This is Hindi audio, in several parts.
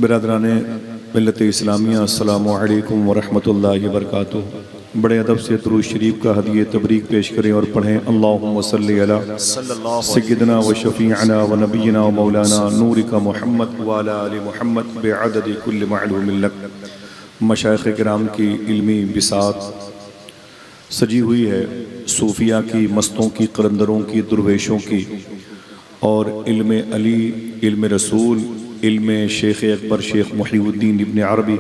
बिरादराने मिल्लत इस्लामिया अस्सलामु अलैकुम वरहमतुल्लाहि वबरकातुहू। बड़े अदब से दुरूद शरीफ का हदिये तबरीक पेश करें और पढ़ें अल्लाहुम्मा सल्लि अला सय्यिदना व शफ़ीअना व नबियना व मौलाना नूरिका मुहम्मद व अला आलि मुहम्मद बिअददि कुल्लि मालूमिन लक। मशाइख़ किराम की इल्मी बिसात सजी हुई है, सूफिया की, मस्तों की, कलंदरों की, दुर्वेशों की, और इल्म अली, इल्म रसूल, इल्म शेख अकबर शेख मुहीउद्दीन इब्न अरबी,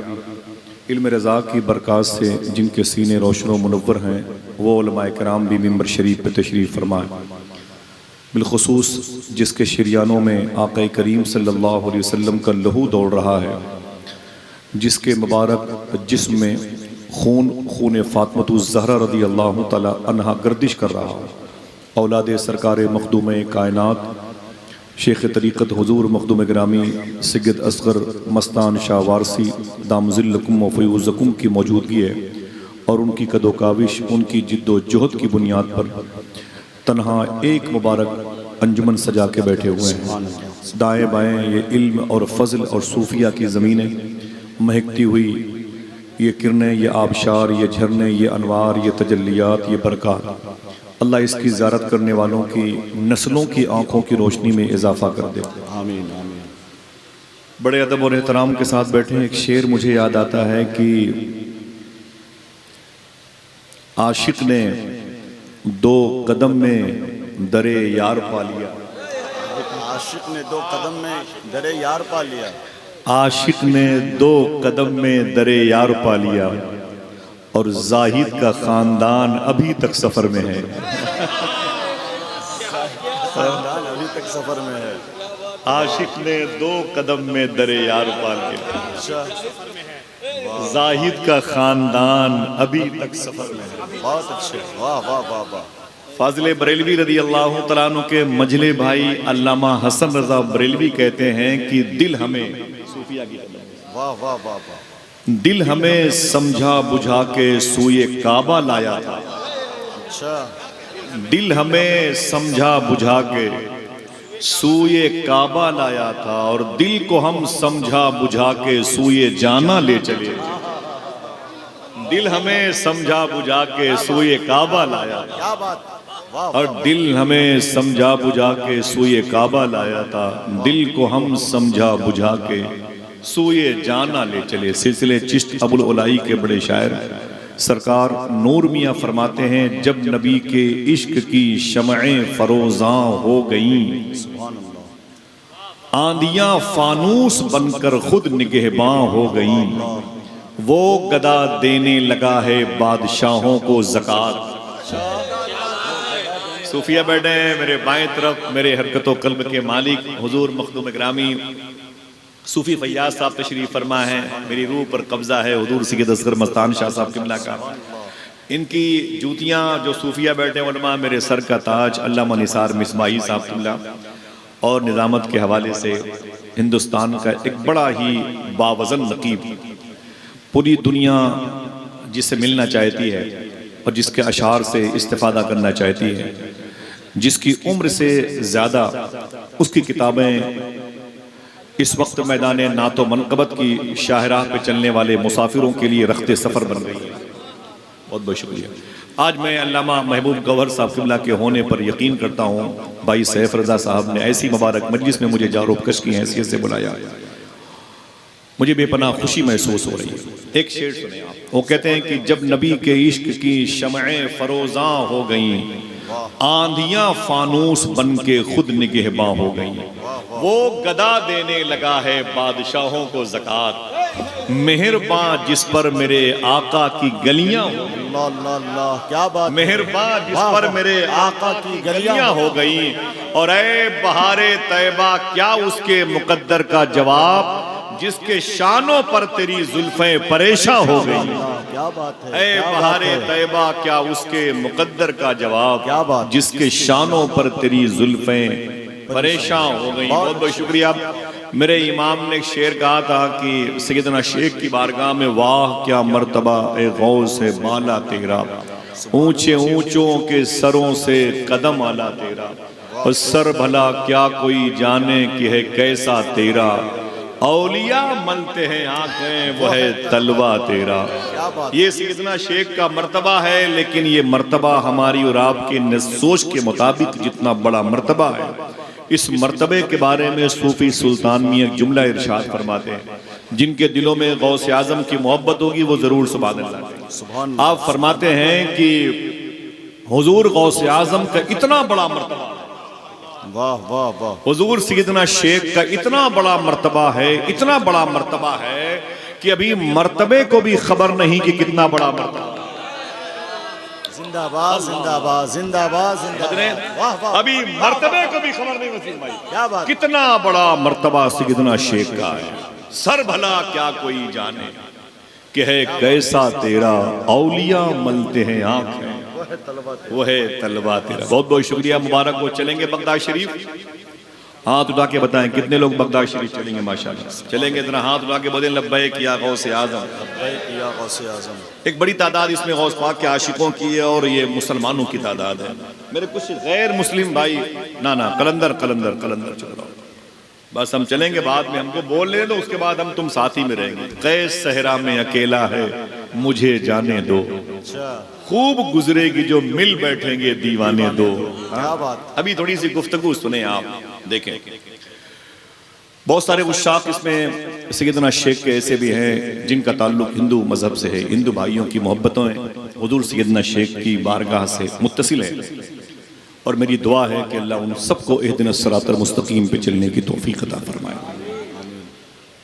इल्म रज़ा की बरक़ात से जिनके सीने रोशन व मुनव्वर हैं, वो उलमाए किराम भी मिंबर शरीफ पर तशरीफ़ फरमाएँ। बिलखुसूस जिसके शरियानों में आक़ा करीम सल्लल्लाहु अलैहि वसल्लम का लहू दौड़ रहा है, जिसके मुबारक जिस्म में खून फ़ातिमतुज़ ज़हरा रज़ी अल्लाह तआला अन्हा गर्दिश कर रहा हो, औलाद सरकार मखदूम कायनात शेख तरीक़त हुज़ूर मखदूम गिरामी सैयद असग़र मस्तान शाह वारसी दामज़िल्लकुम व फ़यूज़कुम की मौजूदगी है, और उनकी कदोकाविश, उनकी जिद्दोजहद की बुनियाद पर तन्हा एक मुबारक अंजुमन सजा के बैठे हुए हैं। दाएँ बाएँ ये इल्म और फ़ज़ल और सूफिया की ज़मीनें, महकती हुई ये किरणें, ये आबशार, ये झरने, ये अनवार, ये तजल्लियात, ये बरक़ात, अल्लाह इसकी ज़ियारत करने वालों की नस्लों की आँखों की रोशनी में इजाफ़ा कर दे। आमीन आमीन। बड़े अदब और एहतराम के साथ बैठे। एक शेर मुझे याद आता है कि आशिक ने दो कदम में दरे यार पा लिया, आशिक ने दो कदम में दरे यार पा लिया, आशिक ने दो कदम में दरे यार पा लिया, और जाहिद का खानदान अभी तक सफर में है। खानदान अभी तक सफर में है। आशिक ने दो कदम में दरे यार पा लिया, जाहिद का खानदान अभी तक सफर में है। बहुत अच्छे, वाह वाह वाह वाह। फाजिल बरेलवी रज़ी अल्लाह तआला अन्हु के मजले भाई अल्लामा हसन रज़ा बरेलवी कहते हैं कि दिल हमें, सूफिया की, वाह वाह वाह वाह, दिल हमें समझा बुझा के सूए काबा लाया था। अच्छा, दिल हमें समझा बुझा के सूए काबा लाया था, और दिल को हम समझा बुझा के सूए जाना ले चले। दिल हमें समझा बुझा के सूए काबा लाया था, क्या बात, वाह और दिल हमें समझा बुझा के सूए काबा लाया था, दिल को हम समझा बुझा के सूए जाना ले चले। सिलसिले चिश्त अबुल उलाई के बड़े शायर सरकार नूर मियाँ फरमाते हैं, जब नबी के इश्क की शमएं फरोज़ां हो गईं, आंधियां फानूस बनकर खुद निगहबां हो गईं, वो गदा देने लगा है बादशाहों को ज़कात। सूफिया बैठे हैं मेरे बाएं तरफ, मेरे हरकतों कल्ब के मालिक हुजूर मखदूम गिरामी सूफी फैयाज साहब तशरीफ फरमा है। मेरी रूह पर कब्जा है हुजूर सैयद असग़र मस्तान शाह साहब किबला का। इनकी जूतियाँ जो सूफिया बैठे उलमा, मेरे सर का ताज अल्लामा निसार मिसबाही साहब किबला, और निज़ामत के हवाले से हिंदुस्तान का एक बड़ा ही बावज़न नकीब, पूरी दुनिया जिससे मिलना चाहती है और जिसके अशार से इस्तिफ़ादा करना चाहती है, जिसकी उम्र से ज़्यादा उसकी किताबें इस वक्त मैदान नातो मनक़बत की शाहराह पे चलने वाले मुसाफिरों के लिए रख्ते सफ़र बन रही है। बहुत बहुत शुक्रिया। आज मैं अल्लामा महबूब गौहर साहब किबला के होने पर यकीन करता हूँ, भाई सैफ रज़ा साहब ने ऐसी मुबारक मजलिस में मुझे जारोबकश की हैसियत से बुलाया, मुझे बेपनाह खुशी महसूस हो रही है। एक शेर सुने आप, वो कहते हैं कि जब नबी के इश्क की शमएं फरोज़ां हो गईं, आंधियां फानूस बन के खुद निगहबां हो गईं, वो गदा देने लगा है बादशाहों को ज़कात, मेहरबान जिस पर मेरे आका की गलियां हो गईं, अल्लाह अल्लाह, क्या बात, मेहरबान जिस पर मेरे आका की गलियां हो गईं, और ऐ बहारे तैबा क्या उसके मुकद्दर का जवाब, जिसके शानों पर तेरी जुल्फें परेशान हो गई। क्या बात है, ऐ बहारे तैबा क्या उसके मुकद्दर का जवाब, क्या बात, जिसके शानों पर तेरी जुल्फें परेशान हो गई। बहुत बहुत शुक्रिया। मेरे इमाम ने एक शेर कहा था कि सैयदना शेख की बारगाह में, वाह क्या मर्तबा ए गौस है बाला तेरा, ऊंचे ऊंचों के सरों से कदम आला तेरा, और सर भला क्या कोई जाने कि है कैसा तेरा, औलिया मलते हैं आंखें, वह है तलवा तेरा। क्या बात। ये सैयदना शेख का मर्तबा है, लेकिन ये मर्तबा हमारी और आपके सोच के मुताबिक जितना बड़ा मर्तबा है, इस मर्तबे के बारे में सूफी सुल्तान में एक जुमला इरशाद फरमाते हैं, जिनके दिलों में गौस आजम की मोहब्बत होगी वो जरूर सुभान अल्लाह कहें। सुभान आप फरमाते हैं कि हुजूर गौस आजम का इतना बड़ा मर्तबा, वाह वाह वाह। हुजूर सैयदना शेख का इतना बड़ा मर्तबा है, इतना बड़ा मर्तबा है कि अभी मर्तबे को भी खबर नहीं कि कितना बड़ा मर्तबा। जिंदाबाद जिंदाबाद जिंदाबाद जिंदाबाद। वाह वाह। अभी मर्तबे को भी खबर नहीं वसीम भाई, क्या बात। कितना बड़ा मर्तबा सैयदना शेख का है। सर भला क्या कोई जाने कि है कैसा तेरा औलिया मलते हैं आंखें, वो है तलवा तेरा। बहुत बहुत शुक्रिया, मुबारक हो। चलेंगे बगदाद शरीफ? हाथ उठा के बताएं कितने लोग बगदाद शरीफ चलेंगे? माशाल्लाह चलेंगे। इतना हाथ उठा के बोलें लब्बैक या गौस आजम। या गौस आजम। एक बड़ी तादाद इसमें गौस पाक के आशिकों की है और ये मुसलमानों की तादाद है। मेरे कुछ गैर मुस्लिम भाई ना कलंदर कलंदर कलंदर चल रहा हो। बस हम चलेंगे, बाद में हमको बोल ले दो, उसके बाद हम तुम साथ ही में रहेंगे। कैस सहरा में अकेला है मुझे जाने दो, खूब गुजरेगी जो मिल बैठेंगे दीवाने दो। क्या बात। अभी थोड़ी सी गुफ्तगू सुने आप, देखें। बहुत सारे उशाक इसमें सैयदना शेख के ऐसे भी हैं जिनका ताल्लुक हिंदू मजहब से है, हिंदू भाइयों की मोहब्बतों हुजूर सैयदना शेख की बारगाह से मुत्तसिल है। और मेरी दुआ है कि अल्लाह उन सबको इहदिनस सिरातल मुस्तकीम पे चलने की तौफीक अता फरमाए।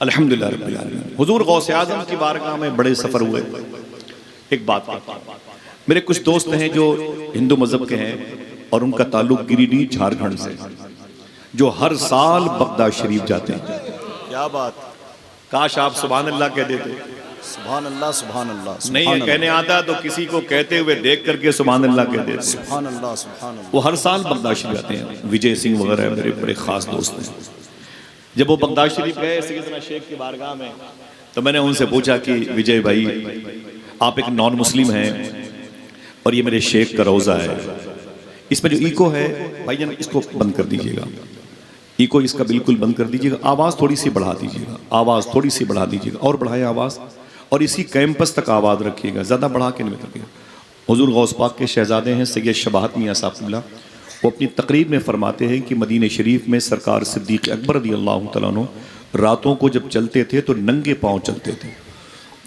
अल्हम्दुलिल्लाह रब्बिल आलमीन। हुजूर गौस आजम की बारगाह में बड़े सफर हुए। एक बात, मेरे कुछ दोस्त हैं जो हिंदू मजहब के हैं और उनका ताल्लुक गिरिडीह झारखंड से, जो हर साल बगदाद शरीफ जाते हैं। क्या बात। काश आप सुभान अल्लाह कह देते। सुभान अल्लाह सुभान अल्लाह। नहीं है कहने आता तो किसी को कहते हुए देख करके सुभान अल्लाह कह देते। सुभान अल्लाह सुभान अल्लाह। वो हर साल बगदाद शरीफ जाते हैं। विजय सिंह वगैरह मेरे बड़े खास दोस्त हैं। जब वो बगदाद शरीफ गए सैयदना शेख की बारगाह में, तो मैंने उनसे पूछा कि विजय भाई, आप एक नॉन मुस्लिम हैं और ये मेरे शेख का रोज़ा है, इसमें जो इको है भाईजान इसको बंद कर दीजिएगा, इको इसका बिल्कुल बंद कर दीजिएगा, आवाज़ थोड़ी सी बढ़ा दीजिएगा, आवाज़ थोड़ी सी बढ़ा दीजिएगा और बढ़ाएं आवाज़, और इसी कैंपस तक आवाज़ रखिएगा, ज़्यादा बढ़ा के नहीं रखिएगा। हुजूर गौस पाक के शहजादे हैं सैयद शबाहत मियां साहब, वो अपनी तकरीर में फरमाते हैं कि मदीने शरीफ में सरकार सिद्दीक़ अकबर रज़ियल्लाहु तआला अन्हु रातों को जब चलते थे तो नंगे पाँव चलते थे।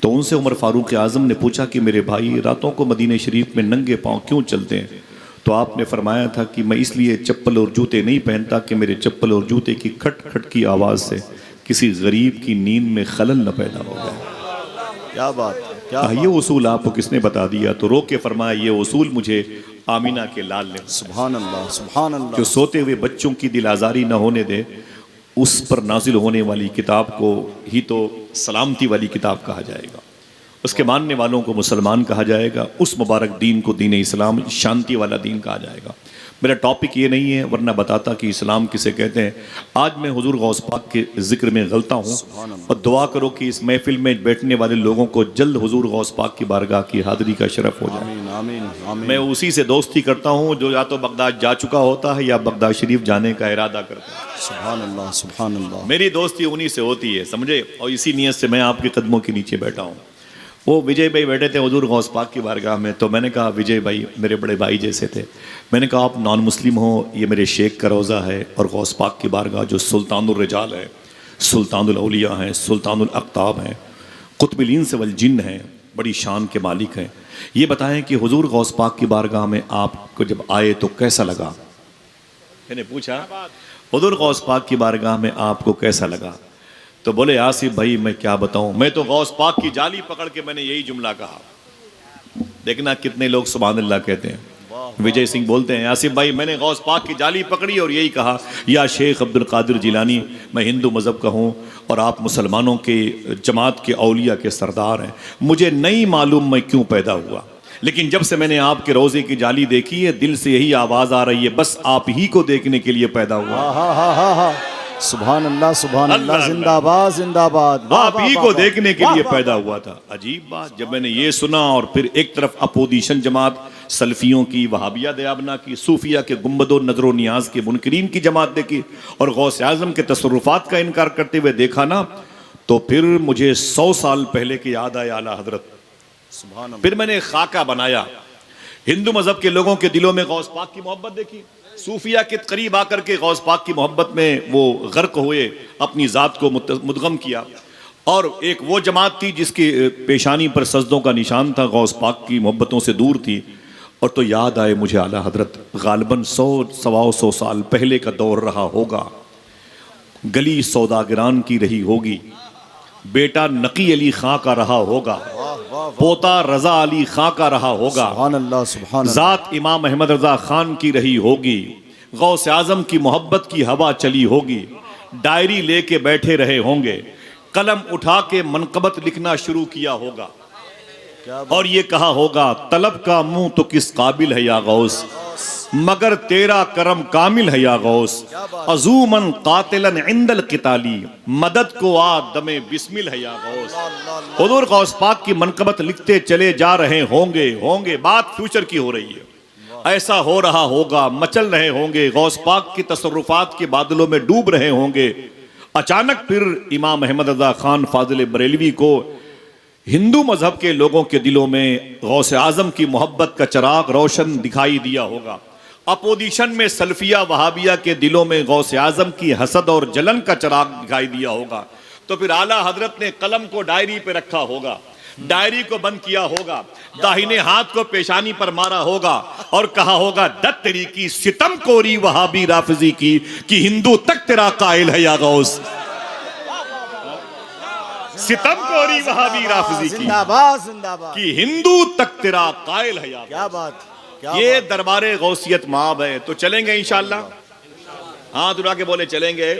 तो उनसे उमर फारूक आज़म ने पूछा कि मेरे भाई रातों को मदीने शरीफ में नंगे पाँव क्यों चलते हैं? तो आपने फरमाया था कि मैं इसलिए चप्पल और जूते नहीं पहनता कि मेरे चप्पल और जूते की खट खट की आवाज़ से किसी गरीब की नींद में खलल न पैदा हो जाए। क्या बात। क्या ये उसूल आपको किसने बता दिया? तो रो के फरमाया ये उसूल मुझे आमीना के लाल ने। सुभान अल्लाह सुभान अल्लाह। जो सोते हुए बच्चों की दिल आज़ारी न होने दे, उस पर नाजिल होने वाली किताब को ही तो सलामती वाली किताब कहा जाएगा, उसके मानने वालों को मुसलमान कहा जाएगा, उस मुबारक दीन को दीन इस्लाम शांति वाला दीन कहा जाएगा। मेरा टॉपिक ये नहीं है, वरना बताता कि इस्लाम किसे कहते हैं। आज मैं हुजूर गौस पाक के ज़िक्र में गलता हूँ और दुआ करो कि इस महफिल में बैठने वाले लोगों को जल्द हुजूर गौस पाक की बारगाह की हाज़िरी का शरफ हो जाए। आमीन आमीन आमीन। मैं उसी से दोस्ती करता हूँ जो या तो बगदाद जा चुका होता है या बगदाद शरीफ जाने का इरादा करता है। सुभान अल्लाह सुभान अल्लाह। मेरी दोस्ती उन्हीं से होती है, समझे, और इसी नीयत से मैं आपके कदमों के नीचे बैठा हूँ। वो विजय भाई बैठे थे हुजूर गौस पाक की बारगाह में, तो मैंने कहा विजय भाई मेरे बड़े भाई जैसे थे, मैंने कहा आप नॉन मुस्लिम हो, ये मेरे शेख का रोज़ा है और गौस पाक की बारगाह जो सुल्तानुर रिजाल है, सुल्तानुल औलिया हैं, सुल्तानुल अक़ताब हैं, कुतुबुल इंस वल जिन्न हैं, बड़ी शान के मालिक हैं। ये बताएं कि हुजूर गौस पाक की बारगाह में आपको जब आए तो कैसा लगा? मैंने पूछा हुजूर गौस पाक की बारगाह में आपको कैसा लगा? तो बोले आसिफ भाई मैं क्या बताऊं, मैं तो गौस पाक की जाली पकड़ के मैंने यही जुमला कहा। देखना कितने लोग सुभान अल्लाह कहते हैं। विजय सिंह बोलते हैं आसिफ भाई मैंने गौस पाक की जाली पकड़ी और यही कहा, या शेख अब्दुल कादिर जिलानी, मैं हिंदू मज़हब का हूँ और आप मुसलमानों के जमात के औलिया के सरदार हैं, मुझे नहीं मालूम मैं क्यों पैदा हुआ, लेकिन जब से मैंने आपके रोज़े की जाली देखी है दिल से यही आवाज़ आ रही है बस आप ही को देखने के लिए पैदा हुआ। सुभान अल्लाह, सुभान अल्लाह, अल्लाह, जिंदाबाद जिंदाबाद। वाह, आप वाह, ही वाह, को वाह, देखने के वाह, लिए वाह, पैदा हुआ था। अजीब बात, जब मैंने ये सुना और फिर एक तरफ अपोजिशन जमात सल्फियों की, वहाबिया दयाबना की, सूफिया के गुम्बदो नजरो नियाज के मुनकरीन की जमात देखी और गौस आजम के तसर्रुफात का इनकार करते हुए देखा ना, तो फिर मुझे 100 साल पहले की याद आई आला हजरत। सुभान अल्लाह। फिर मैंने खाका बनाया, हिंदू मजहब के लोगों के दिलों में गौस पाक की मोहब्बत देखी, सूफिया के करीब आकर के गौस पाक की मोहब्बत में वो गर्क हुए, अपनी ज़ात को मुदगम किया। और एक वो जमात थी जिसकी पेशानी पर सजदों का निशान था, गौस पाक की मोहब्बतों से दूर थी। और तो याद आए मुझे आला हजरत, गालिबन 100-125 साल पहले का दौर रहा होगा, गली सौदागरान की रही होगी, बेटा नकी अली खां का रहा होगा, पोता रजा अली खां का रहा होगा, सुभान अल्लाह, सुभान अल्लाह। जात इमाम अहमद रजा खान की रही होगी, गौस आजम की मोहब्बत की हवा चली होगी, डायरी लेके बैठे रहे होंगे, कलम उठा के मनकबत लिखना शुरू किया होगा और ये कहा होगा, तलब का मुंह तो किस काबिल है या गौस, मगर तेरा करम कामिल है या गौस, अजूमन कातिलन इंदल किताली, मदद को आ दमे बिस्मिल है या गौस। हुजूर गौस पाक की मनकबत लिखते चले जा रहे होंगे, बात फ्यूचर की हो रही है, ऐसा हो रहा होगा, मचल रहे होंगे, गौस पाक की तसर्रुफात के बादलों में डूब रहे होंगे। अचानक फिर इमाम अहमद रजा खान फाजिल बरेलवी को हिंदू मजहब के लोगों के दिलों में गौस आजम की मोहब्बत का चिराग रोशन दिखाई दिया होगा। अपोजिशन में सल्फिया वहाबिया के दिलों में गौस आजम की हसद और जलन का चिराग दिखाई दिया होगा। तो फिर आला हजरत ने कलम को डायरी पे रखा होगा, डायरी को बंद किया होगा, दाहिने हाथ को पेशानी पर मारा होगा और कहा होगा, दत तेरी की सितम कोरी वहाबी राफिजी की कि हिंदू तक तेरा कायल है या गौस। सितम कोरी वहाबी राफिजी की जिंदाबाद जिंदाबाद। कि हिंदू तक तेरा कायल है या गौस। क्या बात, क्या ये बात। दरबारे गौसियत माब है। तो चलेंगे इंशाअल्लाह, हाथ उठा के बोले चलेंगे।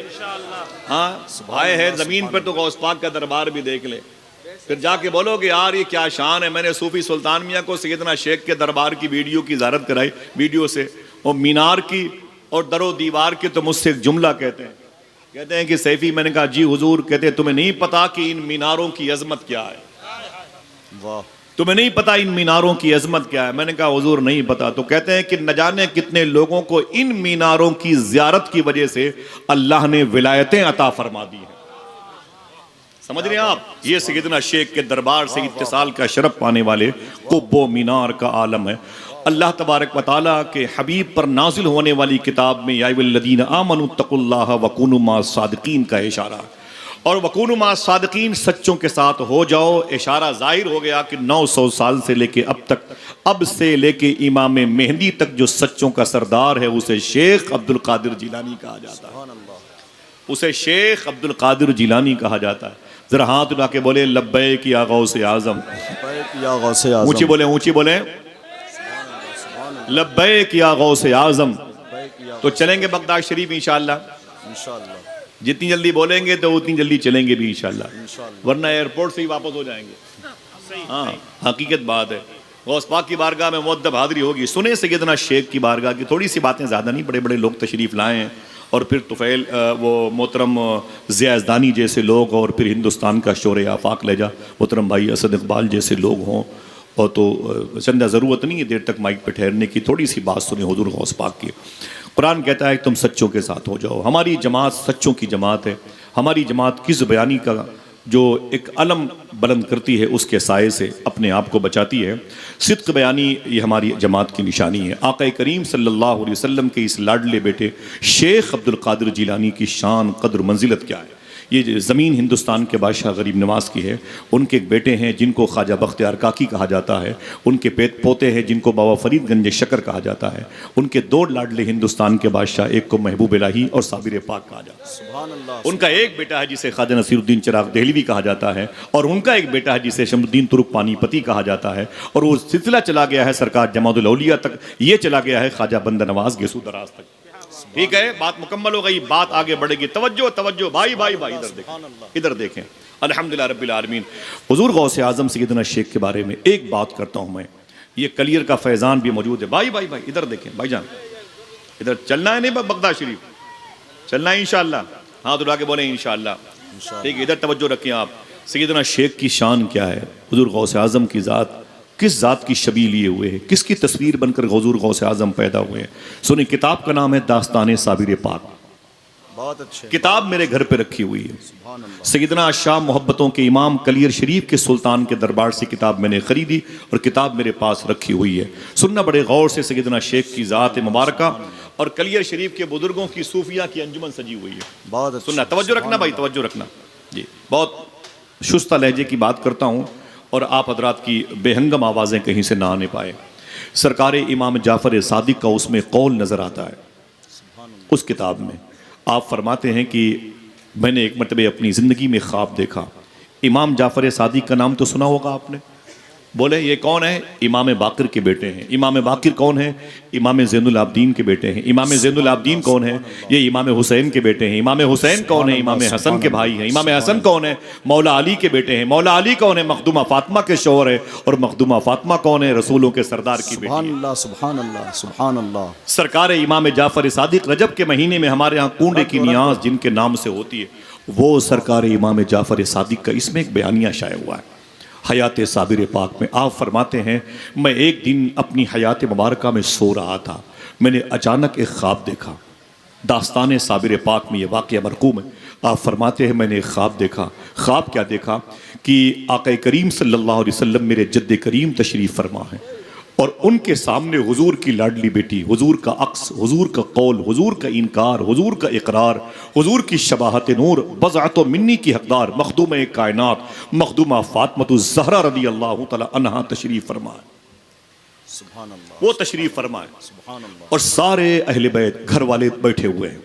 हाँ आए हैं जमीन पर तो गौस पाक का दरबार भी देख ले, फिर जाके बोलोगे यार ये क्या शान है। मैंने सूफी सुल्तान मियाँ को सैयदना शेख के दरबार की वीडियो की ज़ारत कराई, वीडियो से, और मीनार की और दरो दीवार की, तो मुझसे एक जुमला कहते हैं कि सैफी, मैंने कहा जी हुजूर, कहते हैं तुम्हें नहीं पता कि इन मीनारों की अजमत क्या है, वाह, तुम्हें नहीं पता इन मीनारों की अजमत क्या है। मैंने कहा हुजूर नहीं पता। तो कहते हैं कि न जाने कितने लोगों को इन मीनारों की ज़ियारत की वजह से अल्लाह ने विलायतें अता फरमा दी हैं। समझ रहे हैं आप, ये सैयदना शेख के दरबार से इत्तिसाल का शरफ पाने वाले कुब्बो मीनार का आलम है। अल्लाह तबारक व तआला के हबीब पर नाजिल होने वाली किताब में या अय्युहल्लज़ीना आमनू तक़ुल्लाह वकूनू मास सादिकीन का इशारा, और वकूनू मास सादिकीन सच्चों के साथ हो जाओ। इशारा जाहिर हो गया कि 900 साल से लेके अब तक, अब से लेके इमाम मेहंदी तक जो सच्चों का सरदार है उसे शेख अब्दुल कादिर जिलानी कहा जाता है, उसे शेख अब्दुल कादिर जिलानी कहा जाता है। जरा हाथ उठा के बोले लब्बैक या गौसे आजम, ऊंची बोले, ऊंची बोले, लब्बैक या गौसे आजम। तो चलेंगे बगदाद शरीफ इंशाअल्लाह, इंशाअल्लाह। जितनी जल्दी बोलेंगे तो उतनी जल्दी चलेंगे भी इंशाअल्लाह, वरना एयरपोर्ट से ही वापस हो जाएंगे। हाँ हकीकत बात है, गौस पाक की बारगाह में मुअद्दब हाज़िरी होगी। सुने सैयदना शेख की बारगाह की थोड़ी सी बातें, ज़्यादा नहीं, बड़े बड़े लोग तशरीफ़ लाए हैं, और फिर तुफ़ैल वो मोहतरम ज़ियाज़दानी जैसे लोग, और फिर हिंदुस्तान का शोर आफाक लहजा मोहतरम भाई असद इकबाल जैसे लोग हों, और तो चंदा ज़रूरत नहीं है देर तक माइक पे ठहरने की। थोड़ी सी बात सुने हुज़ूर गौस पाक की। कुरान कहता है तुम सच्चों के साथ हो जाओ। हमारी जमात सच्चों की जमात है। हमारी जमात किस बयानी का जो एक अलम बुलंद करती है उसके साए से अपने आप को बचाती है। सिद्क़ बयानी ये हमारी जमात की निशानी है। आक़ा करीम सल्लल्लाहु अलैहि वसल्लम के इस लाडले बेटे शेख अब्दुल कादिर जिलानी की शान कद्र मंजिलत क्या है। ये ज़मीन हिंदुस्तान के बादशाह गरीब नवाज़ की है। उनके एक बेटे हैं जिनको ख्वाजा बख्तियार काकी कहा जाता है, उनके पोते हैं जिनको बाबा फरीदगंज शकर कहा जाता है। उनके दो लाडले हिंदुस्तान के बादशाह, एक को महबूब इलाही और साबिर पाक कहा जाता है। सुभान अल्लाह। उनका एक बेटा है जिसे ख्वाजा नसीरुद्दीन चिराग देहलवी कहा जाता है, और उनका एक बेटा है जिसे शमसुद्दीन तुरुक पानीपती कहा जाता है, और वो सिलसिला चला गया है सरकार जमातुल औलिया तक, ये चला गया है ख्वाजा बंदा नवाज गेसू दराज तक। ठीक है, बात मुकम्मल हो गई, बात आगे बढ़ेगी। तवज्जो तवज्जो भाई भाई भाई, इधर देखें, इधर देखें। अल्हम्दुलिल्लाह रब्बिल आलमीन। हुजूर गौसे आजम सैयदना शेख के बारे में एक बात करता हूँ मैं, ये कलियर का फैज़ान भी मौजूद है। भाई भाई भाई इधर देखें, भाईजान इधर चलना है, नहीं बगदाद शरीफ चलना है इंशाअल्लाह। हाथ उठा के बोले इंशाअल्लाह। ठीक है, इधर तवज्जो रखें आप। सैयदना शेख की शान क्या है, हुजूर गौसे आज़म की ज़ात किस ज़ात की शबी लिए हुए है, किसकी तस्वीर बनकर हुजूर गौसे आज़म पैदा हुए हैं। सुनिए, किताब का नाम है दास्तान साबिर पाक। बहुत अच्छे। किताब मेरे घर पे रखी हुई है। सुभान अल्लाह। सैयदना शाह मोहब्बतों के इमाम कलियर शरीफ के सुल्तान के दरबार से किताब मैंने खरीदी और किताब मेरे पास रखी हुई है। सुनना बड़े गौर से, सैयदना शेख की ज़ात मुबारका और कलियर शरीफ के बुजुर्गों की सूफिया की अंजुमन सजी हुई है। बहुत अच्छा। सुनना, तवज्जो रखना भाई, तवज्जो रखना जी। बहुत शुस्ता लहजे की बात करता हूँ और आप हजरात की बेहंगम आवाज़ें कहीं से ना आने पाए। सरकार इमाम जाफ़र सादिक का उसमें कौल नज़र आता है। उस किताब में आप फरमाते हैं कि मैंने एक मरतबे अपनी ज़िंदगी में ख्वाब देखा। इमाम जाफ़र सादिक का नाम तो सुना होगा आपने। बोले ये कौन है? इमाम बाकिर के बेटे हैं। इमाम बाकिर कौन है? इमाम ज़ैनुल आबदीन के बेटे हैं। इमाम ज़ैनुल आबदीन कौन है? ये इमाम हुसैन के बेटे हैं। इमाम हुसैन कौन है? इमाम हसन के भाई हैं। इमाम हसन कौन है? मौला अली के बेटे हैं। मौला अली कौन है? मखदूमा फातिमा के शौहर है। और मखदूमा फातिमा कौन है? रसूलों के सरदार की बेटी है। सुभान अल्लाह, सुभान अल्लाह, सुभान अल्लाह। सरकार इमाम जाफ़र सादिक रजब के महीने में हमारे यहाँ कूड़े की नियाज जिनके नाम से होती है, वो सरकार इमाम जाफ़र सादिक का इसमें एक बयानिया शाया हुआ है हयात साबिर पाक में। आप फरमाते हैं, मैं एक दिन अपनी हयात मुबारका में सो रहा था, मैंने अचानक एक ख्वाब देखा। दास्तान साबिर पाक में ये वाक़या मरकूम है। आप फरमाते हैं, मैंने एक ख्वाब देखा। ख्वाब क्या देखा कि आक़ा करीम सल्लल्लाहु अलैहि वसल्लम मेरे जद्द करीम तशरीफ़ फरमा है और उनके सामने हुजूर की लाडली बेटी, हुजूर का अक्स, हुजूर का कौल, हुजूर का इनकार, हुजूर का इकरार, हुजूर की शबाहत नूर, बज़अत मिन्नी की हकदार मखदूम कायनात मखदूमा फातिमा ज़हरा रज़ी अल्लाह तआला अन्हा तशरीफ़ फरमाए। सुभान अल्लाह, वो तशरीफ़ फरमाए सुभान अल्लाह। और सारे अहले बैत घर वाले बैठे हुए हैं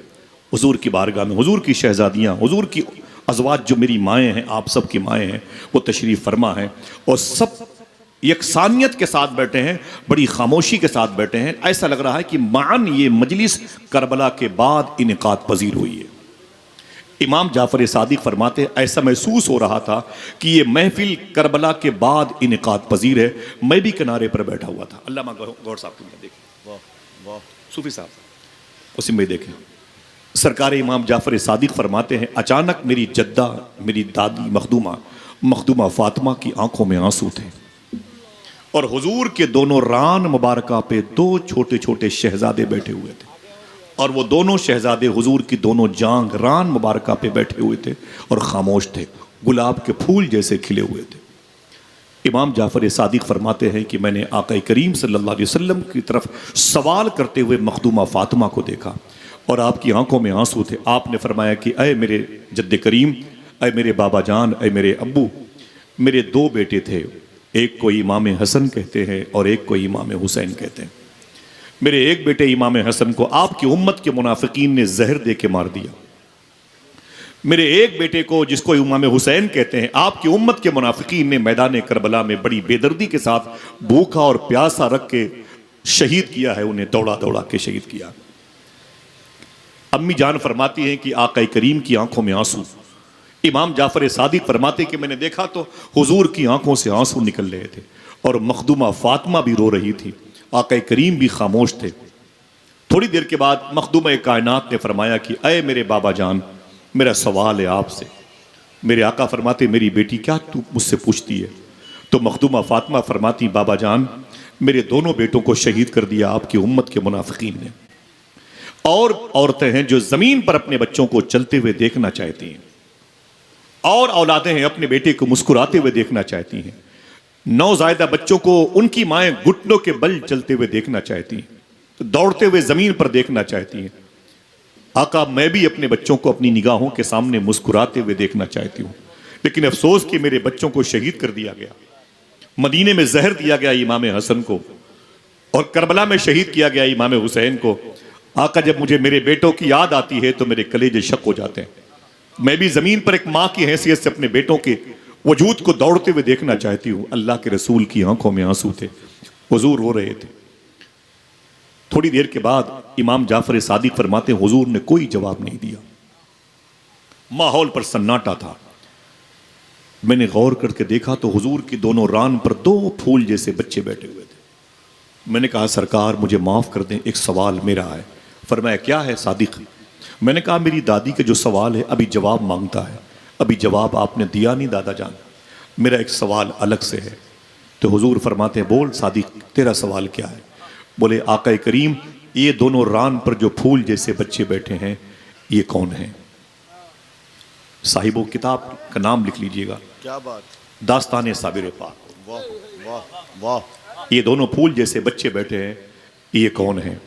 हुजूर की बारगाह में। हुजूर की शहजादियाँ, हुजूर की अज़वाज जो मेरी माएँ हैं, आप सब की माएँ हैं, वो तशरीफ़ फरमा है और सब यकसानियत के साथ बैठे हैं, बड़ी खामोशी के साथ बैठे हैं। ऐसा लग रहा है कि मान ये मजलिस करबला के बाद इनेकाद पजीर हुई है। इमाम जाफ़र सादिक फरमाते, ऐसा महसूस हो रहा था कि ये महफिल करबला के बाद इनेकाद पजीर है। मैं भी किनारे पर बैठा हुआ था। अल्लामा गौर साहब को देखें, वाह वाह, सूफी साहब उसी में देखें। सरकार इमाम जाफ़र सादिक फरमाते हैं, अचानक मेरी जद्दा, मेरी दादी मखदूमा फातिमा की आंखों में आंसू थे और हुजूर के दोनों रान मुबारका पे दो छोटे छोटे शहजादे बैठे हुए थे और वो दोनों शहजादे हुजूर की दोनों जांग रान मुबारका पे बैठे हुए थे और खामोश थे, गुलाब के फूल जैसे खिले हुए थे। इमाम जाफ़र सादिक फरमाते हैं कि मैंने आका करीम सल्लल्लाहु अलैहि वसल्लम की तरफ सवाल करते हुए मखदूमा फातिमा को देखा और आपकी आंखों में आंसू थे। आपने फरमाया कि अय मेरे जद्द करीम, अय मेरे बाबा जान, अय मेरे अब्बू, मेरे दो बेटे थे, एक को इमाम हसन कहते हैं और एक को इमाम हुसैन कहते हैं। मेरे एक बेटे इमाम हसन को आपकी उम्मत के मुनाफिकीन ने जहर दे के मार दिया। मेरे एक बेटे को, जिसको इमाम हुसैन कहते हैं, आपकी उम्मत के मुनाफिकीन ने मैदान करबला में बड़ी बेदर्दी के साथ भूखा और प्यासा रख के शहीद किया है, उन्हें दौड़ा दौड़ा के शहीद किया। अम्मी जान फरमाती हैं कि आका करीम की आंखों में आंसू। इमाम जाफ़र सादिक फरमाते कि मैंने देखा तो हुजूर की आंखों से आंसू निकल रहे थे और मखदूमा फातिमा भी रो रही थी, आका करीम भी खामोश थे। थोड़ी देर के बाद मखदूमा कायनात ने फरमाया कि अय मेरे बाबा जान, मेरा सवाल है आपसे। मेरे आका फरमाते, मेरी बेटी क्या तू मुझसे पूछती है? तो मखदूमा फातिमा फरमाती, बाबा जान, मेरे दोनों बेटों को शहीद कर दिया आपकी उम्मत के मुनाफिकीन ने। और औरतें हैं जो जमीन पर अपने बच्चों को चलते हुए देखना चाहती हैं, और औलादें हैं अपने बेटे को मुस्कुराते हुए देखना चाहती हैं। नौज़ायदा बच्चों को उनकी माएं घुटनों के बल चलते हुए देखना चाहती हैं, दौड़ते हुए जमीन पर देखना चाहती हैं। आका, मैं भी अपने बच्चों को अपनी निगाहों के सामने मुस्कुराते हुए देखना चाहती हूँ, लेकिन अफसोस कि मेरे बच्चों को शहीद कर दिया गया। मदीने में जहर दिया गया इमाम हसन को और करबला में शहीद किया गया इमाम हुसैन को। आका, जब मुझे मेरे बेटों की याद आती है तो मेरे कलेजे शक हो जाते हैं। मैं भी जमीन पर एक माँ की हैसियत से अपने बेटों के वजूद को दौड़ते हुए देखना चाहती हूँ। अल्लाह के रसूल की आंखों में आंसू थे, हुजूर रो रहे थे। थोड़ी देर के बाद इमाम जाफ़र सादिक फरमाते, हुजूर ने कोई जवाब नहीं दिया, माहौल पर सन्नाटा था। मैंने गौर करके देखा तो हुजूर की दोनों रान पर दो फूल जैसे बच्चे बैठे हुए थे। मैंने कहा, सरकार मुझे माफ कर दें, एक सवाल मेरा है। फरमाया, क्या है सादिक? मैंने कहा मेरी दादी के जो सवाल है अभी जवाब मांगता है, अभी जवाब आपने दिया नहीं दादा जान, मेरा एक सवाल अलग से है। तो हुजूर फरमाते हैं बोल सादिक तेरा सवाल क्या है? बोले आका करीम ये दोनों रान पर जो फूल जैसे बच्चे बैठे हैं ये कौन है? साहिबो किताब का नाम लिख लीजिएगा, क्या बात, दास्तान साबिर पाक। वाह वाह वाह। ये दोनों फूल जैसे बच्चे बैठे हैं ये कौन है?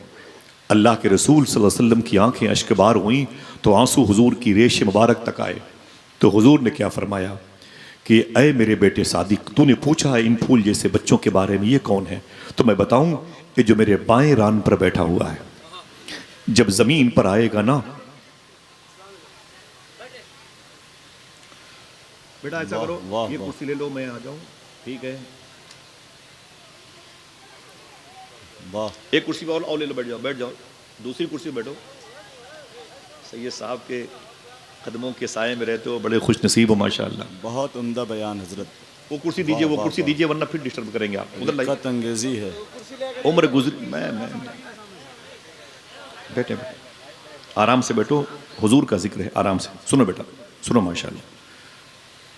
अल्लाह के रसूल सल्लल्लाहु अलैहि वसल्लम की आंखें अश्कबार हुई तो आंसू हुजूर की रेश मुबारक तक आए। तो हुजूर ने क्या फरमाया कि ऐ मेरे बेटे सादिक तूने पूछा है इन फूल जैसे बच्चों के बारे में, ये कौन है? तो मैं बताऊं ये जो मेरे बाएं रान पर बैठा हुआ है, जब जमीन पर आएगा ना बेटा ऐसा करो वाह, ये वाह। कुर्सी ले लो मैं आ जाऊं, ठीक है? वाह एक कुर्सी पर और ले लो, बैठ जाओ बैठ जाओ, दूसरी कुर्सी पर बैठो। सैयद साहब के कदमों के साए में रहते हो, बड़े खुश नसीब हो माशाअल्लाह। बहुत उम्दा बयान हजरत। वो कुर्सी दीजिए, वो वाह, कुर्सी वाह। दीजिए वरना फिर डिस्टर्ब करेंगे आप। उधर लाइए, दिक्कत अंगेजी है। उम्र गुजरी मैं बैठे बैठे आराम से बैठो, हुजूर का जिक्र है, आराम से सुनो बेटा सुनो। माशाअल्लाह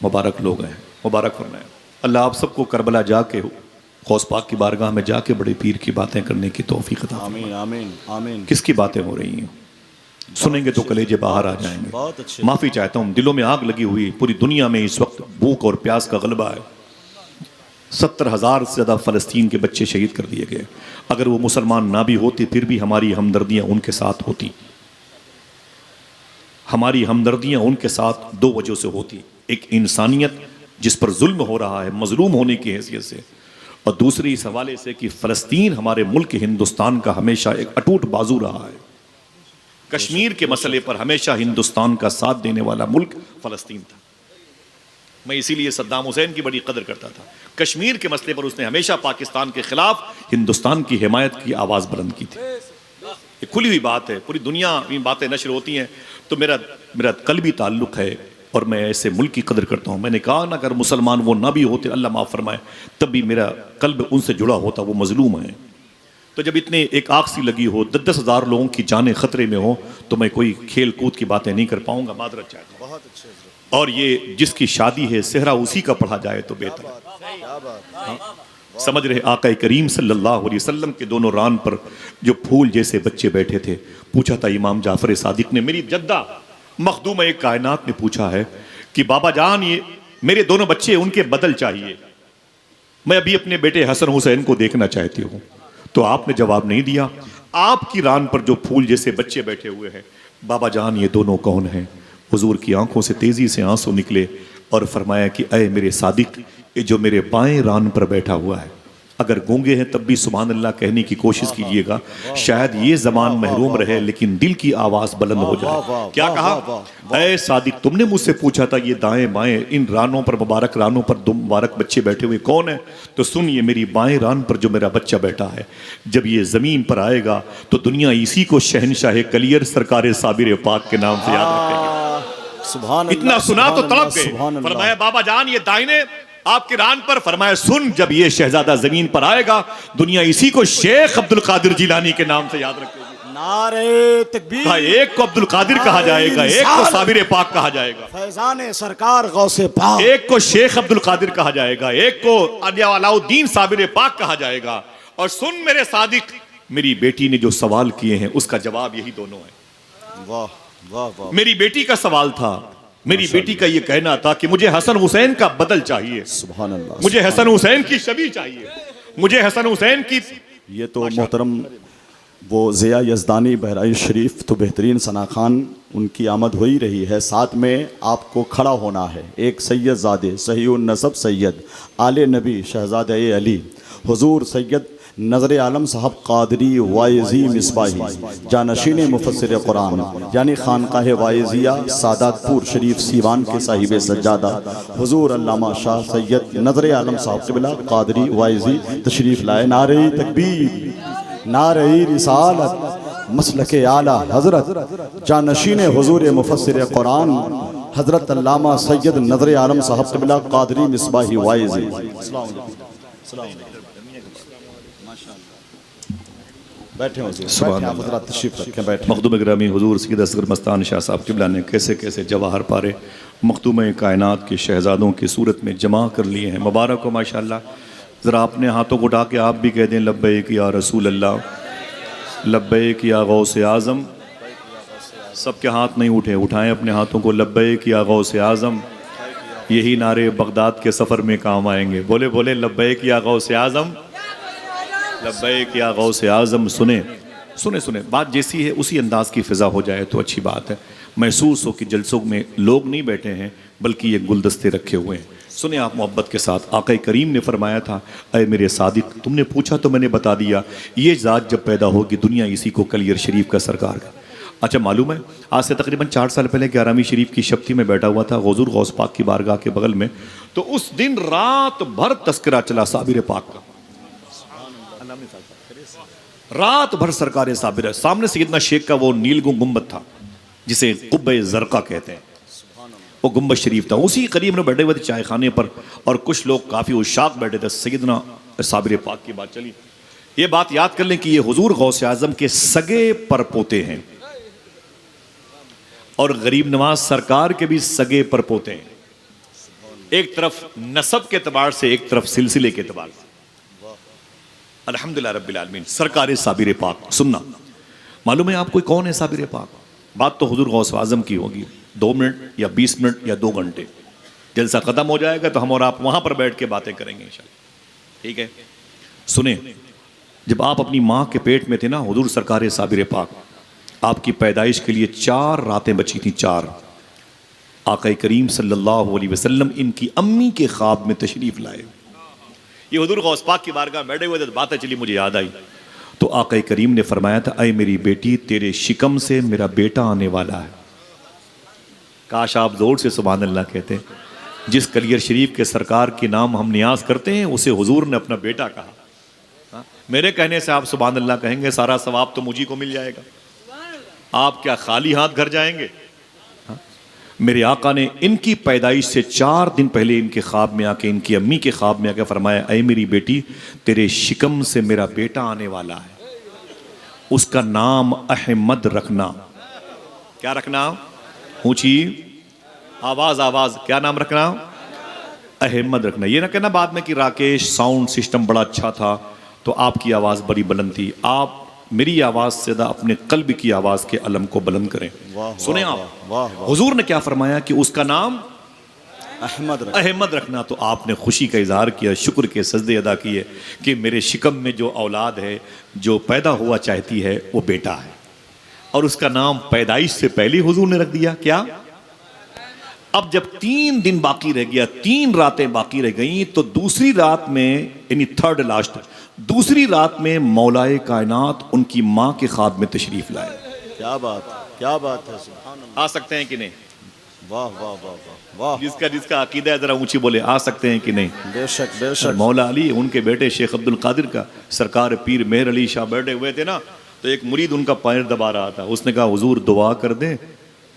मुबारक लोग हैं, मुबारक फरमाए। अल्लाह आप सबको करबला जाके गौस पाक की बारगाह में जाके बड़े पीर की बातें करने की तौफीक अता फरमाए। आमीन आमीन आमीन। किसकी बातें हो रही हैं? सुनेंगे तो कलेजे बाहर आ जाएंगे। बहुत अच्छे। माफी चाहता हूँ, दिलों में आग लगी हुई, पूरी दुनिया में इस वक्त भूख और प्यास का गलबा है। 70,000 से ज़्यादा फ़लस्तीन के बच्चे शहीद कर दिए गए। अगर वो मुसलमान ना भी होते फिर भी हमारी हमदर्दियाँ उनके साथ होती। हमारी हमदर्दियाँ उनके साथ दो वजह से होती, एक इंसानियत जिस पर जुल्म हो रहा है मजलूम होने की हैसियत से, और दूसरी इस हवाले से कि फ़लस्तीन हमारे मुल्क हिंदुस्तान का हमेशा एक अटूट बाजू रहा है। कश्मीर के मसले पर हमेशा हिंदुस्तान का साथ देने वाला मुल्क फ़लस्तीन था। मैं इसीलिए सद्दाम हुसैन की बड़ी कदर करता था। कश्मीर के मसले पर उसने हमेशा पाकिस्तान के खिलाफ हिंदुस्तान की हिमायत की आवाज़ बुलंद की थी। ये खुली हुई बात है, पूरी दुनिया में बातें नशर होती हैं। तो मेरा कल्बी ताल्लुक है और मैं ऐसे मुल्क की कदर करता हूँ। मैंने कहा ना अगर मुसलमान वो ना भी होते, अल्लाह माफ़ फरमाए, तब भी मेरा कल्ब उनसे जुड़ा होता, वो मजलूम है। तो जब इतने एक आग सी लगी हो, 10-10 हज़ार लोगों की जानें खतरे में हो, तो मैं कोई खेल कूद की बातें नहीं कर पाऊंगा, मादरत चाहता हूं। बहुत अच्छे हजरत। और ये जिसकी शादी है सेहरा उसी का पढ़ा जाए तो बेहतर है। क्या बात। समझ रहे? आका करीम सल्लल्लाहु अलैहि वसल्लम के दोनों रान पर जो फूल जैसे बच्चे बैठे थे, पूछा था इमाम जाफर सादिक ने, मेरी जद्दा मखदूम एक कायनात ने पूछा है कि बाबा जान ये मेरे दोनों बच्चे उनके बदल चाहिए, मैं अभी अपने बेटे हसन हुसैन को देखना चाहती हूँ। तो आपने जवाब नहीं दिया। आपकी रान पर जो फूल जैसे बच्चे बैठे हुए हैं, बाबा जान ये दोनों कौन हैं? हुजूर की आंखों से तेजी से आंसू निकले और फरमाया कि ऐ मेरे सादिक, ये जो मेरे बाएं रान पर बैठा हुआ है, अगर गूंगे हैं तब भी सुभान अल्लाह कहने की कोशिश कीजिएगा, शायद ये जबान महरूम रहे लेकिन दिल की आवाज बुलंद हो जाए। क्या कहा? ऐ सादिक तुमने मुझसे पूछा था ये दाएं बाएं इन रानों पर, मुबारक रानों पर दो मुबारक बच्चे बैठे हुए कौन है? तो सुन, ये मेरी बाएं रान पर जो मेरा बच्चा बैठा है, जब ये जमीन पर आएगा तो दुनिया इसी को शहनशाह कलियर सरकार साबिर पाक के नाम से याद रखेगी। सुभान अल्लाह, इतना सुना तो तड़प गए। सुभान अल्लाह। फरमाया बाबा जान ये दाहिने आपके रान पर, फरमाया सुन, जब ये शहजादा जमीन पर आएगा दुनिया इसी को शेख अब्दुल कादिर जिलानी के नाम से याद रखेगी। नारे तकबीर। एक को अब्दुल कादिर कहा जाएगा, एक को साबिर पाक कहा जाएगा, फैजान सरकार गौसे पाक, एक को शेख अब्दुल कादिर कहा जाएगा, एक को अलाउद्दीन साबिर पाक कहा जाएगा। और सुन मेरे सादिक, मेरी बेटी ने जो सवाल किए हैं उसका जवाब यही दोनों है। वाह वाह वाह। मेरी बेटी का सवाल था, मेरी बेटी का ये कहना था कि मुझे हसन हुसैन का बदल चाहिए, सुभान अल्लाह, मुझे हसन हुसैन की शबी चाहिए, मुझे हसन हुसैन की। ये तो मोहतरम वो ज़िया यज़दानी बहराइच शरीफ तो बेहतरीन सना खान उनकी आमद हो ही रही है। साथ में आपको खड़ा होना है एक सैयद ज़ादे सहीउन नसब सैयद आले नबी शहज़ादे अली हुजूर सैयद नज़र आलम साहब कादरी वाइज़ी मिसबाही जानशीन मुफस्सिर कुरान यानी खानकाह वाइज़िया सादातपुर शरीफ सीवान के साहिब सज्जादा हुजूर अल्लामा शाह सैयद नज़र आलम साहब क़िबला कादरी वाइज़ी तशरीफ़ लाए। नारे तकबीर, नारे रिसालत, मसलके आला हज़रत जानशीन हुजूर मुफस्सिर कुरान हज़रत अल्लामा सैयद नज़र आलम साहब क़िबला कादरी मिसबाही वाइज़ी। बैठे हुजूर, सुभान बैठे, आप अल्लाह। हजरात तशरीफ रखें, बैठे। मखदूम ग्रामी हुजूर सैयद असगर मस्तान शाह साहब किबला ने कैसे कैसे जवाहर पारे मखदूम कायनात के शहजादों की सूरत में जमा कर लिए हैं। मुबारक हो माशाअल्लाह। ज़रा अपने हाथों को उठा के आप भी कह दें लब्बैक या रसूल अल्लाह, लब्बैक या गौसे आज़म। सबके हाथ नहीं उठे, उठाएं अपने हाथों को। लब्बैक या गौसे आज़म, यही नारे बगदाद के सफ़र में काम आएंगे। बोले बोले लब्बैक या गौसे आज़म, लब्बैक या गौसे आज़म। सुने सुने सुने, बात जैसी है उसी अंदाज की फ़िज़ा हो जाए तो अच्छी बात है। महसूस हो कि जलसों में लोग नहीं बैठे हैं बल्कि ये गुलदस्ते रखे हुए हैं। सुने आप मोहब्बत के साथ। आक़ा करीम ने फरमाया था, अय मेरे सादिक, तुमने पूछा तो मैंने बता दिया, ये ज़ात जब पैदा होगी दुनिया इसी को कलियर शरीफ का सरकार का। अच्छा मालूम है, आज से तकरीबन 4 साल पहले 11वीं शरीफ की शक्ति में बैठा हुआ था हुज़ूर गौस पाक की बारगाह के बगल में, तो उस दिन रात भर तस्करा चला साबिर पाक का। रात भर सरकार साबिर, सामने सैयदना शेख का वो नीलगुं गुंबद था जिसे कुब्बे ज़रका कहते हैं, वो गुंबद शरीफ था। उसी करीब में बैठे हुए थे चाय खाने पर, और कुछ लोग काफ़ी उशाक बैठे थे। सैयदना साबिर पाक की बात चली। ये बात याद कर लें कि ये हुजूर गौसे आज़म के सगे परपोते हैं और गरीब नवाज सरकार के भी सगे परपोते हैं। एक तरफ नसब के एतबार से, एक तरफ सिलसिले के एतबार से। अल्हम्दुलिल्लाह रब्बिल आलमीन। सरकार साबिर पाक। सुनना, मालूम है आपको कौन है साबिर पाक? बात तो हुजूर गौस आज़म की होगी। 2 मिनट या 20 मिनट या 2 घंटे जलसा ख़त्म हो जाएगा तो हम और आप वहाँ पर बैठ के बातें करेंगे इंशाअल्लाह, ठीक है? सुने, जब आप अपनी माँ के पेट में थे ना हुजूर सरकार साबिर पाक, आपकी पैदाइश के लिए 4 रातें बची थी। 4 आक़ा करीम सल्लल्लाहु अलैहि वसल्लम इनकी अम्मी के ख्वाब में तशरीफ़ लाए। ये हुजूर गौस पाक की बारगाह बैठे हुए थे, बातें चली, मुझे याद आई। तो आक़ा करीम ने फरमाया था, अय मेरी बेटी, तेरे शिकम से मेरा बेटा आने वाला है। काश आप जोर से सुभान अल्लाह कहते। जिस कलियर शरीफ के सरकार के नाम हम नियाज करते हैं उसे हुजूर ने अपना बेटा कहा। हा? मेरे कहने से आप सुभान अल्लाह कहेंगे, सारा सवाब तो मुझी को मिल जाएगा, आप क्या खाली हाथ घर जाएंगे? हा? मेरे आका ने इनकी पैदाइश से 4 दिन पहले इनके ख्वाब में आके, इनकी अम्मी के ख्वाब में आके फरमाया, अय मेरी बेटी, तेरे शिकम से मेरा बेटा आने वाला है, उसका नाम अहमद रखना। क्या रखना? ऊंची आवाज, आवाज, क्या नाम रखना? अहमद रखना। ये ना कहना बाद में कि राकेश साउंड सिस्टम बड़ा अच्छा था तो आपकी आवाज बड़ी बुलंद थी। आप मेरी आवाज से ज़्यादा अपने कल्ब की आवाज के अलम को बुलंद करें। सुने आप, हुजूर ने क्या फरमाया कि उसका नाम अहमद रखना। तो आपने खुशी का इजहार किया, शुक्र के सजदे अदा किए कि मेरे शिकम में जो औलाद है, जो पैदा हुआ चाहती है, वो बेटा है, और उसका नाम पैदाइश से पहले हुजूर ने रख दिया। क्या? अब जब 3 दिन बाकी रह गया, 3 रातें बाकी रह गई, तो दूसरी रात में, यानी थर्ड लास्ट, दूसरी रात में मौलाए कायनात उनकी माँ के ख्वाब में तशरीफ लाए। क्या बात, क्या बात है, सुभान अल्लाह। आ सकते हैं कि नहीं? वाह वाह वाह वाह वाह। जिसका अकीदा है जरा ऊंची बोले, आ सकते हैं कि नहीं? बेशक बेशक। मौला अली, उनके बेटे शेख अब्दुल कादिर का सरकार पीर मेहर अली शाह बैठे हुए थे ना, तो एक मुरीद उनका पैर दबा रहा था। उसने कहा, हुजूर दुआ कर दें,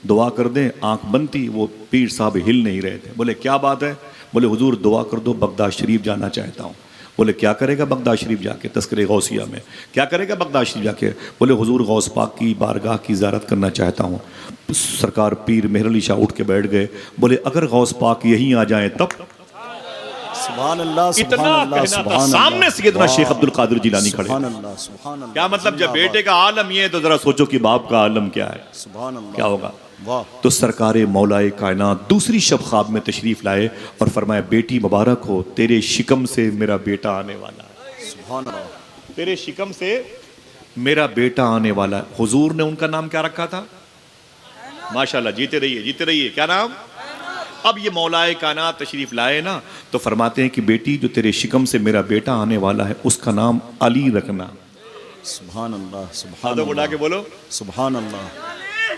दुआ कर दें। आंख बंद थी, वो पीर साहब हिल नहीं रहे थे। बोले क्या बात है? बोले हुजूर दुआ कर दो, बगदाद शरीफ जाना चाहता हूँ। बोले क्या करेगा बगदाद शरीफ जाके? तस्करे गौसिया में क्या करेगा बगदाद शरीफ जाके? बोले हुजूर गौस पाक की बारगाह की ज़ियारत करना चाहता हूँ। सरकार पीर मेहर अली शाह उठ के बैठ गए। बोले अगर गौस पाक यहीं आ जाएं तब? सुभान अल्लाह, इतना सुभान अल्लाह, कहना था, सुभान सामने अल्लाह। सैयदना शेख अब्दुल कादिर जिलानी खड़े। सुभान अल्लाह, सुभान अल्लाह। क्या मतलब? जब बेटे का आलम ये है तो जरा सोचो कि बाप का आलम क्या है, सुभान अल्लाह, क्या होगा। वाह। तो सरकारे मौलाए कायनात दूसरी शब ख्वाब में तशरीफ लाए और फरमाया, बेटी मुबारक हो, तेरे शिकम से मेरा बेटा आने वाला है। सुभान अल्लाह। तेरे शिकम से मेरा बेटा आने वाला है। हुजूर ने उनका नाम क्या रखा था? माशाल्लाह, जीते रहिए, जीते रहिए। क्या नाम? अब ये मौलाए कायनात तशरीफ लाए ना, तो फरमाते हैं कि बेटी, जो तेरे शिकम से मेरा बेटा आने वाला है, उसका नाम अली रखना। सुभान अल्लाह, सुभान तो बुला के अल्लाह, बोलो, सुभान अल्लाह।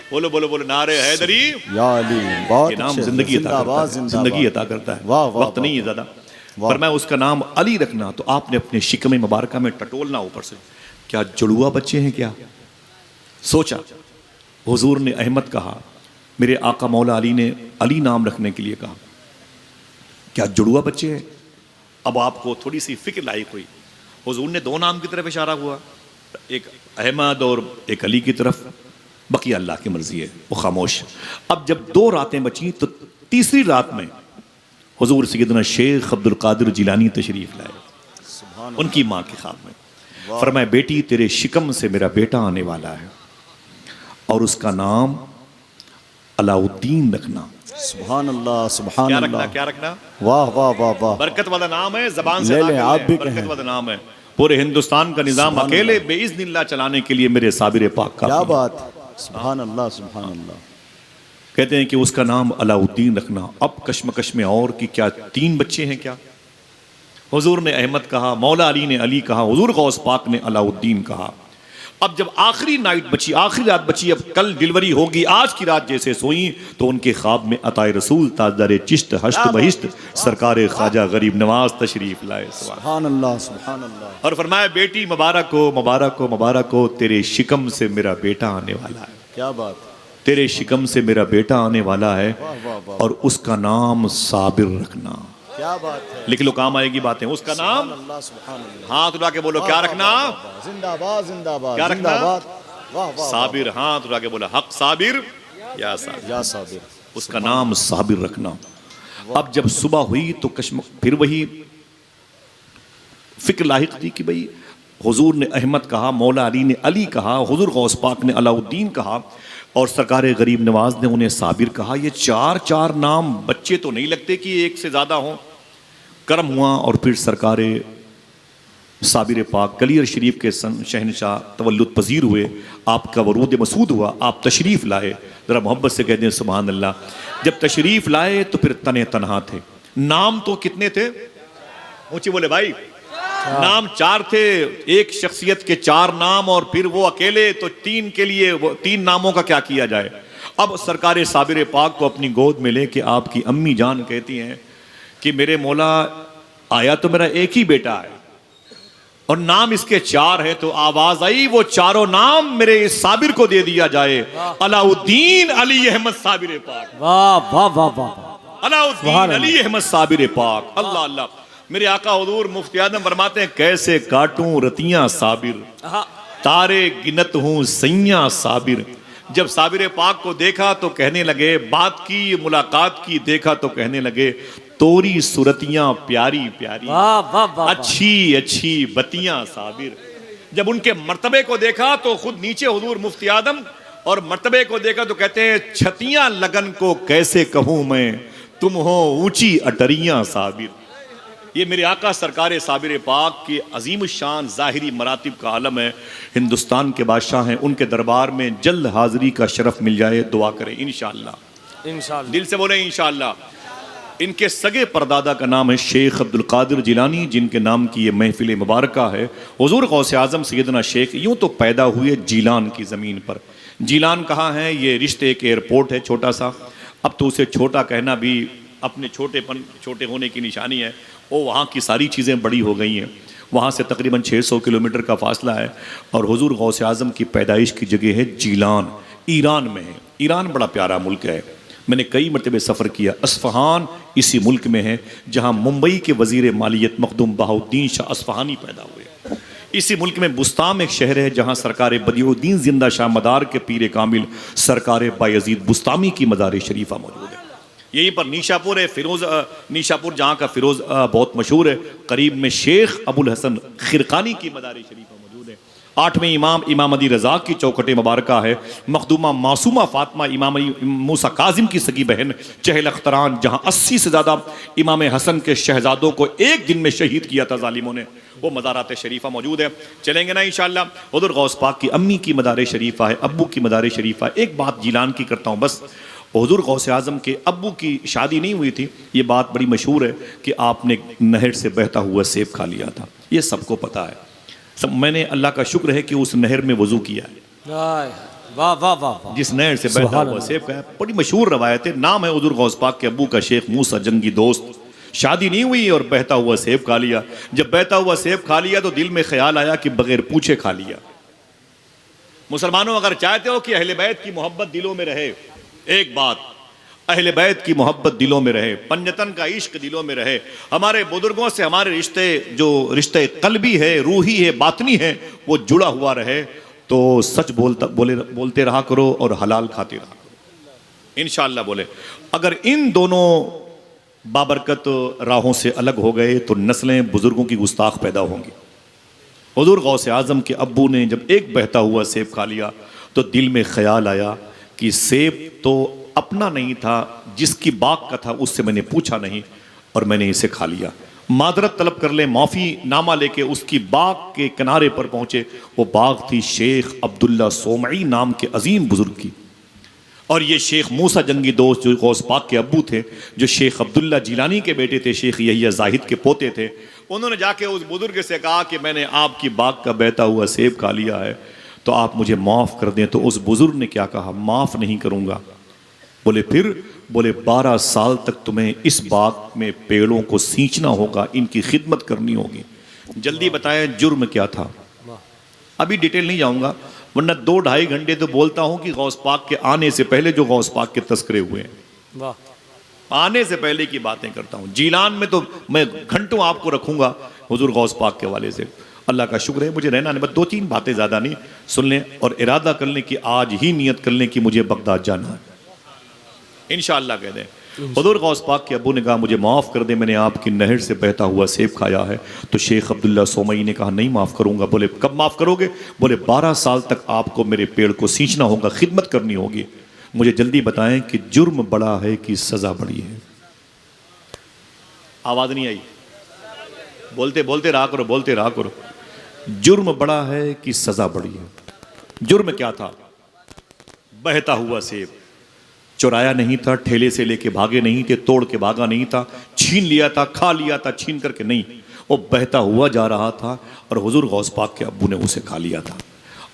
बोलो बोलो बोलो, नारे हैदरी। या अली, बहुत ये नाम अच्छे। जिंदगी अता जिंदाबाद, करता है, जिंदाबाद। जिंदगी अता करता है। वाह वाह, वक्त नहीं है ज्यादा, वाह। पर मैं उसका नाम अली रखना। तो आपने अपने शिकम मुबारका में टटोलना ऊपर से, क्या जुड़ुआ बच्चे हैं क्या? सोचा, हुजूर ने अहमद कहा, मेरे आका मौला अली ने अली नाम रखने के लिए कहा, क्या जुड़ुआ बच्चे हैं? अब आपको थोड़ी सी फिक्र लायक हुई। हुजूर ने 2 नाम की तरफ इशारा हुआ, एक अहमद और एक अली की तरफ, बाकी अल्लाह की मर्जी है, वो खामोश। अब जब 2 रातें बची तो तीसरी रात में हुजूर सैयदना शेख अब्दुल कादिर जिलानी तशरीफ लाए उनकी माँ के ख्वाब में। फरमाया बेटी तेरे शिकम से मेरा बेटा आने वाला है और उसका नाम अलाउद्दीन रखना। सुभान अल्लाह, सुभान क्या अल्लाह, रखना, क्या रखना? वाह वाह वाह वाह, बरकत वाला नाम है, जबान से ले लें, आप भी बरकत कहें। वाला नाम है। पूरे हिंदुस्तान का निजाम अकेले बेइज़्निल्लाह चलाने के लिए मेरे साबिर पाक का क्या बात, सुभान अल्लाह, सुभान अल्लाह। कहते हैं कि उसका नाम अलाउद्दीन रखना। अब कश्मकश में और कि क्या 3 बच्चे हैं क्या? हुजूर ने अहमद कहा, मौला अली ने अली कहा, हुजूर गौस पाक ने अलाउद्दीन कहा। अब जब आखिरी नाइट बची, आखिरी रात बची, अब कल डिलीवरी होगी, आज की रात जैसे सोई तो उनके ख्वाब में अताए रसूल ताजदार चिश्त हश्त बहिश्त सरकार ख्वाजा गरीब नवाज तशरीफ लाए। सुभान अल्लाह, सुभान अल्लाह। और फरमाया बेटी मुबारक हो, मुबारक हो, मुबारक हो, तेरे शिकम से मेरा बेटा आने वाला है। क्या बात, तेरे शिकम से मेरा बेटा आने वाला है वाह वाह वाह, और उसका नाम साबिर रखना। क्या बात है, लिख लो, काम आएगी बातें। उसका नाम, अल्लाह, सुभान अल्लाह। हाथ उठा के बोलो, क्या रखना? जिंदाबाद, जिंदाबाद, क्या रखना? जिंदाबाद, वाह वाह, साबिर। हाथ उठा के बोला, हक साबिर या साबिर। या साबिर, उसका नाम साबिर रखना। अब जब सुबह हुई तो फिर वही फिक्र लाहिक थी कि भाई हुजूर ने अहमद कहा, मौला अली ने अली कहा, हुजूर गौस पाक ने अलाउद्दीन कहा और सरकार गरीब नवाज ने उन्हें साबिर कहा। ये 4 नाम बच्चे तो नहीं लगते कि एक से ज्यादा हों। करम हुआ और फिर सरकार साबिर पाक गलियर शरीफ के शहनशाह तवल्लुद पजीर हुए। आपका वरूद मसूद हुआ, आप तशरीफ़ लाए। ज़रा मोहब्बत से कह दें सुभान अल्लाह। जब तशरीफ़ लाए तो फिर तने तनहा थे। नाम तो कितने थे? ऊंची बोले भाई। नाम 4 थे, एक शख्सियत के 4 नाम और फिर वो अकेले, तो 3 के लिए 3 नामों का क्या किया जाए। अब सरकार साबिर पाक को अपनी गोद में लेके आपकी अम्मी जान कहती हैं कि मेरे मौला, आया तो मेरा एक ही बेटा है और नाम इसके 4 है, तो आवाज आई वो 4 नाम मेरे इस साबिर को दे दिया जाए। अलाउद्दीन अली अहमद साबिर पाक। वाह वाह वाह वाह, अलाउद्दीन अली अहमद साबिर पाक। अल्लाह अल्लाह। मेरे आका हुजूर मुफ्ती आदम फरमाते हैं, कैसे काटूं रतियां साबिर, तारे गिनत हूं सैयां साबिर। जब साबिर पाक को देखा तो कहने लगे, बात की, मुलाकात की, देखा तो कहने लगे, तोरी सुरतियां प्यारी प्यारी, वाह वाह वाह, अच्छी अच्छी बतियां साबिर। जब उनके मर्तबे को देखा तो खुद नीचे हुजूर मुफ्ती आदम, और मर्तबे को देखा तो कहते हैं, छतियां लगन को कैसे कहूं मैं, तुम हो ऊंची अटरियां साबिर। ये मेरे आका सरकार साबिर पाक की अजीम शान ज़ाहिरी मरातिब का आलम है। हिंदुस्तान के बादशाह हैं, उनके दरबार में जल्द हाज़िरी का शरफ मिल जाए, दुआ करें इंशाअल्लाह। इंशाअल्लाह, दिल से बोले इंशाअल्लाह। इनके सगे परदादा का नाम है शेख अब्दुल कादिर जिलानी, जिनके नाम की ये महफिल मुबारक है। हुजूर गौसे आज़म सैयदना शेख यूँ तो पैदा हुए जीलान की ज़मीन पर। जीलान कहाँ है? ये रिश्ते एक एयरपोर्ट है छोटा सा। अब तो उसे छोटा कहना भी अपने छोटे होने की निशानी है। वो वहाँ की सारी चीज़ें बड़ी हो गई हैं। वहाँ से तकरीबन 600 किलोमीटर का फासला है और हुजूर गौसे आज़म की पैदाइश की जगह है जीलान, ईरान में है। ईरान बड़ा प्यारा मुल्क है, मैंने कई मरतबे सफ़र किया। अस्फ़हान इसी मुल्क में है जहाँ मुंबई के वज़ीर मालियत मखदूम बहाउद्दीन शाह अस्फ़हानी पैदा हुए। इसी मुल्क में बुस्ताम एक शहर है जहाँ सरकार बदियुद्दीन जिंदा शाह मदार के पीर कामिल सरकार बायज़ीद बुस्तामी की मज़ार शरीफा मौजूद है। यहीं पर नीशापुर है, नीशापुर जहाँ का फिरोज़ बहुत मशहूर है। करीब में शेख अबुल हसन खिरकानी की मदार शरीफा मौजूद है। 8वें इमाम अदी रज़ा की चौखट मुबारका है। मखदूमा मासूमा फातिमा इमाम मूसा काजिम की सगी बहन चहल अख्तरान, जहाँ 80 से ज़्यादा इमाम हसन के शहजादों को एक दिन में शहीद किया था जालिमों ने, वो मज़ारात शरीफा मौजूद है। चलेंगे ना इंशाअल्लाह। हुज़ूर गौस पाक की अम्मी की मदार शरीफा है, अब्बू की मदार शरीफा है। एक बात जीलान की करता हूँ बस, हुज़ूर गौसे आज़म के अब्बू की शादी नहीं हुई थी। ये बात बड़ी मशहूर है कि आपने नहर से बहता हुआ सेब खा लिया था, ये सबको पता है। मैंने अल्लाह का शुक्र है कि उस नहर में वज़ू किया है। वाह वाह वाह वाह, जिस नहर से बहता हुआ सेब खाया, बड़ी मशहूर रवायत है। नाम है हुज़ूर गौस पाक के अब्बू का शेख मूसा जंगी दोस्त। शादी नहीं हुई और बहता हुआ सेब खा लिया। जब बहता हुआ सेब खा लिया तो दिल में ख्याल आया कि बगैर पूछे खा लिया। मुसलमानों, अगर चाहते हो कि अहले बैत की मोहब्बत दिलों में रहे, एक बात, अहले बैत की मोहब्बत दिलों में रहे, पंजतन का इश्क दिलों में रहे, हमारे बुजुर्गों से हमारे रिश्ते जो रिश्ते कल्बी है, रूही है, बातनी है, वो जुड़ा हुआ रहे। तो सच बोलते रहा करो और हलाल खाते रहा करो, इंशाअल्लाह। बोले अगर इन दोनों बाबरकत राहों से अलग हो गए तो नस्लें बुजुर्गों की गुस्ताख पैदा होंगी। हुजूर गौसे आजम के अब्बू ने जब एक बहता हुआ सेब खा लिया तो दिल में ख्याल आया कि सेब तो अपना नहीं था, जिसकी बाग का था उससे मैंने पूछा नहीं और मैंने इसे खा लिया। मादरत तलब कर ले, माफ़ी नामा लेके उसकी बाग के किनारे पर पहुंचे। वो बाग थी शेख अब्दुल्ला सोमई नाम के अजीम बुजुर्ग की, और ये शेख मूसा जंगी दोस्त जो गौस पाक के अब्बू थे, जो शेख अब्दुल्ला जिलानी के बेटे थे, शेख यहिया जाहिद के पोते थे, उन्होंने जाके उस बुजुर्ग से कहा कि मैंने आपकी बाग का बहता हुआ सेब खा लिया है, तो आप मुझे माफ़ कर दें। तो उस बुजुर्ग ने क्या कहा, माफ़ नहीं करूँगा। बोले फिर? बोले 12 साल तक तुम्हें इस बाग में पेड़ों को सींचना होगा, इनकी खिदमत करनी होगी। जल्दी बताएं जुर्म क्या था? अभी डिटेल नहीं जाऊंगा, वरना 2-2.5 घंटे तो बोलता हूं कि गौस पाक के आने से पहले जो गौस पाक के तस्करे हुए हैं, वाह, आने से पहले की बातें करता हूं। जीलान में तो मैं घंटों आपको रखूंगा हुजूर गौस पाक के हवाले से। अल्लाह का शुक्र है मुझे रहना नहीं, बस 2-3 बातें ज़्यादा नहीं सुन लें और इरादा कर लें कि आज ही नियत कर लें कि मुझे बगदाद जाना है, इंशाअल्लाह कह दें। हुजूर गौस पाक के अब्बू ने कहा मुझे माफ़ कर दे, मैंने आपकी नहर से बहता हुआ सेब खाया है। तो शेख अब्दुल्ला सोमई ने कहा नहीं माफ़ करूँगा। बोले कब माफ़ करोगे? बोले 12 साल तक आपको मेरे पेड़ को सींचना होगा, खिदमत करनी होगी। मुझे जल्दी बताएं कि जुर्म बड़ा है कि सज़ा बड़ी है? आवाज़ नहीं आई, बोलते बोलते रहा करो, बोलते रहा करो। जुर्म बड़ा है कि सज़ा बड़ी है? जुर्म क्या था? बहता हुआ सेब चुराया नहीं था, ठेले से लेके भागे नहीं थे, तोड़ के भागा नहीं था, छीन लिया था, खा लिया था, छीन करके नहीं, वो बहता हुआ जा रहा था और हुजूर गौस पाक के अब्बू ने उसे खा लिया था।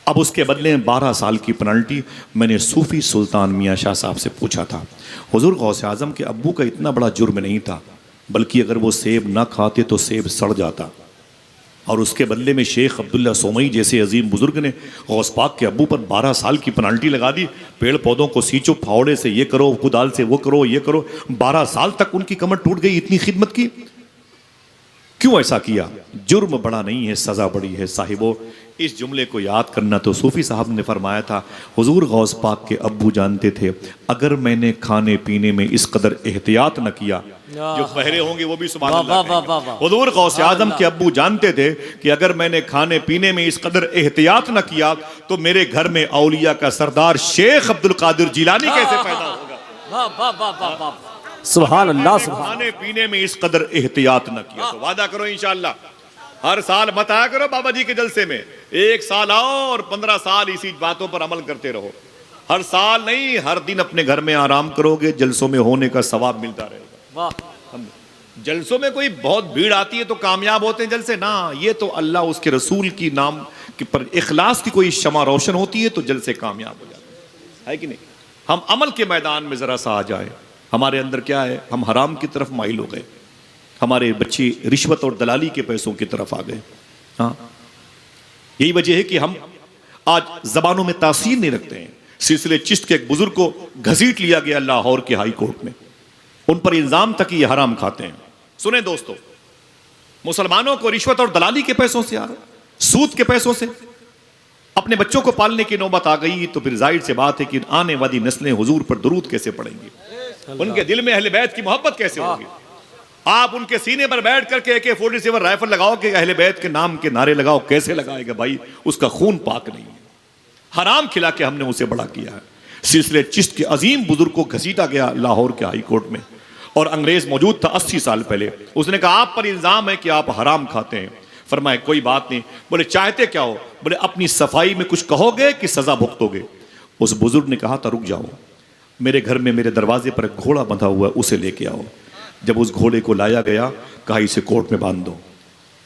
अब उसके बदले में 12 साल की पेनल्टी मैंने सूफी सुल्तान मियाँ शाह साहब से पूछा था। हुजूर गौस आजम के अब्बू का इतना बड़ा जुर्म नहीं था, बल्कि अगर वो सेब ना खाते तो सेब सड़ जाता, और उसके बदले में शेख अब्दुल्ला सोमई जैसे अजीम बुजुर्ग ने गौस पाक के अब्बू पर 12 साल की पेनल्टी लगा दी। पेड़ पौधों को सींचो, फावड़े से ये करो, कुदाल से वो करो, ये करो। 12 साल तक उनकी कमर टूट गई, इतनी खिदमत की। क्यों ऐसा किया? जुर्म बड़ा नहीं है, सज़ा बड़ी है। साहिबो, इस जुमले को याद करना। तो सूफी साहब ने फरमाया था हुजूर गौस पाक के अब्बू जानते थे अगर मैंने खाने पीने में इस कदर एहतियात न किया, जो पहरे होंगे वो भी सुभान अल्लाह कहेंगे। हुजूर गौस आजम के अब्बू जानते थे कि अगर मैंने खाने पीने में इस कदर एहतियात न किया तो मेरे घर में औलिया का सरदार शेख अब्दुल कादिर जिलानी कैसे पैदा होगा। सुभान अल्लाह, सुभान। खाने पीने में इस कदर एहतियात न किया तो वादा करो इंशाअल्लाह हर साल मत आया करो बाबा जी के जलसे में, 1 साल आओ और 15 साल इसी बातों पर अमल करते रहो। हर साल नहीं, हर दिन अपने घर में आराम करोगे, जलसों में होने का सवाब मिलता रहेगा। हम जलसों में कोई बहुत भीड़ आती है तो कामयाब होते हैं जलसे ना, ये तो अल्लाह उसके रसूल की नाम की पर इखलास की कोई शमा रोशन होती है तो जलसे कामयाब हो जाते हैं, है कि नहीं? हम अमल के मैदान में जरा सा आ जाए, हमारे अंदर क्या है, हम हराम की तरफ माइल हो गए, हमारे बच्चे रिश्वत और दलाली के पैसों की तरफ आ गए। हाँ, यही वजह है कि हम आज जबानों में तासीर नहीं रखते हैं। सिलसिले चिश्त के एक बुजुर्ग को घसीट लिया गया लाहौर के हाई कोर्ट में, उन पर इल्जाम तक ये हराम खाते हैं। सुने दोस्तों, मुसलमानों को रिश्वत और दलाली के पैसों से, सूद के पैसों से अपने बच्चों को पालने की नौबत आ गई तो फिर जाहिर से बात है कि आने वाली नस्लें हुजूर पर दुरूद कैसे पढ़ेंगी, उनके दिल में अहले बैत की मोहब्बत कैसे होगी। आप उनके सीने पर बैठ करके AK-47 राइफल लगाओ कि अहले बैत के नाम के नारे लगाओ, कैसे लगाएगा भाई? उसका खून पाक नहीं है, हराम खिला के हमने उसे बड़ा किया है। सिलसिले चिश्त के अजीम बुजुर्ग को घसीटा गया लाहौर के हाई कोर्ट में और अंग्रेज मौजूद था 80 साल पहले। उसने कहा आप पर इल्जाम है कि आप हराम खाते हैं। फरमाए कोई बात नहीं। बोले चाहते क्या हो? बोले अपनी सफाई में कुछ कहोगे कि सजा भुगतोगे? उस बुजुर्ग ने कहा था रुक जाओ, मेरे घर में मेरे दरवाजे पर एक घोड़ा बंधा हुआ है, उसे लेके आओ। जब उस घोड़े को लाया गया, कहा इसे कोर्ट में बांध दो।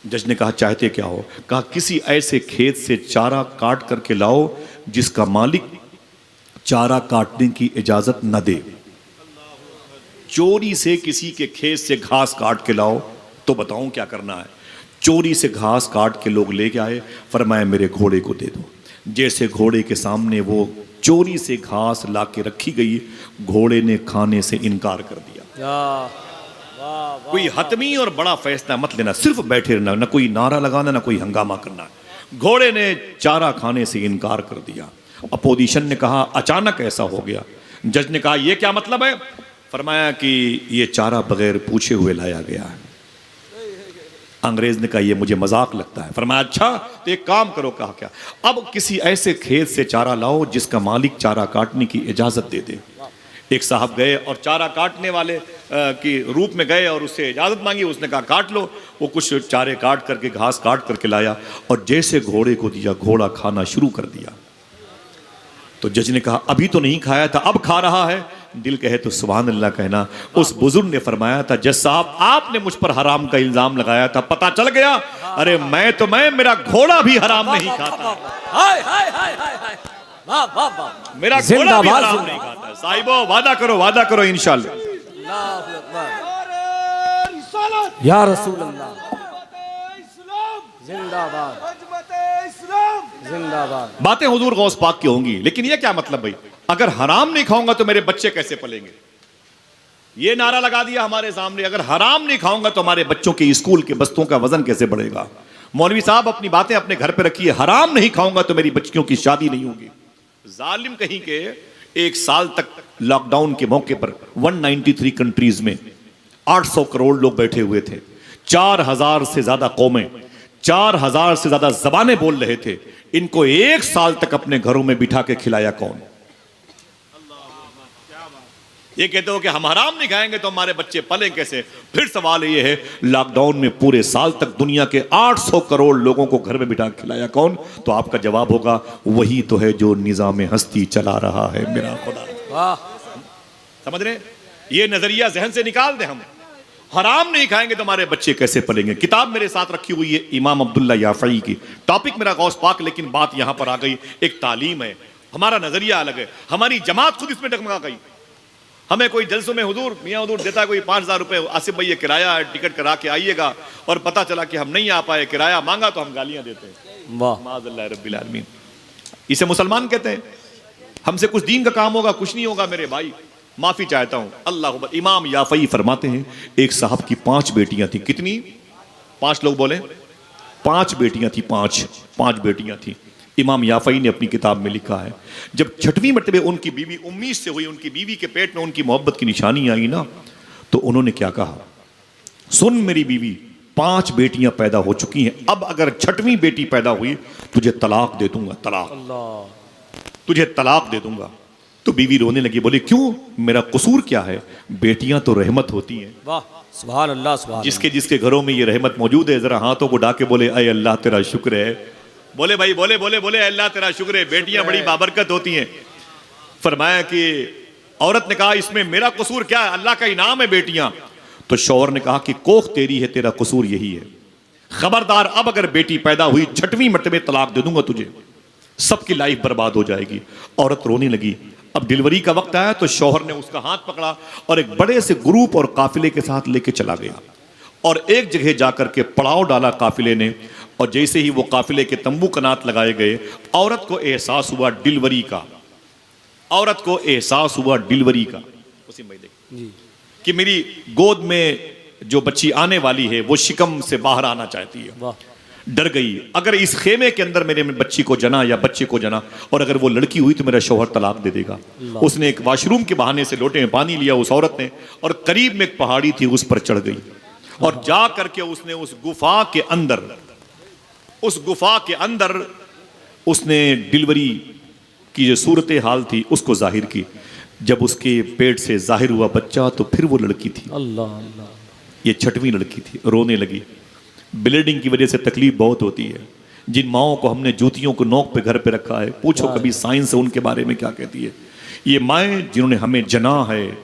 जज ने कहा चाहते क्या हो? कहा किसी ऐसे खेत से चारा काट करके लाओ जिसका मालिक चारा काटने की इजाजत न दे। चोरी से किसी के खेत से घास काट के लाओ तो बताऊं क्या करना है। चोरी से घास काट के लोग लेके आए, फरमाया मेरे घोड़े को दे दो। जैसे घोड़े के सामने वो चोरी से घास ला के रखी गई, घोड़े ने खाने से इनकार कर दिया। कोई हतमी और बड़ा फैसला मत लेना, सिर्फ बैठे रहना, ना कोई नारा लगाना ना कोई हंगामा करना। घोड़े ने चारा खाने से इनकार कर दिया। अपोजिशन ने कहा अचानक ऐसा हो गया। जज ने कहा यह क्या मतलब है? फरमाया कि यह चारा बगैर पूछे हुए लाया गया है। अंग्रेज ने कहा यह मुझे मजाक लगता है। फरमाया अच्छा तो एक काम करो। कहा क्या? अब किसी ऐसे खेत से चारा लाओ जिसका मालिक चारा काटने की इजाजत दे दे। एक साहब गए और चारा काटने वाले की रूप में गए और उससे इजाजत मांगी। उसने कहा काट लो। वो कुछ चारे काट करके, घास काट करके लाया और जैसे घोड़े को दिया, घोड़ा खाना शुरू कर दिया। तो जज ने कहा अभी तो नहीं खाया था, अब खा रहा है। दिल कहे तो सुभान अल्लाह कहना। उस बुजुर्ग ने फरमाया था जज साहब आपने मुझ पर हराम का इल्जाम लगाया था, पता चल गया। अरे मैं मेरा घोड़ा भी हराम नहीं खाता। मेरा घोड़ा भी हराम नहीं खाता। साहिबो वादा करो इंशाअल्लाह। या रसूल अल्लाह जिंदाबाद जिंदाबाद। बातें हुजूर गौस पाक की होंगी, लेकिन ये क्या मतलब भाई? अगर हराम नहीं खाऊंगा तो मेरे बच्चे कैसे पलेंगे? ये नारा लगा दिया हमारे सामने, अगर हराम नहीं खाऊंगा तो हमारे बच्चों के स्कूल के बस्तों का वजन कैसे बढ़ेगा? मौलवी साहब अपनी बातें अपने घर पे रखिए। हराम नहीं खाऊंगा तो मेरी बच्चियों की शादी नहीं होगी। जालिम कहीं के एक साल तक लॉकडाउन के मौके पर 193 कंट्रीज में 800 करोड़ लोग बैठे हुए थे। 4000 से ज्यादा कौमें, 4000 से ज्यादा जबानें बोल रहे थे। इनको एक साल तक अपने घरों में बिठा के खिलाया कौन? ये कहते हो कि हम हराम नहीं खाएंगे तो हमारे बच्चे पले कैसे? फिर सवाल ये है लॉकडाउन में पूरे साल तक दुनिया के 800 करोड़ लोगों को घर में बिठा खिलाया कौन? तो आपका जवाब होगा वही तो है जो निजाम हस्ती चला रहा है मेरा खुदा। समझ रहे? ये नजरिया जहन से निकाल दे। हम हराम नहीं खाएंगे तो हमारे बच्चे कैसे पलेंगे? किताब मेरे साथ रखी हुई है इमाम अब्दुल्ला याफई की। टॉपिक मेरा गौस पाक, लेकिन बात यहां पर आ गई। एक तालीम है, हमारा नजरिया अलग है, हमारी जमात खुद इसमें डगमगा गई। हमें कोई जलसों में हुजूर मियाँ हुजूर देता कोई 5000 रुपए, आसिफ भाई ये किराया है, टिकट करा के आइएगा, और पता चला कि हम नहीं आ पाए, किराया मांगा तो हम गालियां देते हैं। वाह माज़अल्लाह रब्बिल आलमीन। इसे मुसलमान कहते हैं। हमसे कुछ दीन का काम होगा, कुछ नहीं होगा मेरे भाई, माफी चाहता हूं। अल्लाह अकबर। इमाम याफई फरमाते हैं एक साहब की 5 बेटियां थी। कितनी? 5 लोग बोले। 5 बेटियां थी। 5 बेटियां थी। इमाम याफई ने अपनी किताब में लिखा है जब 6वीं मरतबे उनकी बीवी उम्मीद से हुई, उनकी बीवी के पेट में उनकी मोहब्बत की निशानी आई ना, तो उन्होंने क्या कहा? सुन मेरी बीवी, 5 बेटियां पैदा हो चुकी हैं, अब अगर 6वीं बेटी पैदा हुई तुझे तलाक दे दूंगा, तुझे तलाक दे दूंगा। तो बीवी रोने लगी, बोले क्यों? मेरा कसूर क्या है? बेटियां तो रहमत होती हैं। वाह सुभान अल्लाह सुभान। जिसके जिसके घरों में ये रहमत मौजूद है जरा हाथों को डाके बोले अय अल्लाह तेरा शुक्र है। बोले भाई बोले बोले बोले अल्लाह तेरा शुक्र है, बेटियां बड़ी बाबरकत होती हैं। फरमाया कि औरत ने कहा इसमें मेरा कसूर क्या है? अल्लाह का इनाम है बेटियां। तो शौहर ने कहा कि कोख तेरी है, तेरा कसूर यही है। खबरदार, अब अगर बेटी पैदा हुई 6वीं मरतबे तलाक दे दूंगा तुझे, सबकी लाइफ बर्बाद हो जाएगी। औरत रोने लगी। अब डिलीवरी का वक्त आया तो शौहर ने उसका हाथ पकड़ा और एक बड़े से ग्रुप और काफिले के साथ लेके चला गया और एक जगह जाकर के पड़ाव डाला काफिले ने। और जैसे ही वो काफिले के तंबू कनात लगाए गए, औरत को एहसास हुआ डिलीवरी का। औरत को एहसास हुआ डिलीवरी का कि मेरी गोद में जो बच्ची आने वाली है वो शिकम से बाहर आना चाहती है। डर गई, अगर इस खेमे के अंदर मेरे बच्ची को जना या बच्चे को जना और अगर वो लड़की हुई तो मेरा शौहर तलाक दे देगा। उसने एक वाशरूम के बहाने से लोटे में पानी लिया उस औरत ने और करीब में एक पहाड़ी थी उस पर चढ़ गई और जा करके उसने उस गुफा के अंदर उसने डिलीवरी की जो सूरत हाल थी उसको जाहिर की। जब उसके पेट से जाहिर हुआ बच्चा तो फिर वो लड़की थी। अल्लाह अल्लाह। ये 6वीं लड़की थी। रोने लगी। ब्लीडिंग की वजह से तकलीफ बहुत होती है। जिन माओं को हमने जूतियों को नोक पे घर पे रखा है, पूछो कभी साइंस उनके बारे में क्या कहती है। ये माएँ जिन्होंने हमें जना है,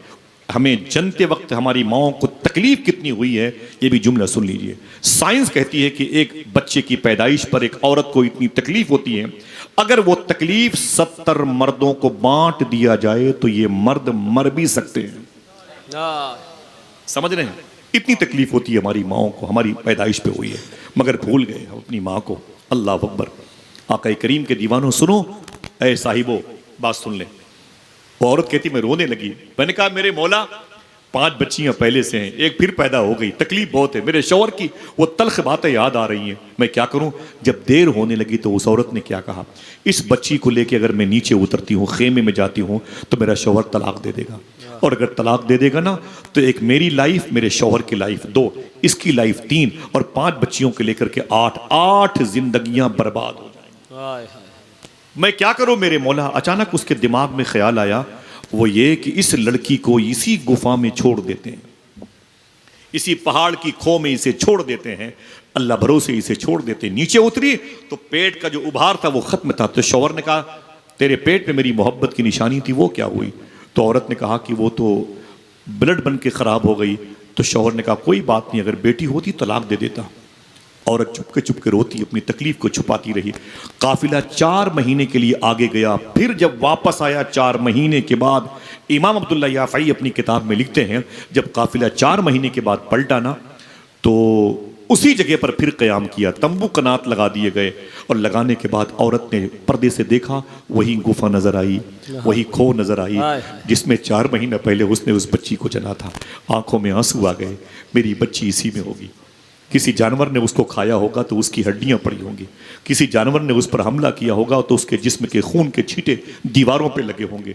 हमें जनते वक्त हमारी माओं को तकलीफ कितनी हुई है, ये भी जुमला सुन लीजिए। साइंस कहती है कि एक बच्चे की पैदाइश पर एक औरत को इतनी तकलीफ होती है, अगर वो तकलीफ 70 मर्दों को बांट दिया जाए तो ये मर्द मर भी सकते हैं। समझ रहे हैं? इतनी तकलीफ होती है हमारी माओं को, हमारी पैदाइश पे हुई है, मगर भूल गए हम अपनी माँ को। अल्लाह अकबर। आका करीम के दीवानों सुनो, ऐ साहिबो, बात सुन ले। वो औरत कहती मैं रोने लगी। मैंने कहा मेरे मौला 5 बच्चियां पहले से हैं, एक फिर पैदा हो गई, तकलीफ बहुत है, मेरे शौहर की वो तल्ख बातें याद आ रही हैं, मैं क्या करूं। जब देर होने लगी तो उस औरत ने क्या कहा, इस बच्ची को लेके अगर मैं नीचे उतरती हूँ, खेमे में जाती हूँ, तो मेरा शौहर तलाक दे देगा, और अगर तलाक दे देगा ना तो एक मेरी लाइफ, मेरे शौहर की लाइफ 2, इसकी लाइफ 3, और 5 बच्चियों के लेकर के 8 जिंदगियां बर्बाद हो जाएंगी। मैं क्या करूं मेरे मौला। अचानक उसके दिमाग में ख्याल आया, वो ये कि इस लड़की को इसी गुफा में छोड़ देते हैं, इसी पहाड़ की खो में इसे छोड़ देते हैं, अल्लाह भरोसे इसे छोड़ देते हैं। नीचे उतरी तो पेट का जो उभार था वो खत्म था। तो शौहर ने कहा तेरे पेट में मेरी मोहब्बत की निशानी थी, वो क्या हुई। तो औरत ने कहा कि वो तो ब्लड बन के खराब हो गई। तो शौहर ने कहा कोई बात नहीं, अगर बेटी होती तलाक दे देता। औरत चुप के रोती, अपनी तकलीफ को छुपाती रही। काफिला 4 महीने के लिए आगे गया। फिर जब वापस आया 4 महीने के बाद, इमाम अब्दुल्ला याफ़ई अपनी किताब में लिखते हैं, जब काफिला 4 महीने के बाद पलटा ना तो उसी जगह पर फिर क़याम किया, तंबू कनात लगा दिए गए, और लगाने के बाद औरत ने पर्दे से देखा, वही गुफा नजर आई, वही खो नजर आई जिसमें 4 महीना पहले उसने उस बच्ची को जना था। आंखों में आंसू आ गए, मेरी बच्ची इसी में होगी। किसी जानवर ने उसको खाया होगा तो उसकी हड्डियां पड़ी होंगी, किसी जानवर ने उस पर हमला किया होगा तो उसके जिस्म के खून के छींटे दीवारों पे लगे होंगे।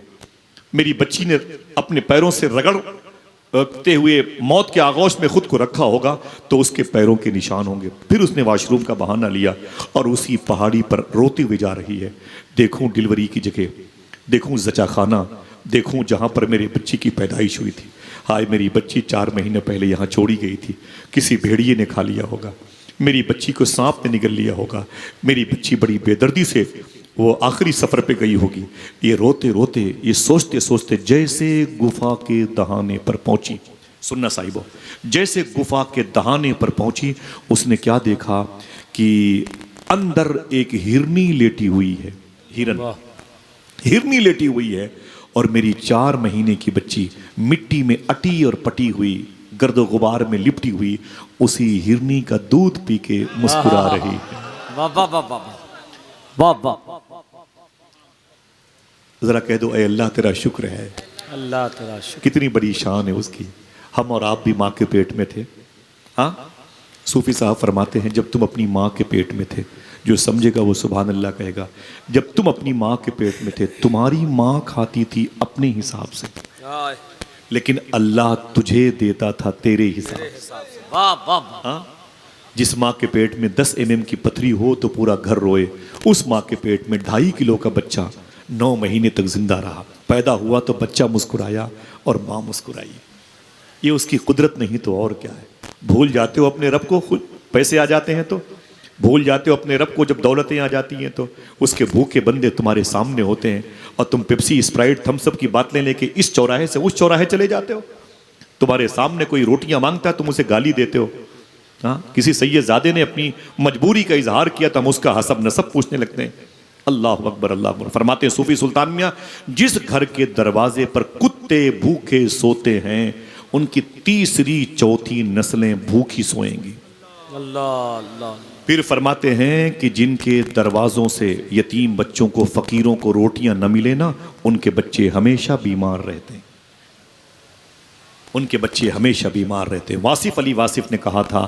मेरी बच्ची ने अपने पैरों से रगड़ते हुए मौत के आगोश में खुद को रखा होगा तो उसके पैरों के निशान होंगे। फिर उसने वॉशरूम का बहाना लिया और उसी पहाड़ी पर रोती हुई जा रही है, देखूं डिलीवरी की जगह, देखूं जचा खाना, देखूं जहां पर मेरी बच्ची की पैदाइश हुई थी। हाय मेरी बच्ची 4 महीने पहले यहाँ छोड़ी गई थी, किसी भेड़िए ने खा लिया होगा, मेरी बच्ची को सांप ने निगल लिया होगा, मेरी बच्ची बड़ी बेदर्दी से वो आखिरी सफ़र पे गई होगी। ये रोते रोते, ये सोचते सोचते जैसे गुफा के दहाने पर पहुंची, सुनना साहिबो, जैसे गुफा के दहाने पर पहुंची, उसने क्या देखा कि अंदर एक हिरनी लेटी हुई है, हिरनी लेटी हुई है, और मेरी 4 महीने की बच्ची मिट्टी में अटी और पटी हुई, गर्दो गुबार में लिपटी हुई, उसी हिरनी का दूध पी के मुस्कुरा रही है। वाह वाह वाह वाह वाह वाह। जरा कह दो, ए अल्लाह तेरा शुक्र है, अल्लाह तेरा शुक्र। कितनी बड़ी शान है उसकी। हम और आप भी माँ के पेट में थे। हाँ, सूफी साहब फरमाते हैं जब तुम अपनी माँ के पेट में थे, जो समझेगा वो सुभान अल्लाह कहेगा। जब तुम अपनी माँ के पेट में थे, तुम्हारी माँ खाती थी अपने हिसाब से, लेकिन अल्लाह तुझे देता था तेरे हिसाब से। वाह वाह। हाँ, जिस माँ के पेट में 10 mm की पथरी हो तो पूरा घर रोए, उस माँ के पेट में 2.5 किलो का बच्चा 9 महीने तक जिंदा रहा। पैदा हुआ तो बच्चा मुस्कुराया और माँ मुस्कुराई। ये उसकी कुदरत नहीं तो और क्या है। भूल जाते हो अपने रब को, खुद पैसे आ जाते हैं तो भूल जाते हो अपने रब को, जब दौलतें आ जाती हैं तो उसके भूखे बंदे तुम्हारे सामने होते हैं और तुम पेप्सी, स्प्राइट, थम्सअप की बात लेके इस चौराहे से उस चौराहे चले जाते हो। तुम्हारे सामने कोई रोटियां मांगता है, तुम उसे गाली देते हो। हाँ, किसी सैयदजादे ने अपनी मजबूरी का इजहार किया तो हम उसका हसब नसब पूछने लगते हैं। अल्लाह अकबर, अल्लाह अकबर। फरमाते हैं सूफी सुल्तान मियां, जिस घर के दरवाजे पर कुत्ते भूखे सोते हैं, उनकी 3री 4थी नस्लें भूखी सोएंगी। अल्लाह अल्लाह। फिर फरमाते हैं कि जिनके दरवाज़ों से यतीम बच्चों को, फ़कीरों को रोटियां न मिले ना, उनके बच्चे हमेशा बीमार रहते हैं, उनके बच्चे हमेशा बीमार रहते हैं। वासिफ अली वासिफ ने कहा था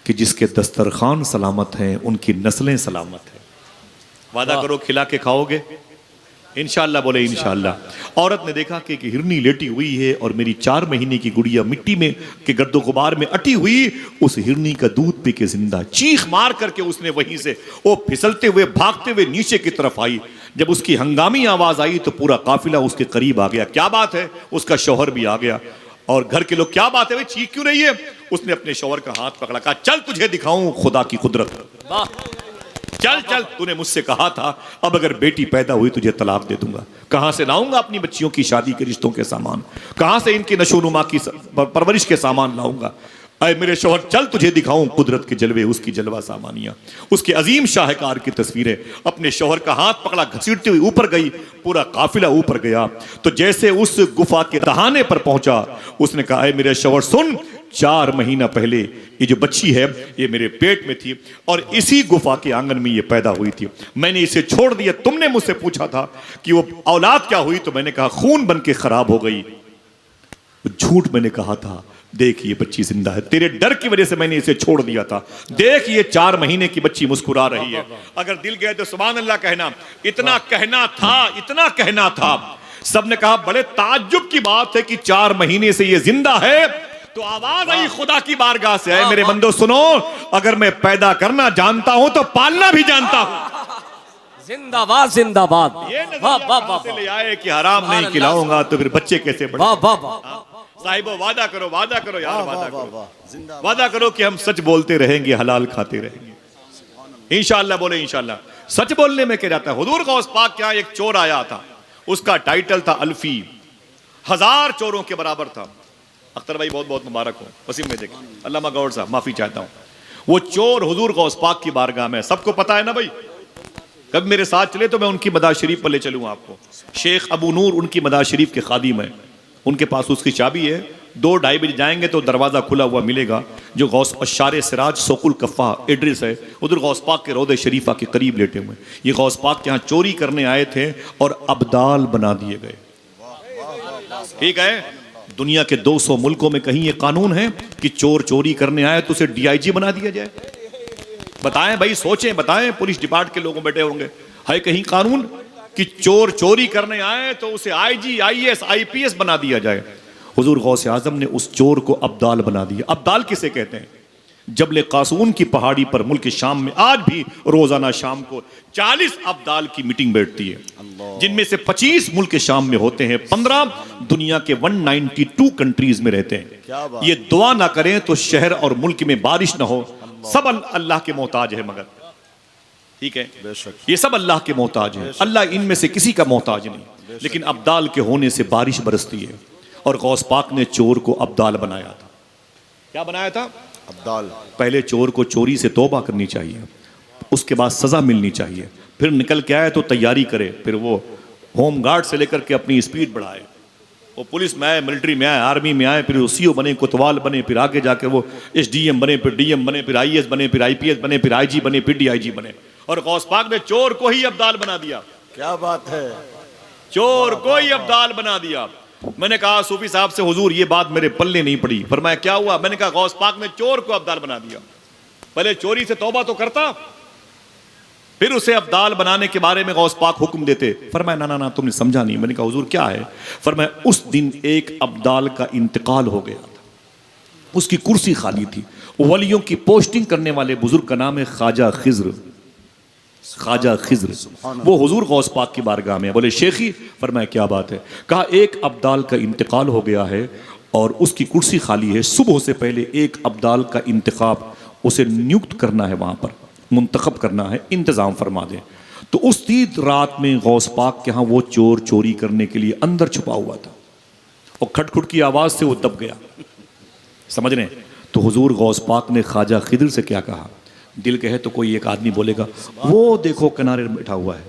कि जिसके दस्तरखान सलामत हैं, उनकी नस्लें सलामत हैं। वादा करो खिला के खाओगे इंशाअल्लाह। बोले इंशाअल्लाह। औरत ने देखा कि हिरनी लेटी हुई है और मेरी 4 महीने की गुड़िया मिट्टी में के गर्दो गुबार में अटी हुई, उस हिरनी का दूध पी के जिंदा। चीख मार करके उसने वहीं से वो फिसलते हुए, भागते हुए नीचे की तरफ आई। जब उसकी हंगामी आवाज आई तो पूरा काफिला उसके करीब आ गया। क्या बात है? उसका शौहर भी आ गया और घर के लोग, क्या बात है भाई, चीख क्यों रही है? उसने अपने शौहर का हाथ पकड़ा, कहा चल तुझे दिखाऊं खुदा की कुदरत। चल चल, तूने मुझसे कहा था अब अगर बेटी पैदा हुई तुझे तलाक दे दूंगा। कहां से लाऊंगा अपनी बच्चियों की शादी के रिश्तों के सामान? कहां से इनकी नशोनुमा की परवरिश के सामान लाऊंगा? अरे मेरे शौहर, चल तुझे दिखाऊं कुदरत के जलवे, उसकी जलवा सामानियां, उसके अजीम शाहकार की तस्वीरें। अपने शौहर का हाथ पकड़ा, घसीटते हुए ऊपर गई। पूरा काफिला ऊपर गया तो जैसे उस गुफा के दहाने पर पहुंचा, उसने कहा, मेरे शौहर सुन, 4 महीना पहले ये जो बच्ची है ये मेरे पेट में थी और इसी गुफा के आंगन में ये पैदा हुई थी। मैंने इसे छोड़ दिया। तुमने मुझसे पूछा था कि वो औलाद क्या हुई, तो मैंने कहा खून बन के खराब हो गई। झूठ मैंने कहा था। देख ये बच्ची जिंदा है, तेरे डर की वजह से मैंने इसे छोड़ दिया था। देख ये 4 महीने की बच्ची मुस्कुरा रही है। अगर दिल गए तो सुभान अल्लाह कहना। इतना कहना था, इतना कहना था। सबने कहा बड़े ताज्जुब की बात है कि 4 महीने से ये जिंदा है। तो आवाज आई खुदा की बारगाह से, है मेरे बंदो सुनो, अगर मैं पैदा करना जानता हूं तो पालना भी जानता हूं। जिंदाबाद जिंदाबाद। ये वाह वाह वाह से ले आए कि हराम नहीं खिलाऊंगा तो फिर बच्चे कैसे बढ़े। वाह वाह वाह। साहिबो वादा करो यार, वादा करो, वादा करो कि हम सच बोलते रहेंगे, हलाल खाते रहेंगे। इंशाअल्लाह बोले इंशाअल्लाह। सच बोलने में क्या जाता है। हुजूर गौस पाक के यहाँ एक चोर आया था, उसका टाइटल था अल्फी, 1000 चोरों के बराबर था। अख्तर भाई बहुत बहुत मुबारक हो, वसीम में देखें, अल्लामा गौर साहब माफी चाहता हूँ। वो चोर हुजूर गौस पाक की बारगाह में, सबको पता है ना भाई। कभी मेरे साथ चले तो मैं उनकी मदार शरीफ पर ले चलूँ आपको। शेख अबू नूर उनकी मदार शरीफ के खादिम है, उनके पास उसकी चाबी है। 2-2:30 बजे जाएंगे तो दरवाज़ा खुला हुआ मिलेगा, जो गौस अशारे सिराज सोकुल कफ़ा एड्रेस है, उधर गौस पाक के रौदे शरीफा के करीब लेटे हुए। ये गौस पाक के यहाँ चोरी करने आए थे और अब्दाल बना दिए गए। ठीक है, दुनिया के 200 मुल्कों में कहीं ये कानून है कि चोर चोरी करने आए तो उसे DIG बना दिया जाए? बताएं भाई, सोचें, बताएं। पुलिस डिपार्टमेंट के लोग बैठे होंगे, है कहीं कानून कि चोर चोरी करने आए तो उसे IG IAS IPS बना दिया जाए? हुजूर गौसे आजम ने उस चोर को अब्दाल बना दिया। अब्दाल किसे कहते हैं? जबले कासून की पहाड़ी पर मुल्क शाम में आज भी रोजाना शाम को 40 अब्दाल की मीटिंग बैठती है, जिनमें से 25 मुल्क शाम में होते हैं, 15 दुनिया के 192 कंट्रीज में रहते हैं। ये दुआ ना करें तो शहर और मुल्क में बारिश ना हो। सब अल्लाह के मोहताज है, मगर ठीक है, ये सब अल्लाह के मोहताज है। अल्लाह इनमें से किसी का मोहताज नहीं, लेकिन अब्दाल के होने से बारिश बरसती है। और गौस पाक ने चोर को अब्दाल बनाया था। क्या बनाया था? अब्दाल। पहले चोर को चोरी से तौबा करनी चाहिए, उसके बाद सजा मिलनी चाहिए, फिर निकल के आए तो तैयारी करे, फिर वो होम गार्ड से लेकर के अपनी स्पीड बढ़ाए, वो पुलिस में आए, मिलिट्री में आए, आर्मी में आए, फिर CO बने, कोतवाल बने, फिर आगे जाके वो SDM बने, फिर DM बने, फिर IAS बने, फिर IPS बने, फिर IG बने, फिर DIG बने। और गौस पाक ने चोर को ही अब्दाल बना दिया। क्या बात है, चोर को ही अब्दाल बना दिया। मैंने कहा सूफी साहब से, हुजूर ये बात मेरे पल्ले नहीं पड़ी। फरमाया क्या हुआ? मैंने कहा गौस पाक ने चोर को अब्दाल बना दिया। पहले चोरी से तौबा तो करता, फिर उसे अब्दाल बनाने के बारे में गौस पाक हुक्म देते। फरमाया ना ना ना, तुमने समझा नहीं। मैंने कहा हुजूर क्या है? फरमाया उस दिन एक अब्दाल का इंतकाल हो गया था, उसकी कुर्सी खाली थी। वलियों की पोस्टिंग करने वाले बुजुर्ग का नाम है ख्वाजा खिज्र। ख्वाजा खिज्र वो हुजूर गौस पाक की बारगाह में बोले शेखी। फरमाया क्या बात है? कहा एक अब्दाल का इंतकाल हो गया है और उसकी कुर्सी खाली है। सुबह से पहले एक अब्दाल का इंतखाब, उसे नियुक्त करना है, वहां पर मुंतखब करना है, इंतजाम फरमा दें। तो उस रात में गौस पाक के यहाँ वो चोर चोरी करने के लिए अंदर छुपा हुआ था और खटखुट की आवाज से वो दब गया। समझ रहे? तो हुजूर गौस पाक ने ख्वाजा खिज्र से क्या कहा? दिल कहे तो कोई एक आदमी बोलेगा वो देखो किनारे बैठा हुआ है,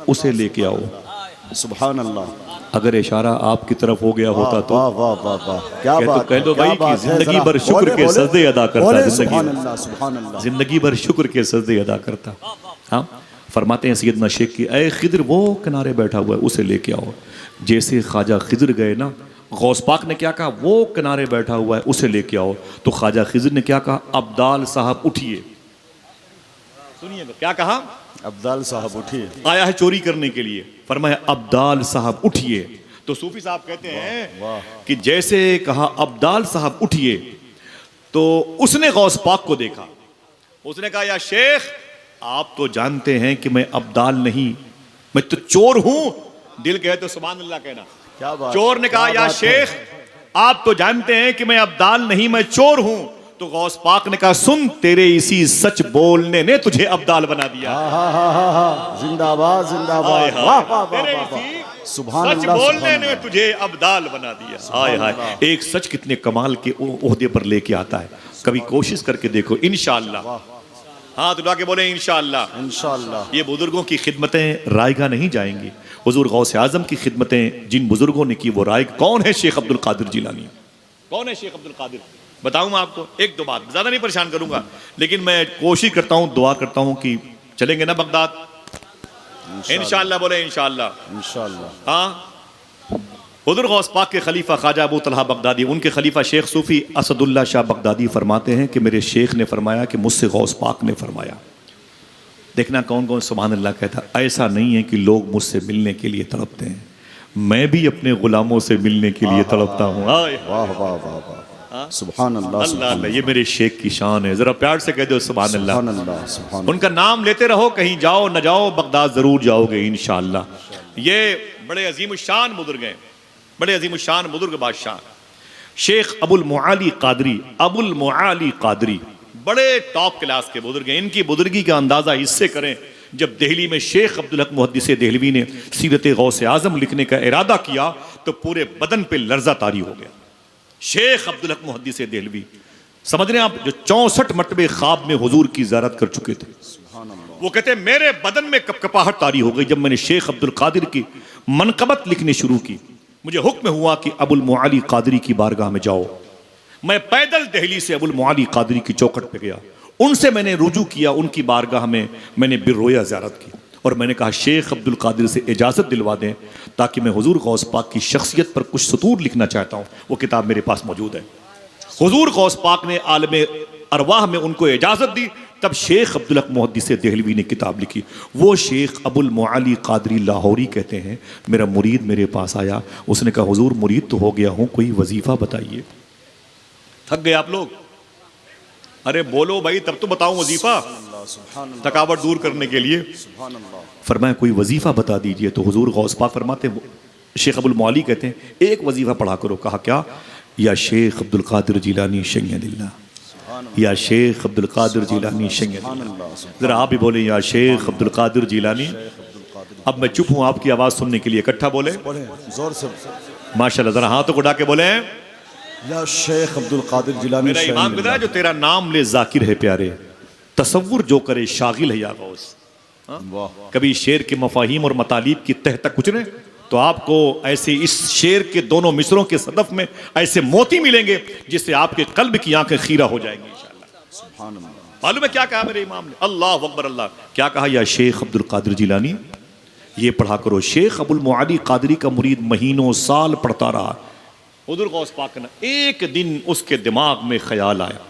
उसे लेके आओ। सुभान अल्लाह। अगर इशारा आपकी तरफ हो गया होता तो वाह वाह वाह वाह, क्या बात, कह दो भाई कि जिंदगी भर शुक्र के सजदे अदा करता, जिंदगी भर शुक्र के सजदे अदा करता। हाँ, फरमाते हैं सैयदना शेख की, ऐ खिद्र वो किनारे बैठा हुआ है, उसे लेके आओ। जैसे ख्वाजा खिज्र गए ना, गौस पाक ने क्या कहा? वो किनारे बैठा हुआ है, उसे लेके आओ। तो ख्वाजा खिज्र ने क्या कहा? अब्दाल साहब उठिए। सुनिएगा क्या कहा? अब्दाल साहब उठिए, आया है चोरी करने के लिए। फरमाया अब्दाल साहब उठिए। तो सूफी साहब कहते हैं कि जैसे कहा अब्दाल साहब उठिए, तो उसने गौस पाक को देखा। उसने कहा या शेख, आप तो जानते हैं कि मैं अब्दाल नहीं, मैं तो चोर हूं। दिल कहे तो सुभान अल्लाह कहना। क्या बात? चोर ने कहा या शेख, आप तो जानते हैं कि मैं अब्दाल नहीं, मैं चोर हूं। तो गौस पाक ने कहा सुन, तेरे इसी सच बोलने ने तुझे अब्दाल बना दिया। जिंदाबाद जिंदाबाद, वाह वाह वाह, सुभान अल्लाह। सच बोलने ने तुझे अब्दाल बना दिया। हाय हाय, एक सच कितने कमाल के ओहदे पर लेके आता है। कभी कोशिश करके देखो, इंशाअल्लाह। हाँ, दुआ के बोले इंशाअल्लाह। इंशाअल्लाह ये बुजुर्गों की खिदमतें रायगा नहीं जाएंगी। हुजूर गौसे आजम की खिदमतें जिन बुजुर्गों ने की, वो राय कौन है? शेख अब्दुल कादिर जिलानी। कौन है शेख अब्दुल कादिर? बताऊंगा आपको एक दो बात, ज्यादा नहीं परेशान करूंगा, लेकिन मैं कोशिश करता हूं, दुआ करता हूं कि चलेंगे ना बगदाद इंशाअल्लाह। बोले इंशाअल्लाह। इंशाअल्लाह। हाँ, हुजूर गौस पाक के खलीफा ख्वाजा अबू तलहा बगदादी, उनके खलीफा शेख सूफी असदुल्ला शाह बगदादी फरमाते हैं कि मेरे शेख ने फरमाया कि मुझसे गौस पाक ने फरमाया। देखना कौन कौन सुभान अल्लाह कहता। ऐसा नहीं है कि लोग मुझसे मिलने के लिए तड़पते हैं, मैं भी अपने गुलामों से मिलने के लिए तड़पता हूँ। वाह वाह वाह वाह, सुभान अल्लाह, अल्लाह अल्लाह, ये मेरे शेख की शान है। जरा प्यार से कह दो सुभान अल्लाह। सुभान अल्लाह, सुभान उनका नाम लेते रहो, कहीं जाओ न जाओ बगदाद जरूर जाओगे इंशाअल्लाह। ये बड़े अजीम शान बुजुर्ग हैं, बड़े अजीम शान बुजुर्ग बादशाह शेख अबुल मुआली कादरी। अबुल मुआली कादरी बड़े टॉप क्लास के बुजुर्ग हैं। इनकी बुजुर्गी का अंदाजा इससे करें, जब दिल्ली में शेख अब्दुल हक मुहद्दिस देहलवी ने सीरत गौस आजम लिखने का इरादा किया तो पूरे बदन पे लर्जा तारी हो गया। शेख अब्दुल हक मुहद्दिस देहलवी, समझ रहे हैं आप, जो 64 मरतबे ख्वाब में हुजूर की ज़ियारत कर चुके थे। वो कहते मेरे बदन में कपकपाहट तारी हो गई जब मैंने शेख अब्दुल कादिर की मनकबत लिखनी शुरू की। मुझे हुक्म हुआ कि अबुल मुआली कादरी की बारगाह में जाओ। मैं पैदल दिल्ली से अबुल मुआली कादरी की चौखट पे गया, उनसे मैंने रुजू किया, उनकी बारगाह में मैंने बिरोया ज़ियारत की और मैंने कहा शेख अब्दुल कादिर से इजाज़त दिलवा दें ताकि मैं हुजूर गौस पाक की शख्सियत पर कुछ सतूर लिखना चाहता हूँ। वो किताब मेरे पास मौजूद है। हुजूर गौस पाक ने आलम अरवाह में उनको इजाज़त दी, तब शेख अब्दुल हक मुहद्दिस देहलवी ने किताब लिखी। वो शेख अबुल मुआली कादरी लाहौरी कहते हैं, मेरा मुरीद मेरे पास आया, उसने कहा हुजूर मुरीद तो हो गया हूँ, कोई वजीफ़ा बताइए। थक गए आप लोग? अरे बोलो भाई तब तो बताऊं वजीफा, थकावट दूर करने के लिए। फरमाया कोई वजीफा बता दीजिए। तो हुजूर गौस पाक फरमाते, शेख अबुल मुआली कहते हैं एक वजीफा पढ़ा करो। कहा क्या? या शेख अब्दुल कादिर जिलानी शय्यदिल्लाह, या शेख अब्दुल कादिर जिलानी शय्यदिल्लाह। जरा आप भी बोले या शेख अब्दुल कादिर जिलानी। अब मैं चुप हूं आपकी आवाज सुनने के लिए, इकट्ठा बोले जोर से माशाल्लाह। जरा हाथों को उठा के बोले या शेख अब्दुल कादिर जिलानी। मेरा ईमान बताया जो तेरा नाम ले जाकिर है प्यारे, तसव्वुर जो करे शागिल है या गौस। कभी शेर के मफाहिम और मतालीब की तह तक कुचले तो आपको ऐसे इस शेर के दोनों मिसरों के सदफ में ऐसे मोती मिलेंगे जिससे आपके कल्ब की आंखें खीरा हो जाएंगी इंशाअल्लाह। मालूम है क्या कहा मेरे इमाम ने? अल्लाह अकबर अल्लाह। क्या कहा? या शेख अब्दुल कादिर जिलानी, ये पढ़ा करो। शेख अबुल मुआली कादरी का मुरीद महीनों साल पढ़ता रहा। हुजूर गौस पाक ना एक दिन उसके दिमाग में ख्याल आया,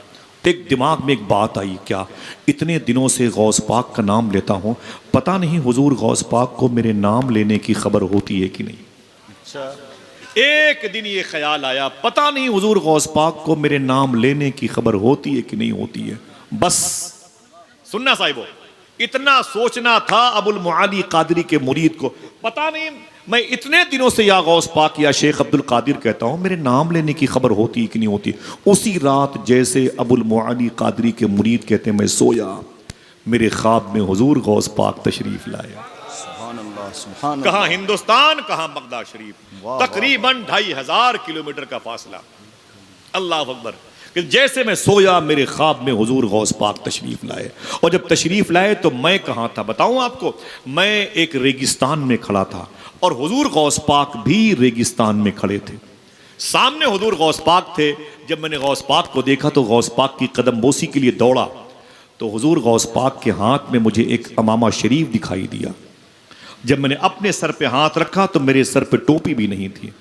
एक दिमाग में एक बात आई, क्या इतने दिनों से गौस पाक का नाम लेता हूँ, पता नहीं हुजूर गौस पाक को मेरे नाम लेने की खबर होती है कि नहीं। अच्छा। एक दिन ये ख्याल आया, पता नहीं हुजूर गौस पाक को मेरे नाम लेने की खबर होती है कि नहीं होती है। बस सुनना साहिबो, इतना सोचना था अबुल मुआली कादरी के मुरीद को, पता नहीं मैं इतने दिनों से या गौस पाक या शेख अब्दुल कादिर कहता हूं, मेरे नाम लेने की खबर होती कि नहीं होती। उसी रात जैसे अबुल मुआली कादरी के मुरीद कहते हैं मैं सोया, मेरे ख्वाब में हुजूर गौस पाक तशरीफ लाया। कहाँ हिंदुस्तान, कहाँ बगदाद शरीफ, तकरीबन 2500 किलोमीटर का फासला। अल्लाह अकबर। कि जैसे मैं सोया मेरे ख्वाब में हुजूर गौस पाक तशरीफ लाए, और जब तशरीफ लाए तो मैं कहाँ था बताऊं आपको? मैं एक रेगिस्तान में खड़ा था और हुजूर गौस पाक भी रेगिस्तान में खड़े थे। सामने हुजूर गौस पाक थे। जब मैंने गौस पाक को देखा तो गौस पाक की कदम बोसी के लिए दौड़ा तो हुजूर गौस पाक के हाथ में मुझे एक अमामा शरीफ दिखाई दिया। जब मैंने अपने सर पे हाथ रखा तो मेरे सर पे टोपी भी नहीं थी।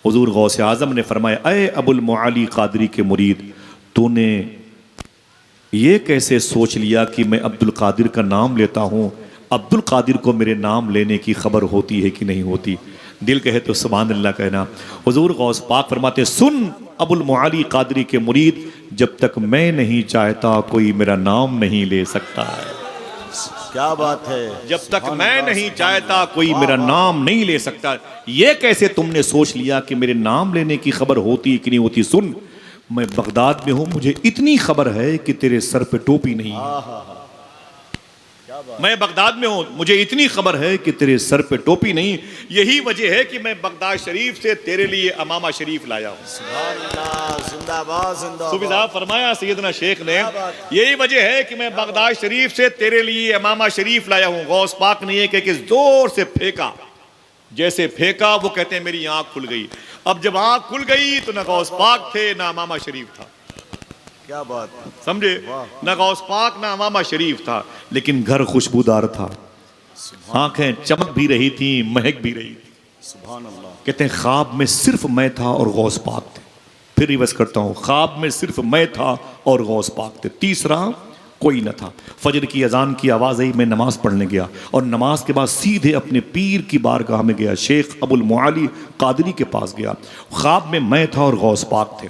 हुजूर गौस आजम ने फरमाया, अय अबुल मुआली कादरी के मुरीद, तूने ये कैसे सोच लिया कि मैं अब्दुल कादिर का नाम लेता हूँ, अब्दुल कादिर को मेरे नाम लेने की खबर होती है कि नहीं होती? दिल कहे तो सुभान अल्लाह कहना। हुजूर गौस पाक फरमाते, सुन अबुल मुआली कादरी के मुरीद, जब तक मैं नहीं चाहता कोई मेरा नाम नहीं ले सकता है। क्या बात है। जब तक मैं नहीं चाहता कोई मेरा नाम नहीं ले सकता। ये कैसे तुमने सोच लिया कि मेरे नाम लेने की खबर होती है कि नहीं होती? सुन, मैं बगदाद में हूं, मुझे इतनी खबर है कि तेरे सर पे टोपी नहीं है। मैं बगदाद में हूं, मुझे इतनी खबर है कि तेरे सर पे टोपी नहीं। यही वजह है कि मैं बगदाद शरीफ से तेरे लिए अमामा शरीफ लाया हूं। जिंदाबाद जिंदाबाद। सूफी साहब फरमाया सैयदना शेख ने, यही वजह है कि मैं बगदाद शरीफ से तेरे लिए अमामा शरीफ लाया हूं। गौस पाक ने ये कह के जोर से फेंका, जैसे फेंका वो कहते हैं मेरी आंख खुल गई। अब जब आंख खुल गई तो न गौस पाक थे ना अमामा शरीफ था। क्या बात, समझे, न गौस पाक ना अमामा शरीफ था, लेकिन घर खुशबूदार था, आंखें चमक भी रही थी, महक भी रही थी। सुभान अल्लाह। कहते हैं ख्वाब में सिर्फ मैं था और गौस पाक थे। फिर रिवर्स करता हूं, ख्वाब में सिर्फ मैं था और गौस पाक थे, तीसरा कोई न था। फजर की अजान की आवाज़ आई, मैं नमाज पढ़ने गया और नमाज के बाद सीधे अपने पीर की बारगाह में गया, शेख अबुल मुआली कादरी के पास गया। ख्वाब में मैं था और गौस पाक थे।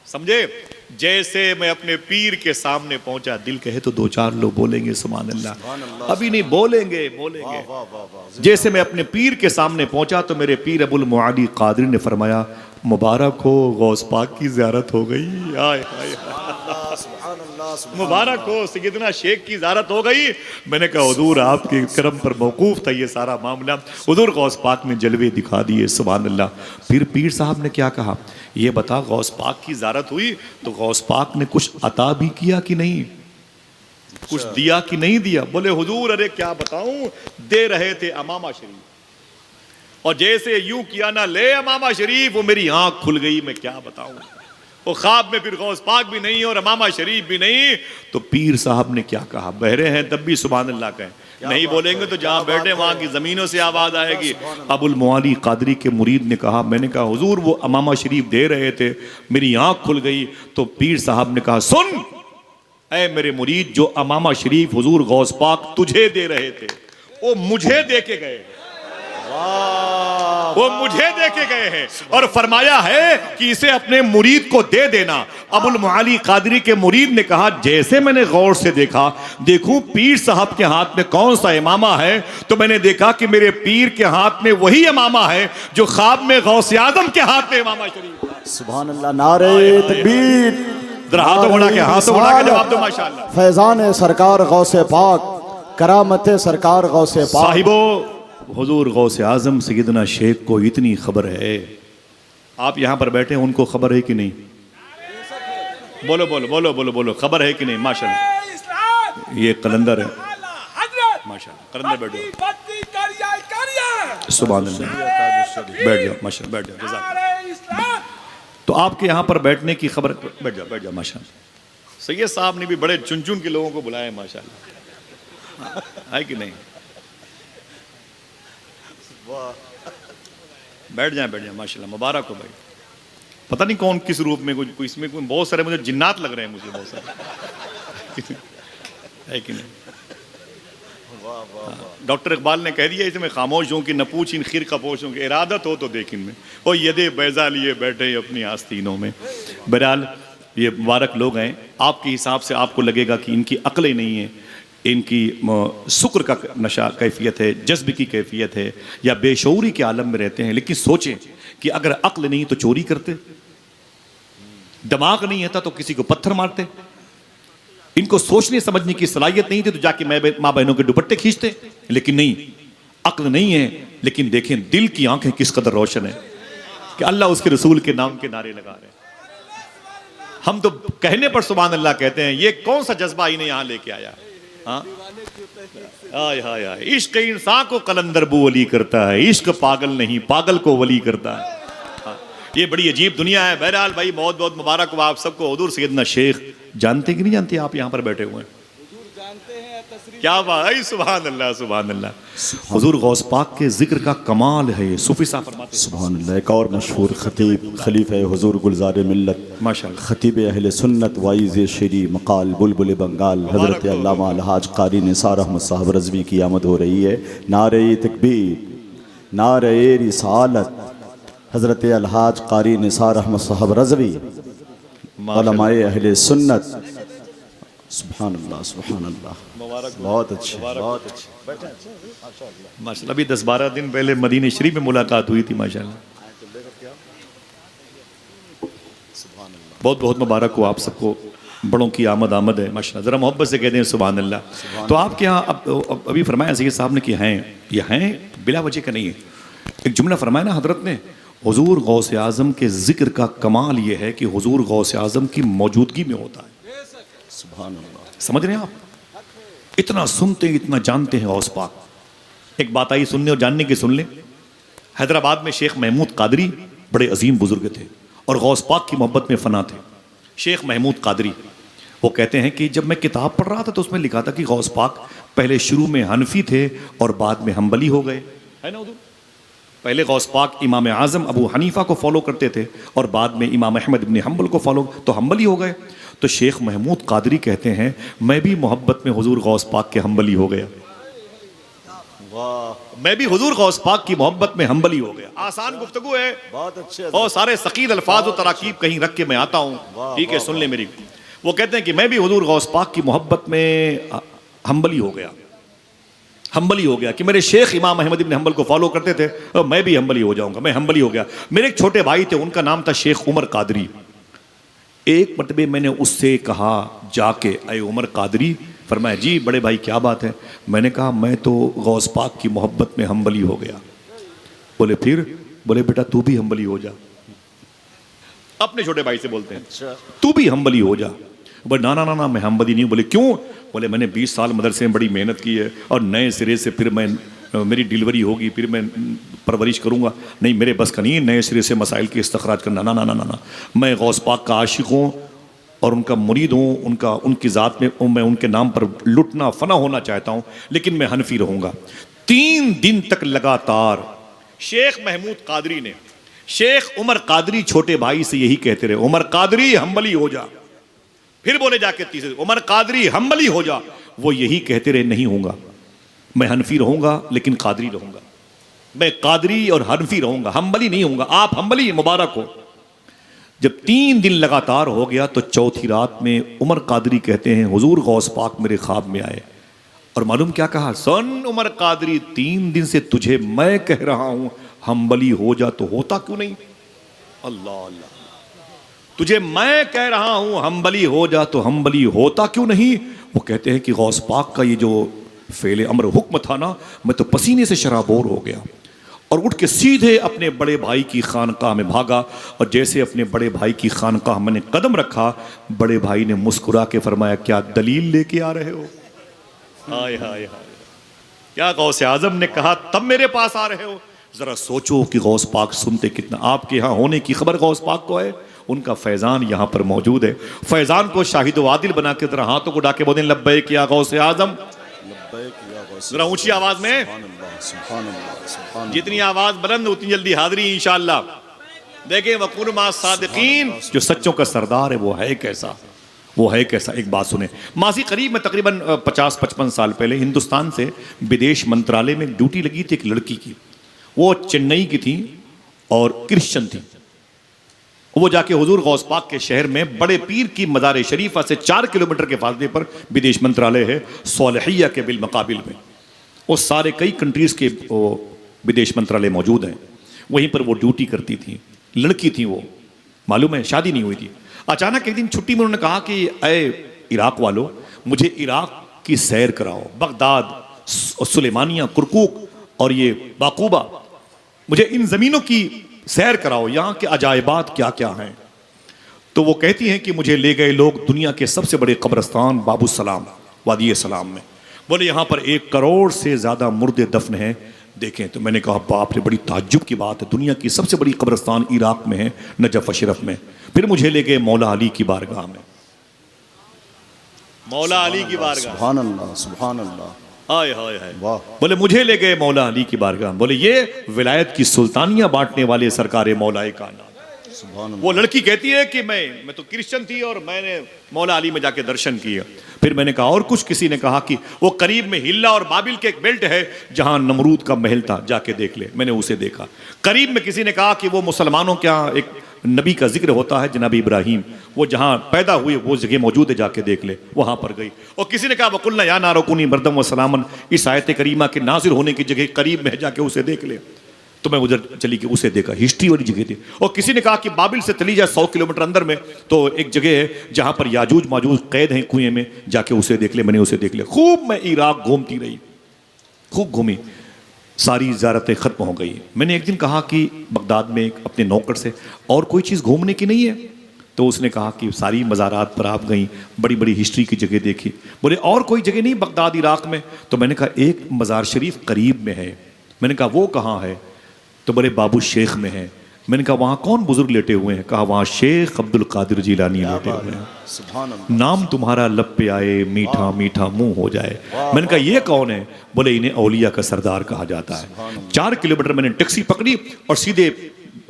समझे, जैसे मैं अपने पीर के सामने पहुंचा, दिल कहे तो दो चार लोग बोलेंगे सुभान अल्लाह, अभी नहीं बोलेंगे, बोलेंगे। जैसे मैं अपने पीर के सामने पहुंचा तो मेरे पीर अबुल मुआली कादरी ने फरमाया, मुबारक हो, गौस पाक की ज़ियारत हो गई। आय हाय, मुबारक हो, सैयदना शेख की ज़ियारत हो गई। मैंने कहा हुजूर आपके करम पर मौकूफ था ये सारा मामला, हुजूर गौस पाक ने जलवे दिखा दिए, सुभान अल्लाह। फिर पीर साहब ने क्या कहा, ये बता गौस पाक की ज़ियारत हुई तो गौस पाक ने कुछ अता भी किया कि नहीं, कुछ दिया कि नहीं दिया? बोले हुजूर अरे क्या बताऊं, दे रहे थे अमामा शरीफ, और जैसे यूं किया ना ले अमामा शरीफ, वो मेरी आंख खुल गई, मैं क्या बताऊं। वो ख्वाब में फिर गौस पाक भी नहीं और अमामा शरीफ भी नहीं। तो पीर साहब ने क्या कहा, बहरे हैं तब भी सुभान अल्लाह कहें, नहीं बोलेंगे तो जहां बैठे वहां की जमीनों से आवाज आएगी। अबुल मुआली कादरी के मुरीद ने कहा, मैंने कहा हुजूर वो अमामा शरीफ दे रहे थे, मेरी आंख खुल गई। तो पीर साहब ने कहा, सुन ऐ मेरे मुरीद, जो अमामा शरीफ हुजूर गौस पाक तुझे दे रहे थे वो मुझे दे के गए, वो मुझे दे के गए हैं और फरमाया है कि इसे अपने मुरीद को दे देना। अबुल मुआली कादरी के मुरीद ने कहा, जैसे मैंने गौर से देखा, देखूं पीर साहब के हाथ में कौन सा इमामा है, तो मैंने देखा कि मेरे पीर के हाथ में वही इमामा है जो ख्वाब में गौस आजम के हाथ में इमामा शरीफ था। सुभान अल्लाह, नारे तकबीर, हाथों बढ़ा के, हाथों बढ़ा के जवाब दो माशाअल्लाह। फैजान सरकार गौसे पाक, करामत सरकार गौसे पाक। साहिबो, हुजूर गौस आजम सैयदना शेख को इतनी खबर है, आप यहां पर बैठे हैं, उनको खबर है कि नहीं? बोलो बोलो बोलो बोलो बोलो, खबर है कि नहीं? माशाल्लाह, ये कलंदर है माशाल्लाह, कलंदर बैठ जाओ, सुभान अल्लाह, बैठ जाओ माशाल्लाह, बैठ जाओ, जज़ाक। तो आपके यहाँ पर बैठने की खबर, बैठ जाओ माशाल्लाह। सैयद साहब ने भी बड़े चुन चुन के लोगों को बुलाया माशाल्लाह, है कि नहीं? बैठ जाए माशाल्लाह, मुबारक हो भाई। पता नहीं कौन किस रूप में, कोई इसमें कोई बहुत सारे मुझे जिन्नात लग रहे हैं, मुझे बहुत सारे है कि नहीं? डॉक्टर इकबाल ने कह दिया इसमें खामोश हूँ कि न पूछ इन खीर कपोशों की, इरादत हो तो देख इनमें, और यदे बैजा लिए बैठे अपनी आस्तीनों में। बहरहाल ये मुबारक लोग हैं, आपके हिसाब से आपको लगेगा कि इनकी अक्लें नहीं है, इनकी शुक्र का नशा कैफियत है, जज्ब की कैफियत है, या बेशऊरी के आलम में रहते हैं। लेकिन सोचें कि अगर अक्ल नहीं तो चोरी करते, दिमाग नहीं था तो किसी को पत्थर मारते, इनको सोचने समझने की सलाहियत नहीं थी तो जाके माँ बहनों के दुपट्टे खींचते। लेकिन नहीं, अक्ल नहीं है, लेकिन देखें दिल की आंखें किस कदर रोशन है कि अल्लाह उसके रसूल के नाम के नारे लगा रहे हैं। हम तो कहने पर सुभान अल्लाह कहते हैं, ये कौन सा जज्बा इन्हें यहाँ लेके आया? हाँ, इश्क इंसान को कलंदर बू वली करता है, इश्क पागल नहीं पागल को वली करता है। हाँ, ये बड़ी अजीब दुनिया है। बहरहाल भाई बहुत बहुत मुबारक हो आप सबको। हुजूर सैयदना शेख जानते कि नहीं जानते? आप यहाँ पर बैठे हुए हैं, क्या बात है, सुभान अल्लाह सुभान अल्लाह। हुजूर गौस पाक के जिक्र का कमाल है। सूफी साहब फरमाते हैं, सुभान अल्लाह। एक और मशहूर खतीब खलीफा हुजूर गुलजार मिल्लत माशाअल्लाह, खतीब अहले सुन्नत वाइज़ शेरी मकाल बुलबुल बंगाल हज़रत अल्लामा अलहाज कारी निसार अहमद साहब रज़वी की आमद हो रही है। नारे तकबीर, नारे रिसालत, हज़रत अलहाज कारी निसार अहमद साहब रज़वी, उलमाए अहले सुन्नत। सुभान अल्लाह सुभान अल्लाह, बहुत अच्छे बहुत अच्छे माशाअल्लाह। अभी 10-12 दिन पहले मदीने शरीफ में मुलाकात हुई थी माशाअल्लाह। बहुत बहुत मुबारक हो आप सबको, बड़ों की आमद आमद है माशाअल्लाह। ज़रा मोहब्बत से कहते हैं सुभान अल्लाह। तो आपके यहाँ अभी फरमाया सैयद साहब ने कि हैं, ये हैं बिला वजह का नहीं है। एक जुमला फरमाया ना हजरत ने, हुजूर गौस आज़म के जिक्र का कमाल ये है कि हुजूर गौस आज़म की मौजूदगी में होता है। सुभान अल्लाह, समझ रहे हैं आप? इतना सुनते हैं, इतना जानते हैं गौस पाक। एक बात आई सुनने और जानने की, सुन ले। हैदराबाद में शेख महमूद कादरी बड़े अजीम बुजुर्ग थे और गौस पाक की मोहब्बत में फना थे, शेख महमूद कादरी। वो कहते हैं कि जब मैं किताब पढ़ रहा था तो उसमें लिखा था कि गौस पाक पहले शुरू में हनफी थे और बाद में हम्बली हो गए, है ना हुजूर? पहले गौस पाक इमाम आज़म अबू हनीफा को फॉलो करते थे और बाद में इमाम अहमद इब्न हम्बल को फॉलो, तो हम्बली हो गए। तो शेख महमूद कादरी कहते हैं मैं भी मोहब्बत में हुजूर गौस पाक के हम्बली हो गया। वाह, मैं भी हुजूर गौस पाक की मोहब्बत में हम्बली हो गया। आसान गुफ्तगू है बहुत अच्छे। और सारे सकील अल्फाज और तराकीब कहीं रख के मैं आता हूँ, ठीक है, सुन ले मेरी। वो कहते हैं कि मैं भी हुजूर गौस पाक की मोहब्बत में हम्बली हो गया, हम्बली हो गया कि मेरे शेख इमाम अहमद इब्न हम्बल को फॉलो करते थे और मैं भी हम्बली हो जाऊंगा, मैं हम्बली हो गया। मेरे एक छोटे भाई थे, उनका नाम था शेख उमर कादरी। एक मरतबे मैंने उससे कहा जाके, अय उमर कादरी, फरमाया जी बड़े भाई क्या बात है? मैंने कहा मैं तो गौस पाक की मोहब्बत में हम्बली हो गया। बोले फिर? बोले बेटा तू भी हम्बली हो जा। अपने छोटे भाई से बोलते हैं तू भी हम्बली हो जा। बोले ना ना ना ना मैं हम्बली नहीं हूं। बोले क्यों? बोले मैंने 20 साल मदरसे में बड़ी मेहनत की है और नए सिरे से फिर मैं मेरी डिलीवरी होगी, फिर मैं परवरिश करूंगा, नहीं मेरे बस का नहीं है नए सिरे से मसाइल की इस्तखराज करना, ना ना ना ना ना। मैं गौस पाक का आशिक हूँ और उनका मुरीद हूँ, उनकी ज़ात में मैं उनके नाम पर लुटना फना होना चाहता हूँ, लेकिन मैं हनफी रहूँगा। 3 दिन तक लगातार शेख महमूद कादरी ने शेख उमर कादरी छोटे भाई से यही कहते रहे, उमर कादरी हम्बली हो जा। फिर बोले जाके तीसरे, उमर कादरी हम्बली हो जा। वो यही कहते रहे नहीं होऊंगा, मैं हनफी रहूंगा लेकिन कादरी रहूंगा, मैं कादरी और हनफी रहूंगा, हम्बली नहीं होऊंगा। आप हम्बली मुबारक हो। जब 3 दिन लगातार हो गया तो चौथी रात में उमर कादरी कहते हैं हुजूर गौस पाक मेरे ख्वाब में आए और मालूम क्या कहा? सुन उमर कादरी, 3 दिन से तुझे मैं कह रहा हूं हम्बली हो जा तो होता क्यों नहीं? अल्लाह अल्लाह, तुझे मैं कह रहा हूं हम्बली हो जा तो हम्बली होता क्यों नहीं? वो कहते हैं कि गौस पाक का ये जो फेले अमर हुक्म था ना, मैं तो पसीने से शराबोर हो गया और उठ के सीधे अपने बड़े भाई की खानकाह में भागा और जैसे अपने बड़े भाई की खानकाह मैंने कदम रखा, बड़े भाई ने मुस्कुरा के फरमाया क्या दलील लेके आ रहे हो? हाय हाय हाय, क्या गौसे आजम ने कहा तब मेरे पास आ रहे हो? जरा सोचो कि गौस पाक सुनते कितना। आपके यहाँ होने की खबर गौस पाक को है, उनका फैजान यहाँ पर मौजूद है। फैजान को शाहिद वादिल बना के जरा हाथों को डाके बोलें लब्बैक या गौसे आजम। जरा ऊंची आवाज में, जितनी आवाज बुलंद उतनी जल्दी हाजिरी इंशाअल्लाह। देखें वकुन मा सादिकीन, जो सच्चों का सरदार है वो है कैसा, वो है कैसा। एक बात सुने, मासी करीब में तकरीबन 50-55 साल पहले हिंदुस्तान से विदेश मंत्रालय में ड्यूटी लगी थी एक लड़की की। वो चेन्नई की थी और क्रिश्चियन थी। वो जाके हुजूर गौस पाक के शहर में बड़े पीर की मज़ार शरीफा से 4 किलोमीटर के फासले पर विदेश मंत्रालय है, सोलहिया के बिल मकाबिल में। वो सारे कई कंट्रीज़ के विदेश मंत्रालय मौजूद हैं, वहीं पर वो ड्यूटी करती थी। लड़की थी वो, मालूम है शादी नहीं हुई थी। अचानक एक दिन छुट्टी में उन्होंने कहा कि अय इराक वालों, मुझे इराक की सैर कराओ, बगदाद, सुलेमानिया, कुरकुक और ये बाकूबा, मुझे इन ज़मीनों की सैर कराओ, यहाँ के अजायबात क्या क्या हैं। तो वो कहती हैं कि मुझे ले गए लोग दुनिया के सबसे बड़े कब्रस्तान बाबू सलाम, वादी सलाम में। बोले यहाँ पर 1 करोड़ से ज़्यादा मुर्दे दफन हैं, देखें। तो मैंने कहा बाप रे, बड़ी ताज्जुब की बात है, दुनिया की सबसे बड़ी कब्रस्तान इराक में है, नजफ अशरफ में। फिर मुझे ले गए मौला अली की बारगाह में, मौला अली की बारगाह। सुभान अल्लाह, सुभान अल्लाह, हाय हाय हाय, वाह। बोले मुझे ले गए मौला अली की बारगाह। बोले ये विलायत की सुल्तानियां बांटने वाले सरकारे मौलाए कायनात। वो लड़की कहती है कि मैं तो क्रिश्चियन थी और मैंने मौला अली में जाके दर्शन किया। फिर मैंने कहा और कुछ? किसी ने कहा कि वो करीब में हिल्ला और बाबिल के एक बेल्ट है जहां नमरूद का महल था, जाके देख ले। मैंने उसे देखा। करीब में किसी ने कहा कि वो मुसलमानों के यहाँ एक नबी का जिक्र होता है, जनाब इब्राहिम, वो जहां पैदा हुए वो जगह मौजूद है, जाके देख ले। वहां पर गई। और किसी ने कहा वकुल्ना या नारकुनी मरदम व सलामन, इस आयत करीमा के नाजिर होने की जगह करीब में है, जाके उसे देख ले। तो मैं उधर चली के उसे देखा, हिस्ट्री वाली जगह थी। और किसी ने कहा कि बाबिल से चली जाए 100 किलोमीटर अंदर में तो एक जगह है जहां पर याजूज माजूज कैद हैं कुएं में, जाके उसे देख ले। मैंने उसे देख लिया। खूब मैं इराक घूमती रही, खूब घूमी, सारी ज़ियारतें ख़त्म हो गई। मैंने एक दिन कहा कि बगदाद में अपने नौकर से और कोई चीज़ घूमने की नहीं है? तो उसने कहा कि सारी मज़ारात पर आप गई, बड़ी बड़ी हिस्ट्री की जगह देखी। बोले और कोई जगह नहीं बगदाद इराक में? तो मैंने कहा एक मज़ार शरीफ करीब में है। मैंने कहा वो कहाँ है? तो बोले बाबू शेख में है। मैंने कहा वहाँ कौन बुजुर्ग लेटे हुए हैं? कहा वहाँ शेख अब्दुल कादिर जिलानी लेटे हुए हैं। सुभान अल्लाह। नाम तुम्हारा लब पे आए, मीठा मीठा मुंह हो जाए। मैंने कहा ये कौन है? बोले इन्हें औलिया का सरदार कहा जाता है। 4 किलोमीटर मैंने टैक्सी पकड़ी और सीधे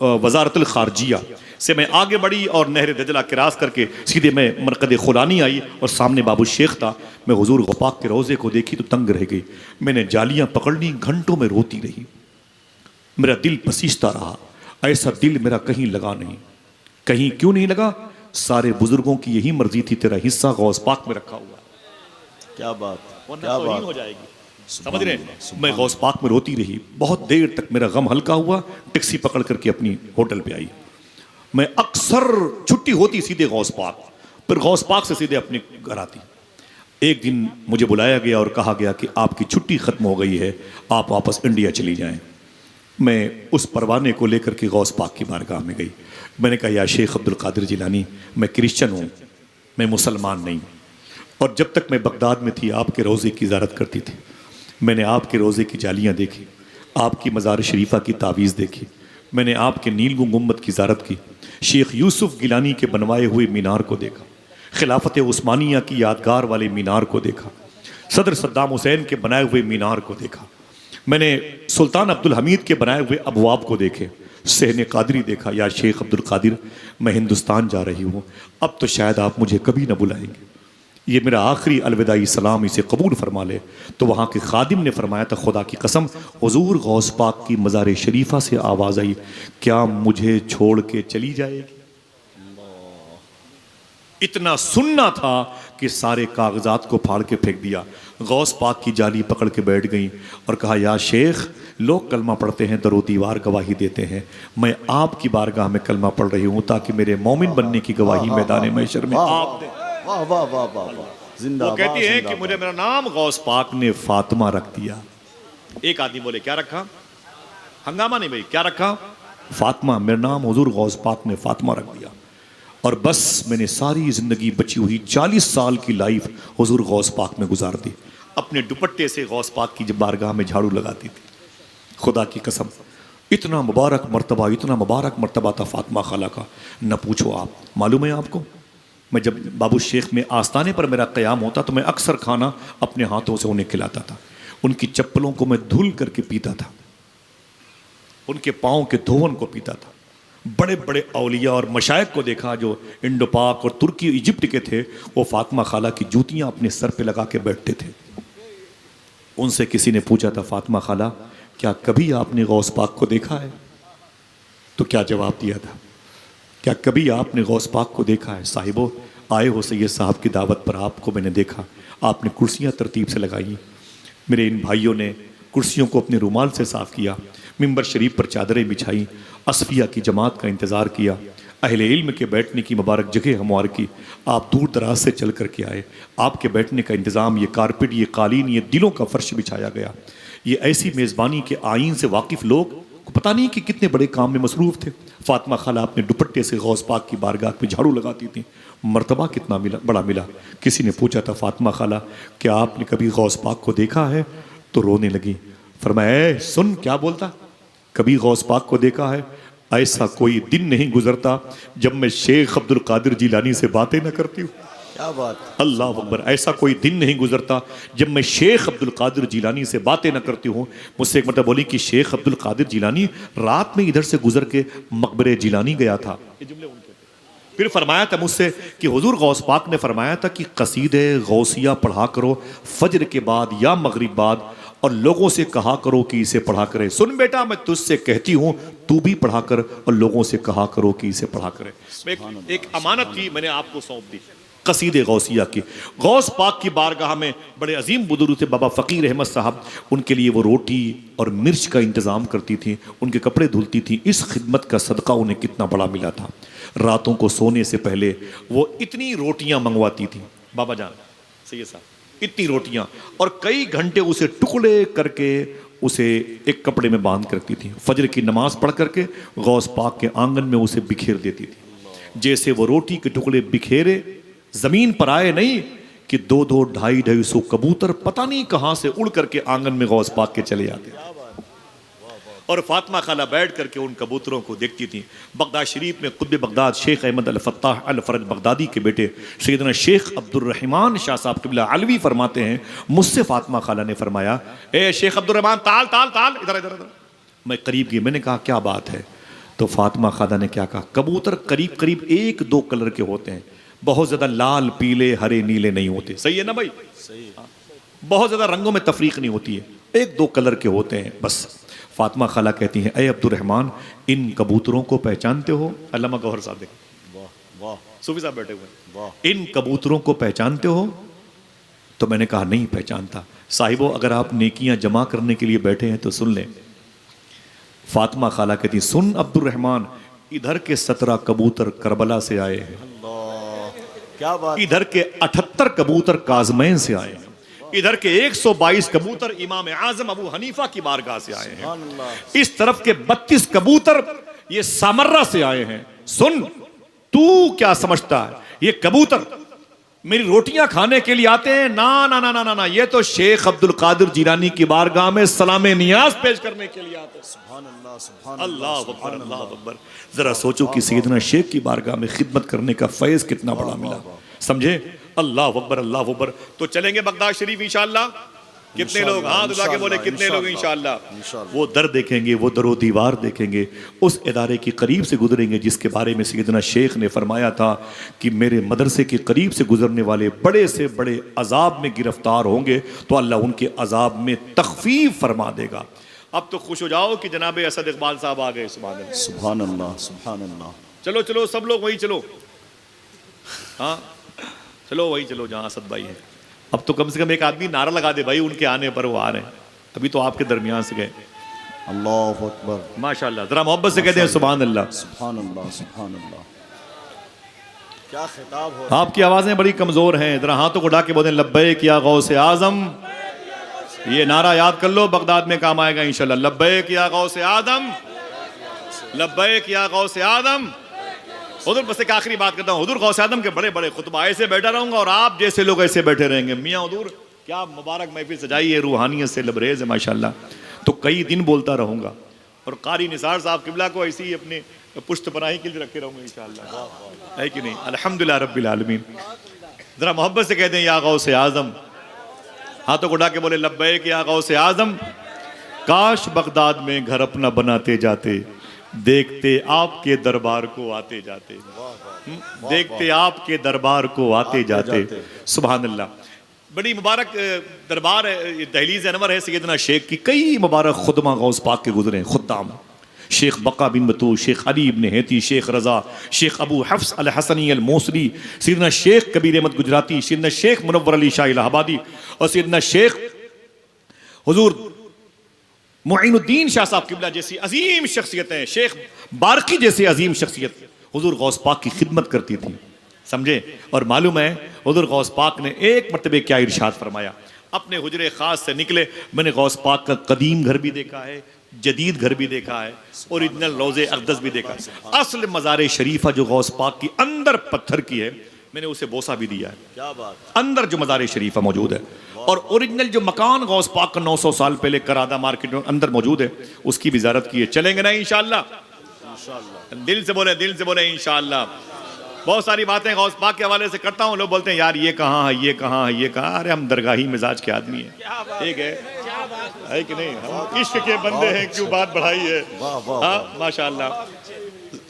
वजारतुल खारजिया से मैं आगे बढ़ी और नहर दजला क्रॉस करके सीधे मैं मरकद खुलानी आई और सामने बाबू शेख था। मैं हुजूर गौपाक के रोज़े को देखी तो तंग रह गई। मैंने जालियां पकड़ ली, घंटों में रोती रही। मेरा दिल पसीजता रहा। ऐसा दिल मेरा कहीं लगा नहीं। कहीं क्यों नहीं लगा? सारे बुजुर्गों की यही मर्जी थी, तेरा हिस्सा गौस पाक में रखा हुआ है। क्या बात, वरना क्या तौहीन बात हो जाएगी। समझ रहे हैं? मैं गौस पाक में रोती रही। बहुत देर तक मेरा गम हल्का हुआ। टैक्सी पकड़ करके अपनी होटल पे आई। मैं अक्सर छुट्टी होती सीधे गौस पाक, फिर गौस पाक से सीधे अपने घर आती। एक दिन मुझे बुलाया गया और कहा गया कि आपकी छुट्टी खत्म हो गई है, आप वापस इंडिया चली जाएं। मैं उस परवाने को लेकर के गौस पाक की बारगाह में गई। मैंने कहा या शेख अब्दुल कादिर जिलानी, मैं क्रिश्चियन हूँ, मैं मुसलमान नहीं, और जब तक मैं बगदाद में थी आपके रोज़े की ज़ियारत करती थी। मैंने आपके रोज़े की जालियाँ देखी, आपकी मज़ार शरीफा की तावीज़ देखी, मैंने आपके नीलगुं गुंबद की ज़ियारत की, शेख यूसुफ गिलानी के बनवाए हुए मीनार को देखा, खिलाफत उस्मानिया की यादगार वाले मीनार को देखा, सदर सद्दाम हुसैन के बनाए हुए मीनार को देखा, मैंने सुल्तान अब्दुल हमीद के बनाए हुए अबवाब को देखे, सहने कादरी देखा। या शेख अब्दुल कादिर, मैं हिंदुस्तान जा रही हूँ, अब तो शायद आप मुझे कभी ना बुलाएंगे, ये मेरा आखिरी अलविदाई सलाम, इसे कबूल फरमा ले। तो वहाँ के खादिम ने फरमाया था, खुदा की कसम हुजूर गौस पाक की मज़ार शरीफा से आवाज़ आई, क्या मुझे छोड़ के चली जाएगी? इतना सुनना था कि सारे कागजात को फाड़ के फेंक दिया। गौस पाक की जाली पकड़ के बैठ गई और कहा, या शेख, लोग कलमा पढ़ते हैं, दरो दीवार गवाही देते हैं, मैं आपकी बारगाह में कलमा पढ़ रही हूँ ताकि मेरे मोमिन बनने की गवाही मैदान महशर में आप दें। वाह वाह वाह वाह वाह। जिंदाबाद। वो कहती है कि जिंदाबाद। मुझे मेरा नाम गौस पाक ने फातिमा रख दिया। एक आदमी बोले क्या रखा? हंगामा नहीं भाई, क्या रखा? फातिमा। मेरा नाम हुजूर गौस पाक ने फातिमा रख दिया। और बस मैंने सारी जिंदगी बची हुई 40 साल की लाइफ हुजूर गौस पाक में गुजार दी। अपने दुपट्टे से गौस पाक की जब बारगाह में झाड़ू लगाती थी, खुदा की कसम इतना मुबारक मर्तबा, इतना मुबारक मर्तबा था फातिमा खाला का, न पूछो आप। मालूम है आपको, मैं जब बाबू शेख में आस्ताने पर मेरा क़याम होता तो मैं अक्सर खाना अपने हाथों से उन्हें खिलाता था। उनकी चप्पलों को मैं धुल करके पीता था, उनके पाँव के धोवन को पीता था। बड़े बड़े औलिया और मशाइख को देखा जो इंडो पाक और तुर्की इजिप्ट के थे, वो फातिमा खाला की जूतियाँ अपने सर पे लगा के बैठते थे। उनसे किसी ने पूछा था, फातिमा खाला क्या कभी आपने गौस पाक को देखा है? तो क्या जवाब दिया था? क्या कभी आपने गौस पाक को देखा है? साहिबो, आए हो सैयद साहब की दावत पर आपको मैंने देखा, आपने कुर्सियाँ तरतीब से लगाई, मेरे इन भाइयों ने कुर्सियों को अपने रुमाल से साफ़ किया, मिंबर शरीफ पर चादरें बिछाई, असफिया की जमात का इंतज़ार किया, अहले इल्म के बैठने की मुबारक जगह हमवार की। आप दूर दराज से चल कर के आए, आपके बैठने का इंतज़ाम, ये कारपेट, ये कालीन, ये दिलों का फर्श बिछाया गया। ये ऐसी मेज़बानी के आइन से वाकिफ़ लोग को पता नहीं कि कितने बड़े काम में मसरूफ़ थे। फातिमा खाला अपने दुपट्टे से गौस पाक की बारगाह में झाड़ू लगाती थी। मर्तबा कितना मिला, बड़ा मिला। किसी ने पूछा था, फातिमा खाला क्या आपने कभी गौस पाक को देखा है? तो रोने लगी। फरमाया, सुन क्या बोलता, कभी गौस पाक को देखा है? ऐसा कोई दिन नहीं गुजरता जब मैं शेख अब्दुल कादिर जिलानी से बातें न करती हूँ। क्या बात। अल्लाह अकबर। ऐसा कोई दिन नहीं गुजरता जब मैं शेख अब्दुल कादिर जिलानी से बातें न करती हूँ। मुझसे एक मतलब बोली कि शेख अब्दुल कादिर जिलानी रात में इधर से गुजर के मकबरे जिलानी गया था। ये जुमले उनके थे। फिर फरमाया था मुझसे कि हुजूर गौस पाक ने फरमाया था कि कसीदे गौसिया पढ़ा करो फजर के बाद या मगरिब बाद, और लोगों से कहा करो कि इसे पढ़ा करे। सुन बेटा, मैं तुझसे कहती हूँ तू भी पढ़ा कर और लोगों से कहा करो कि इसे पढ़ा करे। एक अमानत थी, मैंने आपको सौंप दी कसीदे गौसिया की। गौस पाक की बारगाह में बड़े अजीम बुजुर्ग थे बाबा फ़कीर अहमद साहब, उनके लिए वो रोटी और मिर्च का इंतज़ाम करती थी, उनके कपड़े धुलती थी। इस खिदमत का सदका उन्हें कितना बड़ा मिला था। रातों को सोने से पहले वो इतनी रोटियां मंगवाती थी, बाबा जान सैयद साहब, इतनी रोटियां, और कई घंटे उसे टुकड़े करके उसे एक कपड़े में बांध कर रखती थी। फजर की नमाज पढ़ करके गौस पाक के आंगन में उसे बिखेर देती थी। जैसे वो रोटी के टुकड़े बिखेरे जमीन पर आए नहीं कि 2-2, 250-250 कबूतर पता नहीं कहां से उड़ करके आंगन में गौस पाक के चले आते। और फातिमा खाला बैठ करके उन कबूतरों को देखती थी। बगदाद शरीफ में कुतुब बगदाद शेख अहमद अल फत्ताह अल फरज बगदादी के बेटे सैयदना शेख अब्दुर्रहमान शाह साहब क़िबला अलवी फरमाते हैं, मुझसे फातिमा खाला ने फरमाया, ए शेख अब्दुर्रहमान ताल ताल ताल, इधर इधर इधर। मैं करीब गई, मैंने कहा क्या बात है? तो फातिमा खाला ने क्या कहा, कबूतर करीब करीब 1-2 कलर के होते हैं, बहुत ज़्यादा लाल पीले हरे नीले नहीं होते। सही है ना भाई? सही है। बहुत ज़्यादा रंगों में तफरीक नहीं होती है, 1-2 कलर के होते हैं बस। फातिमा खाला कहती हैं, अय अब्दुर्रहमान, इन कबूतरों को पहचानते हो? अल्लामा गौहर साहब देखें, वाह वाह, सूफी साहब बैठे हुए, वाह, इन कबूतरों को पहचानते हो? तो मैंने कहा नहीं पहचानता। साहिबो, अगर आप नेकियां जमा करने के लिए बैठे हैं तो सुन लें। फातिमा खाला कहती, सुन अब्दुर्रहमान, इधर के 17 कबूतर करबला से आए हैं, क्या बात, इधर के 78 कबूतर काजमैन से आए हैं, इधर के 122 कबूतर इमाम आजम अबू हनीफा की बारगाह से आए हैं, इस तरफ के 32 कबूतर ये सामर्रा से आए हैं। सुन, तू क्या समझता है ये कबूतर मेरी रोटियां खाने के लिए आते हैं? ना ना ना ना ना ना, ये तो शेख अब्दुल कादिर जिलानी की बारगाह में सलामे नियाज पेश करने के लिए आते हैं। सुभान अल्लाह, सुभान अल्लाह, अकबर, अल्लाह अकबर। जरा सोचो कि सैयदना शेख की बारगाह में खिदमत करने का फैज कितना बड़ा मिला, समझे? अल्लाह अकबर, अल्लाह अकबर। तो चलेंगे बगदाद शरीफ इंशाअल्लाह। कितने लोग हाथ उठा के बोले कितने लोग इंशाअल्लाह? वो दर देखेंगे, वो दरो दीवार देखेंगे, उस इदारे के करीब से गुजरेंगे जिसके बारे में सैयदना शेख ने फरमाया था कि मेरे मदरसे के करीब से गुजरने वाले बड़े से बड़े अजाब में गिरफ्तार होंगे तो अल्लाह उनके अजाब में तखफीफ फरमा देगा। अब तो खुश हो जाओ कि जनाब असद इकबाल साहब आ गए। सुभान अल्लाह, सुभान अल्लाह, सुभान अल्लाह। चलो चलो सब लोग वहीं चलो, हाँ चलो वहीं चलो जहाँ असद भाई है। अब तो कम से कम एक आदमी नारा लगा दे भाई, उनके आने पर वो आ रहे हैं, अभी तो आपके दरमियान से गए। अल्लाह अकबर, माशाअल्लाह, जरा मोहब्बत से कहते हैं सुभान अल्लाह, सुभान अल्लाह, सुभान अल्लाह। क्या खिताब हो। आपकी आवाजें बड़ी कमजोर हैं, जरा हाथों को उठा के बोलें लब्बैक या गौसे आजम। ये नारा याद कर लो, बगदाद में काम आएगा इंशाल्लाह। लब्बैक या गौसे आदम, लब्बैक या गौसे आदम। हुजूर बस एक आखिरी बात करता हूँ, हुजूर गौसे आदम के बड़े बड़े खुतबा ऐसे बैठा रहूंगा और आप जैसे लोग ऐसे बैठे रहेंगे। मियाँ हुजूर क्या मुबारक महफिल सजाई है, रूहानियत से लबरेज है माशाल्लाह। तो कई दिन बोलता रहूंगा और कारी निसार साहब किबला को ऐसी ही अपने पुष्ट पनाही के लिए रखे रहूंगा इंशाअल्लाह, है कि नहीं? अल्हम्दुलिल्लाह रब्बिल आलमीन। जरा मोहब्बत से कहते हैं या गौसे आजम, हाथों को उठा के बोले लब्बैक या गौसे आजम। काश बगदाद में घर अपना बनाते जाते, देखते आपके दरबार को आते जाते, देखते आपके दरबार को आते जाते। सुभान अल्लाह। बड़ी मुबारक दरबार है, दहलीज अनवर है सैयदना शेख की। कई मुबारक खुदमा गौस पाक के गुजरे हैं, खुद्दाम शेख बका बिन बतूर, शेख अली इब्न हैती, शेख रजा, शेख अबू हफ्स अल हसनी अल मौसली, सैयदना शेख कबीर अहमद गुजराती, सैयदना शेख मुनव्वर अली शाह इलाहाबादी और सैयदना शेख हुजूर मुइनुद्दीन शाह साहब किबला जैसी अजीम शख्सियतें, शेख बारकी जैसी अजीम शख्सियत हुजूर गौस पाक की खिदमत करती थी, समझे? और मालूम है हुजूर गौस पाक ने एक मरतबे क्या इरशाद फरमाया, अपने हुजरे खास से निकले, मैंने गौस पाक का कदीम घर भी देखा है, जदीद घर भी देखा है, ओरिजिनल रोज़े अक़दस भी देखा है। असल मज़ार शरीफा जो गौस पाक की अंदर पत्थर की है, मैंने उसे बोसा भी दिया है। क्या बात, अंदर जो मज़ार शरीफा मौजूद है और ओरिजिनल जो मकान गौस पाक का 900 साल पहले करादा मार्केट में अंदर मौजूद है, उसकी भी ज़ियारत की है। चलेंगे ना इंशाअल्लाह? दिल से बोले इंशाअल्लाह। बहुत सारी बातें गौस पाक के हवाले से करता हूँ, लोग बोलते हैं यार ये कहाँ है, ये कहाँ है, ये कहाँ। अरे हम दरगाही मिजाज के आदमी हैं, ठीक है कि नहीं? हम इश्क के बंदे हैं, क्यों बात बढ़ाई है? हाँ माशाअल्लाह।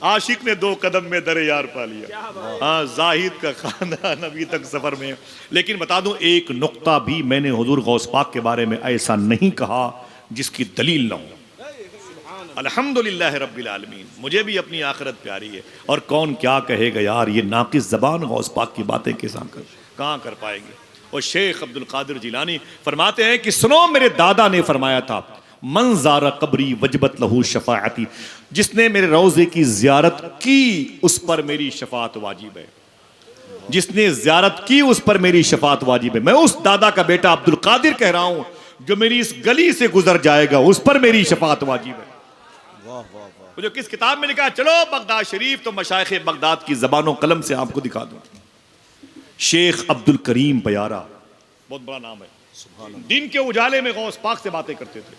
आशिक ने 2 कदम में दरे यार पा लिया। हाँ, जाहिद का खानदान अभी तक सफर में। लेकिन बता दूं, एक नुक्ता भी मैंने हुजूर गौस पाक के बारे में ऐसा नहीं कहा जिसकी दलील ना हो। अल्हम्दुलिल्लाह रब्बिल आलमीन। मुझे भी अपनी आखिरत प्यारी है और कौन क्या कहेगा यार, ये नाकिस ज़बान गौस पाक की बातें कहाँ कर पाएंगे। और शेख अब्दुल कादिर जिलानी फरमाते हैं कि सुनो, मेरे दादा ने फरमाया था, मन ज़ारा कब्री वजबत लहू शफाअती, जिसने मेरे रोज़े की ज़ियारत की उस पर मेरी शफाअत वाजिब है, जिसने ज़ियारत की उस पर मेरी शफाअत वाजिब है। मैं उस दादा का बेटा अब्दुल कादिर कह रहा हूँ, जो मेरी इस गली से गुजर जाएगा उस पर मेरी शफाअत वाजिब है। वो जो किस किताब में लिखा है, चलो बगदाद शरीफ, तो मशाइख बगदाद की ज़बानो कलम से आपको दिखा दूं। शेख अब्दुल करीम बयारा, बहुत बड़ा नाम है, दिन के उजाले में गौस पाक से बातें करते थे।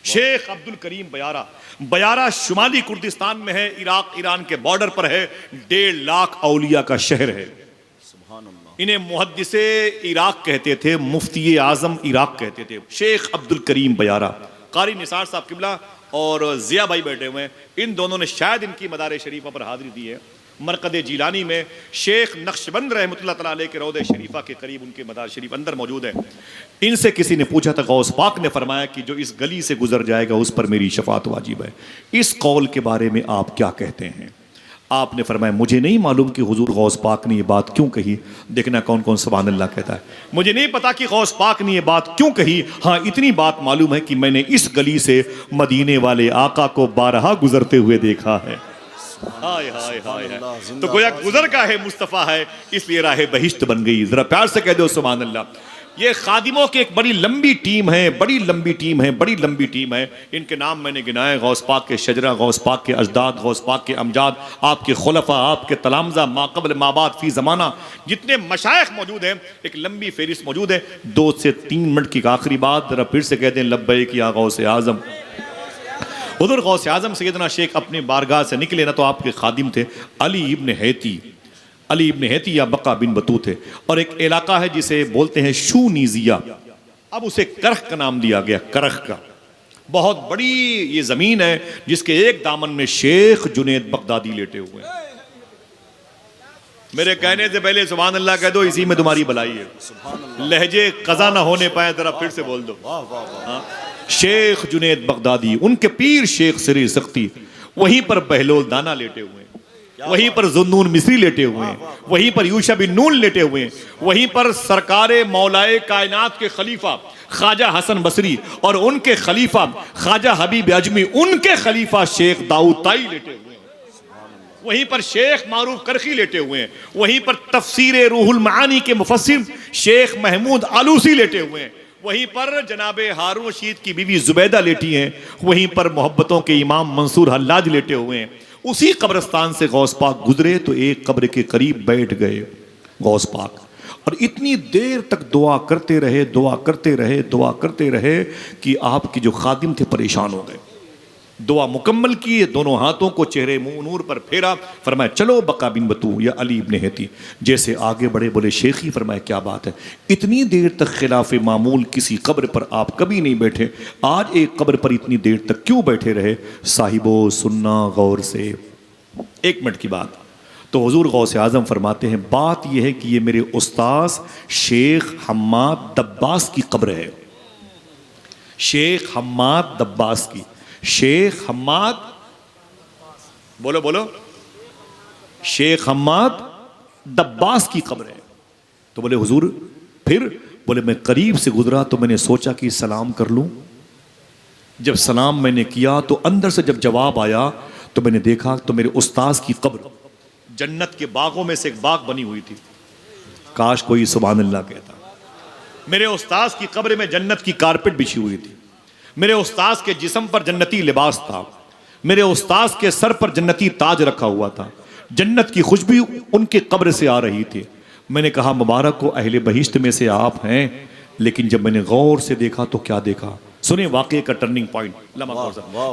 शेख अब्दुल करीम बयारा। बयारा शुमाली कुर्दिस्तान में है, इराक ईरान के बॉर्डर पर है। 1.5 लाख औलिया का शहर है। इन्हें मुहद्दिसे इराक कहते थे, मुफ्ती आजम इराक कहते थे। शेख अब्दुल करीम बयारा, कारी निसार साहब किबला और जिया भाई बैठे हुए हैं, इन दोनों ने शायद इनकी मदार शरीफा पर हाजिरी दी है। मरकद जीलानी में शेख नक्शबंद रहमतुल्लाह तआला अलैह के रौदे शरीफा के करीब उनके मदार शरीफ अंदर मौजूद है। इनसे किसी ने पूछा था, गौस पाक ने फरमाया कि जो इस गली से गुजर जाएगा उस पर मेरी शफात वाजिब है। इस कौल के बारे में आप क्या कहते हैं? आपने फरमाया, मुझे नहीं मालूम कि हुजूर गौस पाक ने ये बात क्यों कही। देखना कौन कौन सुभान अल्लाह कहता है। मुझे नहीं पता कि गौस पाक ने ये बात क्यों कही। हाँ, इतनी बात मालूम है कि मैंने इस गली से मदीने वाले आका को 12 गुजरते हुए देखा है। हाय हाय हाय हाय। तो गोया गुजर का है, मुस्तफ़ा है, इसलिए राह बहिश्त बन गई। जरा प्यार से कह दो सुभान अल्लाह। ये खादिमों की एक बड़ी लंबी टीम है, बड़ी लंबी टीम है, बड़ी लंबी टीम है। इनके नाम मैंने गिनाए, गौस पाक के शजरा, गौस पाक के अजदाद, गौस पाक के अमजाद, आपके खुलफा, आपके तलामजा, माकबल माबाद फी ज़माना, जितने मशाइख मौजूद हैं, एक लंबी फेरिस्त मौजूद है। 2 से 3 मिनट की आखिरी बात, जरा फिर से कह दें, लब्बैक या गौस आज़म। हुज़ूर गौस आज़म सैयदना शेख अपनी बारगाह से निकले ना तो आपके खादिम थे अली इब्न हैती, अली इब्न हैती या बका बिन बतू थे। और एक इलाका है जिसे बोलते हैं शूनीजिया, अब उसे करख का नाम दिया गया, करख का। बहुत बड़ी ये जमीन है जिसके एक दामन में शेख जुनैद बगदादी लेटे हुए हैं। मेरे कहने से पहले सुभान अल्लाह कह दो, इसी में तुम्हारी भलाई है। लहजे कजा ना होने पाए, जरा फिर से बोल दो। हाँ? शेख जुनैद बगदादी, उनके पीर शेख सरी सख्ती, वहीं पर बहलोल दाना लेटे हुए हैं, वहीं पर जुन्नून मिस्री लेटे हुए हैं, वहीं पर यूशा बिन नून लेटे हुए हैं, वहीं पर सरकारे मौलाए कायनात के खलीफा ख्वाजा हसन बसरी और उनके खलीफा ख्वाजा हबीब अजमी, उनके खलीफा शेख दाऊद ताई लेटे हुए हैं, वहीं पर शेख मारूफ करखी लेटे हुए हैं, वहीं पर तफसीर रूहुल मानी के मुफस्सिर शेख महमूद आलूसी लेटे हुए हैं, वहीं पर जनाबे हारून रशीद की बीवी जुबैदा लेटी हैं, वहीं पर मोहब्बतों के इमाम मंसूर हल्लाज लेटे हुए हैं। उसी कब्रिस्तान से गौस पाक गुजरे तो एक कब्र के करीब बैठ गए गौस पाक, और इतनी देर तक दुआ करते रहे, दुआ करते रहे, दुआ करते रहे कि आपके जो खादिम थे परेशान हो गए। दुआ मुकम्मल की, दोनों हाथों को चेहरे मुंह नूर पर फेरा, फरमाया चलो बका बिन बतू या अली इब्न हैती। जैसे आगे बढ़े बोले शेखी, फरमाया क्या बात है, इतनी देर तक खिलाफ मामूल किसी कब्र पर आप कभी नहीं बैठे, आज एक कब्र पर इतनी देर तक क्यों बैठे रहे? साहिबो सुनना गौर से। 1 मिनट की बात। तो हुजूर गौस आज़म फरमाते हैं, बात यह है कि ये मेरे उस्ताद शेख हम्माद दब्बास की कब्र है। शेख हम्माद दब्बास की, शेख हम्माद, बोलो बोलो, शेख हम्माद दब्बास की कब्र है। तो बोले हुजूर फिर? बोले मैं करीब से गुजरा तो मैंने सोचा कि सलाम कर लूं। जब सलाम मैंने किया तो अंदर से जब जवाब आया तो मैंने देखा तो मेरे उस्ताद की कब्र जन्नत के बागों में से एक बाग बनी हुई थी। काश कोई सुभान अल्लाह कहता। मेरे उस्ताद की कब्र में जन्नत की कारपेट बिछी हुई थी, मेरे उस्ताद के जिस्म पर जन्नती लिबास था, मेरे उस्ताद के सर पर जन्नती ताज रखा हुआ था, जन्नत की खुशबू उनके कब्र से आ रही थी। मैंने कहा मुबारक को अहले बहिश्त में से आप हैं। लेकिन जब मैंने गौर से देखा तो क्या देखा, सुने वाकये का टर्निंग पॉइंट।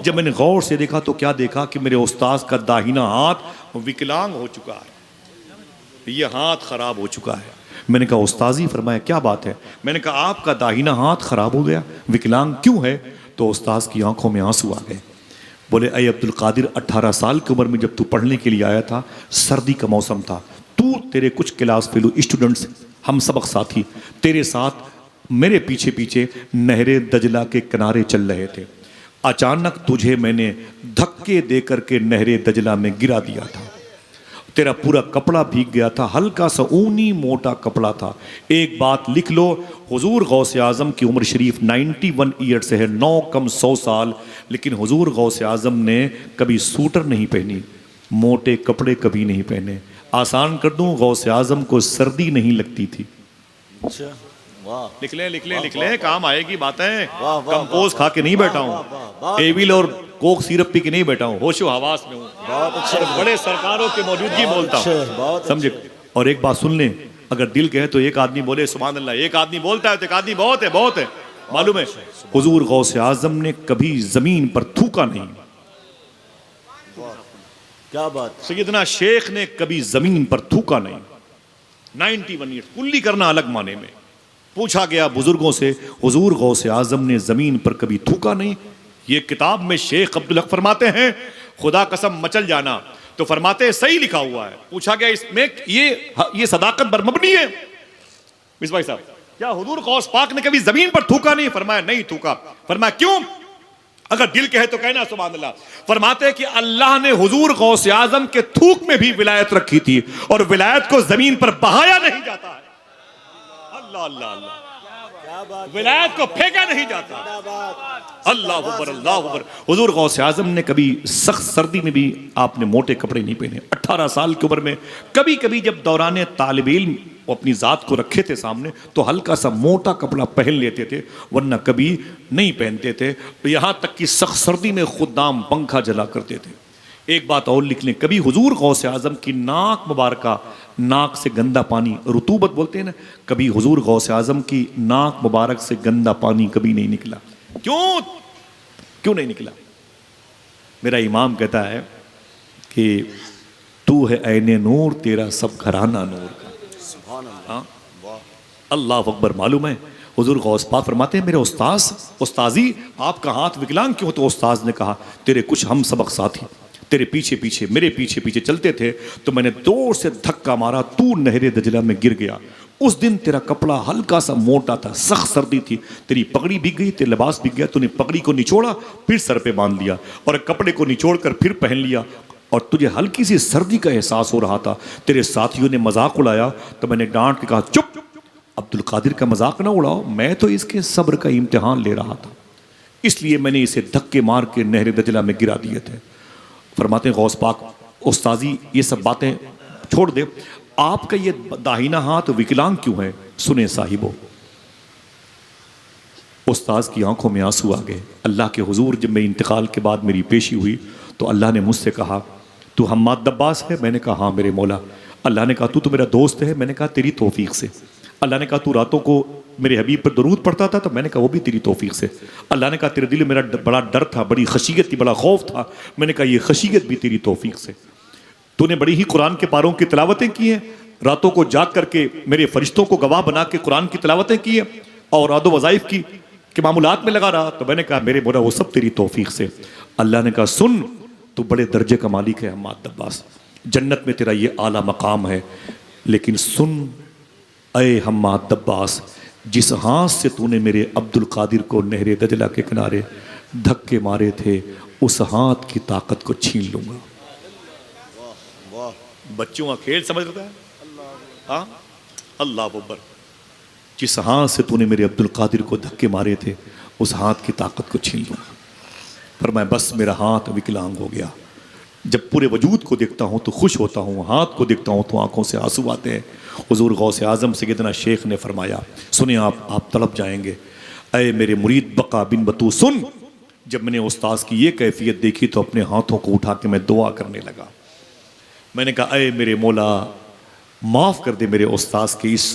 जब मैंने गौर से देखा तो क्या देखा कि मेरे उस्ताद का दाहिना हाथ विकलांग हो चुका है, ये हाथ खराब हो चुका है। मैंने कहा उस्ताजी, फरमाया क्या बात है? मैंने कहा आपका दाहिना हाथ खराब हो गया, विकलांग क्यों है? तो उस्ताद की आंखों में आंसू आ गए। बोले अय अब्दुल कादिर, 18 साल की उम्र में जब तू पढ़ने के लिए आया था, सर्दी का मौसम था, तू तेरे कुछ क्लास फेलो स्टूडेंट्स, हम सबक साथी तेरे साथ मेरे पीछे पीछे नहरे दजला के किनारे चल रहे थे। अचानक तुझे मैंने धक्के दे करके नहरे दजला में गिरा दिया था। तेरा पूरा कपड़ा भीग गया था, हल्का सा ऊनी मोटा कपड़ा था। एक बात लिख लो, हुजूर गौस आज़म की उम्र शरीफ 91 ईयर से है, 9 कम 100 साल, लेकिन हुजूर गौस आज़म ने कभी सूटर नहीं पहनी, मोटे कपड़े कभी नहीं पहने। आसान कर दूं, गौस आज़म को सर्दी नहीं लगती थी। अच्छा, वाह, लिख ले, काम आएगी बातें। कंपोज खा के नहीं बैठा हूँ, एविल और कोक सिरप पी के नहीं बैठा हूँ, होशो हवास में हूँ। बहुत अच्छे, बड़े सरकारों की मौजूदगी बोलता हूँ, समझे। और एक बात सुन लें, अगर दिल कहे तो एक आदमी बोले सुभान अल्लाह, एक आदमी बोलता है तो एक आदमी बहुत है, बहुत है। मालूम है हुजूर गौसे आजम ने कभी जमीन पर थूका नहीं। क्या बात। सैयदना शेख ने कभी जमीन पर थूका नहीं। 91 ईयर्स, कुल्ली करना अलग माने में। पूछा गया बुजुर्गों से, हुजूर गौसे आजम ने जमीन पर कभी थूका नहीं? ये किताब में शेख अब्दुल हक फरमाते हैं, खुदा कसम मचल जाना, तो फरमाते हैं सही लिखा हुआ है। पूछा गया इसमें ये सदाकत पर मबनी है मिस भाई साहब, क्या हुजूर गौस पाक ने कभी जमीन पर थूका नहीं? फरमाया नहीं थूका। फरमाया क्यों? अगर दिल कहे तो कहना सुभान अल्लाह। फरमाते हैं कि अल्लाह ने हुजूर गौसे आजम के थूक में भी विलायत रखी थी और विलायत को जमीन पर बहाया नहीं जाता है। अल्लाह अल्लाह अल्लाह, विलायत को फेंका नहीं जाता। अल्लाह अकबर अल्लाह अकबर। हुजूर गौसे आजम ने कभी सख्त सर्दी में भी आपने मोटे कपड़े नहीं पहने। 18 साल की उम्र में कभी कभी जब दौरान तालिब इल्म अपनी जात को रखे थे सामने तो हल्का सा मोटा कपड़ा पहन लेते थे, वरना कभी नहीं पहनते थे। तो यहां तक कि सख्त सर्दी में खुदाम पंखा जला करते थे। एक बात और लिख लें, कभी हुजूर गौसे आजम की नाक मुबारका, नाक से गंदा पानी, रुतूबत बोलते हैं ना, कभी हुजूर गौसे आजम की नाक मुबारक से गंदा पानी कभी नहीं निकला। क्यों नहीं निकला? मेरा इमाम कहता है कि तू है ऐने नूर, तेरा सब घराना नूर का। अल्लाह अकबर। मालूम है हुजूर गौस पाक फरमाते हैं, मेरे उस्ताजी आपका हाथ विकलांग क्यों? तो उस्ताज ने कहा, तेरे कुछ हम सबक साथी तेरे पीछे पीछे मेरे पीछे पीछे चलते थे तो मैंने जोर से धक्का मारा, तू नहरे दजला में गिर गया। उस दिन तेरा कपड़ा हल्का सा मोटा था, सख्त सर्दी थी, तेरी पगड़ी भीग गई, तेरा लिबास भीग गया। तूने पगड़ी को निचोड़ा, फिर सर पे बांध लिया और कपड़े को निचोड़ कर फिर पहन लिया और तुझे हल्की सी सर्दी का एहसास हो रहा था। तेरे साथियों ने मजाक उड़ाया तो मैंने डांट के कहा, चुप, अब्दुल कादिर का मजाक ना उड़ाओ, मैं तो इसके सब्र का इम्तिहान ले रहा था, इसलिए मैंने इसे धक्के मार के नहर दजला में गिरा दिए थे। फरमाते हैं गौस पाक, उस्ताजी ये सब बातें छोड़ दे, आपका ये दाहिना हाथ विकलांग क्यों है? सुने साहिबो। उस्ताज की आंखों में आंसू आ गए। अल्लाह के हुजूर जब मेरे इंतकाल के बाद मेरी पेशी हुई तो अल्लाह ने मुझसे कहा, तू हम्माद दब्बास है? मैंने कहा हाँ मेरे मौला। अल्लाह ने कहा, तू तो मेरा दोस्त है? मैंने कहा तेरी तौफीक से। अल्लाह ने कहा, तू रातों को मेरे हबीब पर दरूद पढ़ता था? तो मैंने कहा वो भी तेरी तौफीक से। अल्लाह ने कहा, तेरे दिल में मेरा बड़ा डर था, बड़ी खशीयत थी, बड़ा खौफ था? मैंने कहा ये खशीयत भी तेरी तौफीक से। तूने बड़ी ही कुरान के पारों की तिलावतें की हैं, रातों को जाग करके मेरे फरिश्तों को गवाह बना के कुरान की तिलावतें की हैं और आदो वज़ाइफ की के मामूलात में लगा रहा। तो मैंने कहा मेरे मोला वो सब तेरी तौफीक से। अल्लाह ने कहा, सुन, तू बड़े दर्जे का मालिक है हम्माद दब्बास, जन्नत में तेरा ये आला मकाम है, लेकिन सुन अय हम्माद दब्बास, जिस हाथ से तूने मेरे अब्दुल कादिर को नहरे दजला के किनारे धक्के मारे थे, उस हाथ की ताकत को छीन लूंगा। बच्चों का खेल समझ रहा है? हाँ, अल्लाह अकबर। जिस हाथ से तूने मेरे अब्दुल कादिर को धक्के मारे थे, उस हाथ की ताकत को छीन लूंगा। पर मैं बस मेरा हाथ विकलांग हो गया। जब पूरे वजूद को देखता हूँ तो खुश होता हूँ, हाथ को देखता हूँ तो आंखों से आंसू आते हैं। हुजूर गौसे आजम सैयदना शेख ने फरमाया, सुने आप तड़प जाएंगे, अय मेरे मुरीद बका बिन बतू सुन। जब मैंने उस्ताद की ये कैफियत देखी तो अपने हाथों को उठा के मैं दुआ करने लगा। मैंने कहा, अय मेरे मौला, माफ़ कर दे मेरे उस्ताद के इस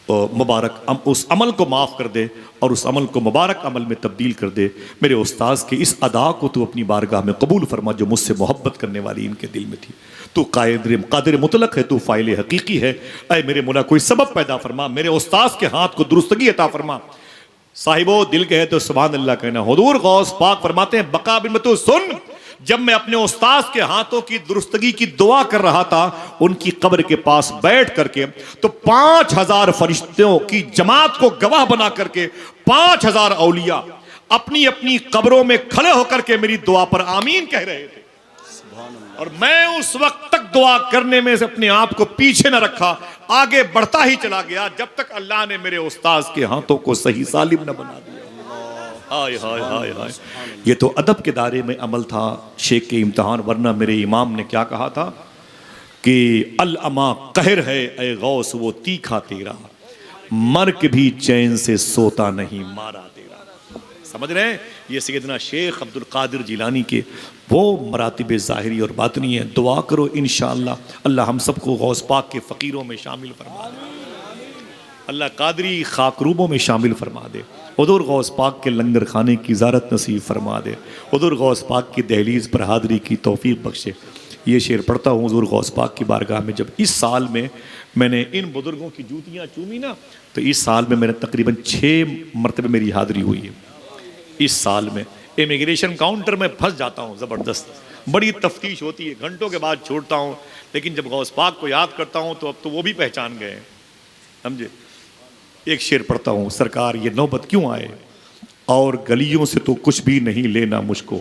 मुबारक उस अमल को माफ़ कर दे और उस अमल को मुबारक अमल में तब्दील कर दे। मेरे उस्ताद के इस अदा को तू अपनी बारगाह में कबूल फरमा जो मुझसे मोहब्बत करने वाली इनके दिल में थी। तू कादिर मुतलक है, तू फ़ाइल हकीकी है। ऐ मेरे मौला, कोई सबब पैदा फरमा, मेरे उस्ताद के हाथ को दुरुस्तगी अता फरमा। साहिबो, दिल कहे तो सुभान अल्लाह कहना। हुजूर गौस पाक फरमाते हैं, बका बिन बतू सुन, जब मैं अपने उस्ताद के हाथों की दुरुस्तगी की दुआ कर रहा था उनकी कब्र के पास बैठ करके, तो 5000 फरिश्तों की जमात को गवाह बना करके 5000 औलिया अपनी अपनी कब्रों में खड़े होकर के मेरी दुआ पर आमीन कह रहे थे। और मैं उस वक्त तक दुआ करने में से अपने आप को पीछे न रखा, आगे बढ़ता ही चला गया जब तक अल्लाह ने मेरे उस्ताद के हाथों को सही सालिम न बना दिया। हाय हाय हाय हाय। ये तो अदब के दायरे में अमल था, शेख के इम्तिहान, वरना मेरे इमाम ने क्या कहा था कि अल अमा कहर है ए गौस वो तीखा तेरा, मर के भी चैन से सोता नहीं मारा तेरा। समझ रहे हैं? ये सैयदना शेख अब्दुल कादिर जिलानी के वो मरातिब ज़ाहिरी और बातनी है। दुआ करो इंशाअल्लाह अल्लाह हम सबको गौस पाक के फ़कीरों में शामिल फरमा दे। अल्लाह कादरी खाकरूबों में शामिल फरमा दे। हुज़ूर गौस पाक के लंगर खाने की ज़ारत नसीब फरमा दे। हुज़ूर गौस पाक की दहलीज़ पर हाज़री की तौफ़ीक बख्शे। ये शेर पढ़ता हूँ हुज़ूर गौस पाक की बारगाह में, जब इस साल में मैंने इन बुज़ुर्गों की जूतियाँ चूमी ना, तो इस साल में मैंने तकरीबन 6 मरतबे मेरी हाज़री हुई है। इस साल में इमिग्रेशन काउंटर में फंस जाता हूँ ज़बरदस्त, बड़ी तफ्तीश होती है, घंटों के बाद छोड़ता हूँ, लेकिन जब गौस पाक को याद करता हूँ तो अब तो वो भी पहचान गए हैं, समझे। एक शेर पढ़ता हूँ, सरकार ये नौबत क्यों आए, और गलियों से तो कुछ भी नहीं लेना मुझको,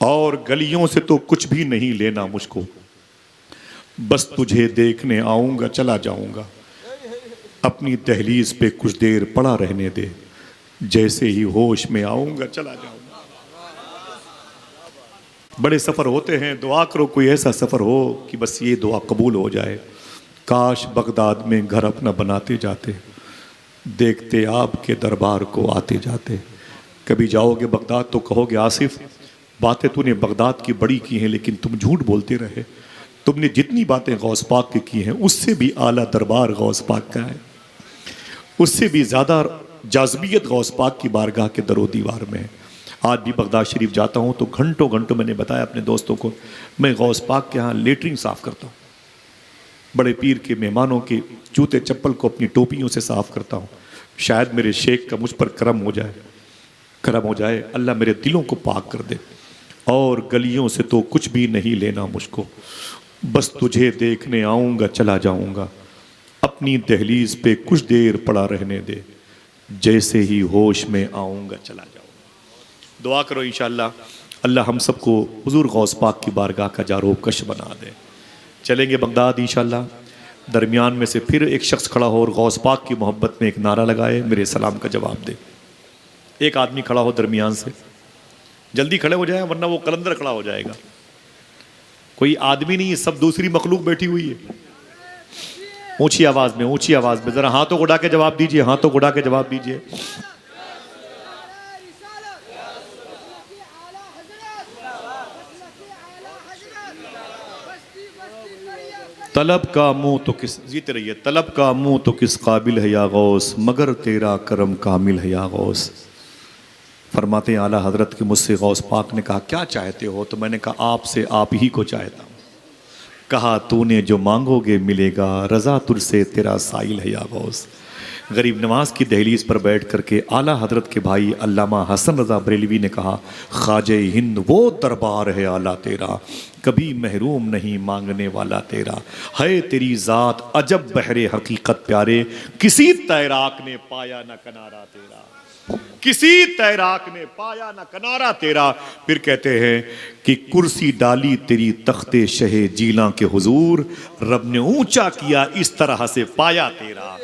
और गलियों से तो कुछ भी नहीं लेना मुझको, बस तुझे देखने आऊँगा चला जाऊँगा, अपनी दहलीज पे कुछ देर पड़ा रहने दे, जैसे ही होश में आऊँगा चला जाऊँगा। बड़े सफ़र होते हैं, दुआ करो कोई ऐसा सफ़र हो कि बस ये दुआ कबूल हो जाए। काश बगदाद में घर अपना बनाते जाते, देखते आपके दरबार को आते जाते। कभी जाओगे बगदाद तो कहोगे आसिफ, बातें तूने बगदाद की बड़ी की हैं, लेकिन तुम झूठ बोलते रहे। तुमने जितनी बातें गौस पाक की हैं उससे भी आला दरबार गौस पाक का है, उससे भी ज़्यादा जाज़बियत गौस पाक की बारगाह के दरो दीवार में है। आज भी बगदाद शरीफ जाता हूँ तो घंटों घंटों मैंने बताया अपने दोस्तों को, मैं गौस पाक के यहाँ लेटरिन साफ़ करता हूँ, बड़े पीर के मेहमानों के जूते चप्पल को अपनी टोपियों से साफ़ करता हूँ। शायद मेरे शेख का मुझ पर करम हो जाए, अल्लाह मेरे दिलों को पाक कर दे। और गलियों से तो कुछ भी नहीं लेना मुझको, बस तुझे देखने आऊँगा चला जाऊँगा, अपनी दहलीज पे कुछ देर पड़ा रहने दे, जैसे ही होश में आऊँगा चला जाऊँगा। दुआ करो इंशाअल्लाह अल्लाह हम सबको हुज़ूर गौस पाक की बारगाह का जारोब कश बना दे। चलेंगे बगदाद इंशाअल्लाह। दरमियान में से फिर एक शख्स खड़ा हो और गौस पाक की मोहब्बत में एक नारा लगाए, मेरे सलाम का जवाब दे। एक आदमी खड़ा हो दरमियान से, जल्दी खड़े हो जाए वरना वो कलंदर खड़ा हो जाएगा। कोई आदमी नहीं, सब दूसरी मखलूक बैठी हुई है। ऊंची आवाज में जरा हाथों को उड़ा के जवाब दीजिए, हाथों को उड़ा के जवाब दीजिए। तलब का मुंह तो किस, जीते रहिए, तलब का मुंह तो किस काबिल है या गौस, मगर तेरा करम कामिल है या गौस। फरमाते हैं आला हजरत के मुझसे गौस पाक ने कहा क्या चाहते हो, तो मैंने कहा आपसे आप ही को चाहता हूँ। कहा तूने जो मांगोगे मिलेगा, रज़ा तुझसे तेरा साइल है या गौस। गरीब नवाज की दहलीज पर बैठ करके आला हजरत के भाई अल्लामा हसन रज़ा बरेलवी ने कहा ख्वाजे हिंद वो दरबार है आला तेरा, कभी महरूम नहीं मांगने वाला तेरा, है तेरी ज़ात अजब बहरे हकीकत प्यारे, किसी तैराक ने पाया न किनारा तेरा, किसी तैराक ने पाया न किनारा तेरा। फिर कहते हैं कि कुर्सी डाली तेरी तख्ते शहे जीला के हुजूर, रब ने ऊंचा किया इस तरह से पाया तेरा,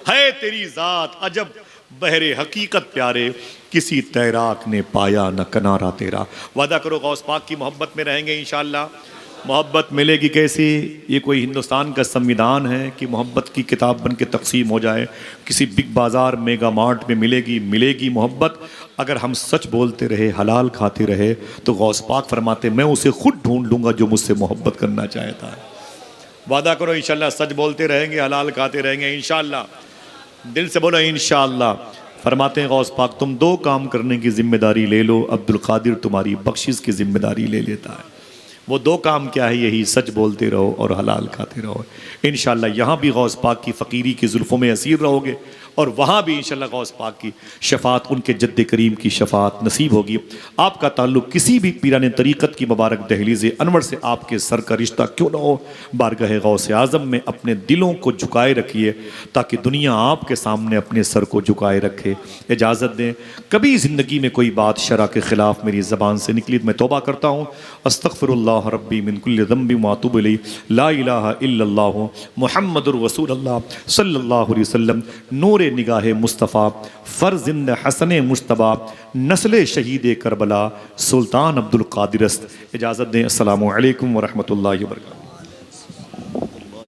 है तेरी ज़ात अजब बहरे हकीकत प्यारे, किसी तैराक ने पाया न किनारा तेरा। वादा करो गौस पाक की मोहब्बत में रहेंगे इंशाअल्लाह। मोहब्बत मिलेगी कैसी, ये कोई हिंदुस्तान का संविधान है कि मोहब्बत की किताब बन के तकसीम हो जाए। किसी बिग बाज़ार मेगा मार्ट में मिलेगी मोहब्बत अगर हम सच बोलते रहे, हलाल खाते रहे, तो गौस पाक फरमाते मैं उसे खुद ढूंढ लूँगा जो मुझसे मोहब्बत करना चाहता है। वादा करो इंशाअल्लाह सच बोलते रहेंगे, हलाल खाते रहेंगे इंशाअल्लाह, दिल से बोलो इंशाअल्लाह। फरमाते हैं गौस पाक तुम 2 काम करने की जिम्मेदारी ले लो, अब्दुल कादिर तुम्हारी बख्शिश की जिम्मेदारी ले लेता है। वो 2 काम क्या है, यही सच बोलते रहो और हलाल खाते रहो। इंशाअल्लाह यहाँ भी गौस पाक की फ़कीरी की जुल्फ़ों में असीर रहोगे और वहाँ भी इंशाअल्लाह गौस पाक की शफ़ात, उनके जद्द करीम की शफ़ात नसीब होगी। आपका ताल्लुक़ किसी भी पीराने तरीक़त की मुबारक दहलीज़ अनवर से आपके सर का रिश्ता क्यों ना हो, बारगाह गौस आज़म में अपने दिलों को झुकाए रखिए ताकि दुनिया आपके सामने अपने सर को झुकाए रखे। इजाज़त दें, कभी ज़िंदगी में कोई बात शरा के ख़िलाफ़ मेरी ज़बान से निकली मैं तौबा करता हूँ। अस्तग़फ़िरुल्लाह रब्बी मिन कुल्लि ज़ंबि व अतूबु इलैहि, ला इलाहा इल्लल्लाहु मुहम्मदुर रसूलुल्लाह सल्लल्लाहु अलैहि वसल्लम, नूर निगाह मुस्तफ़ा, फ़र्ज़िंद हसन मुश्तबा, नस्ल शहीद करबला, सुल्तान अब्दुल कादिर। इजाज़त दें, अस्सलामु अलैकुम व रहमतुल्लाहि व बरकातहू।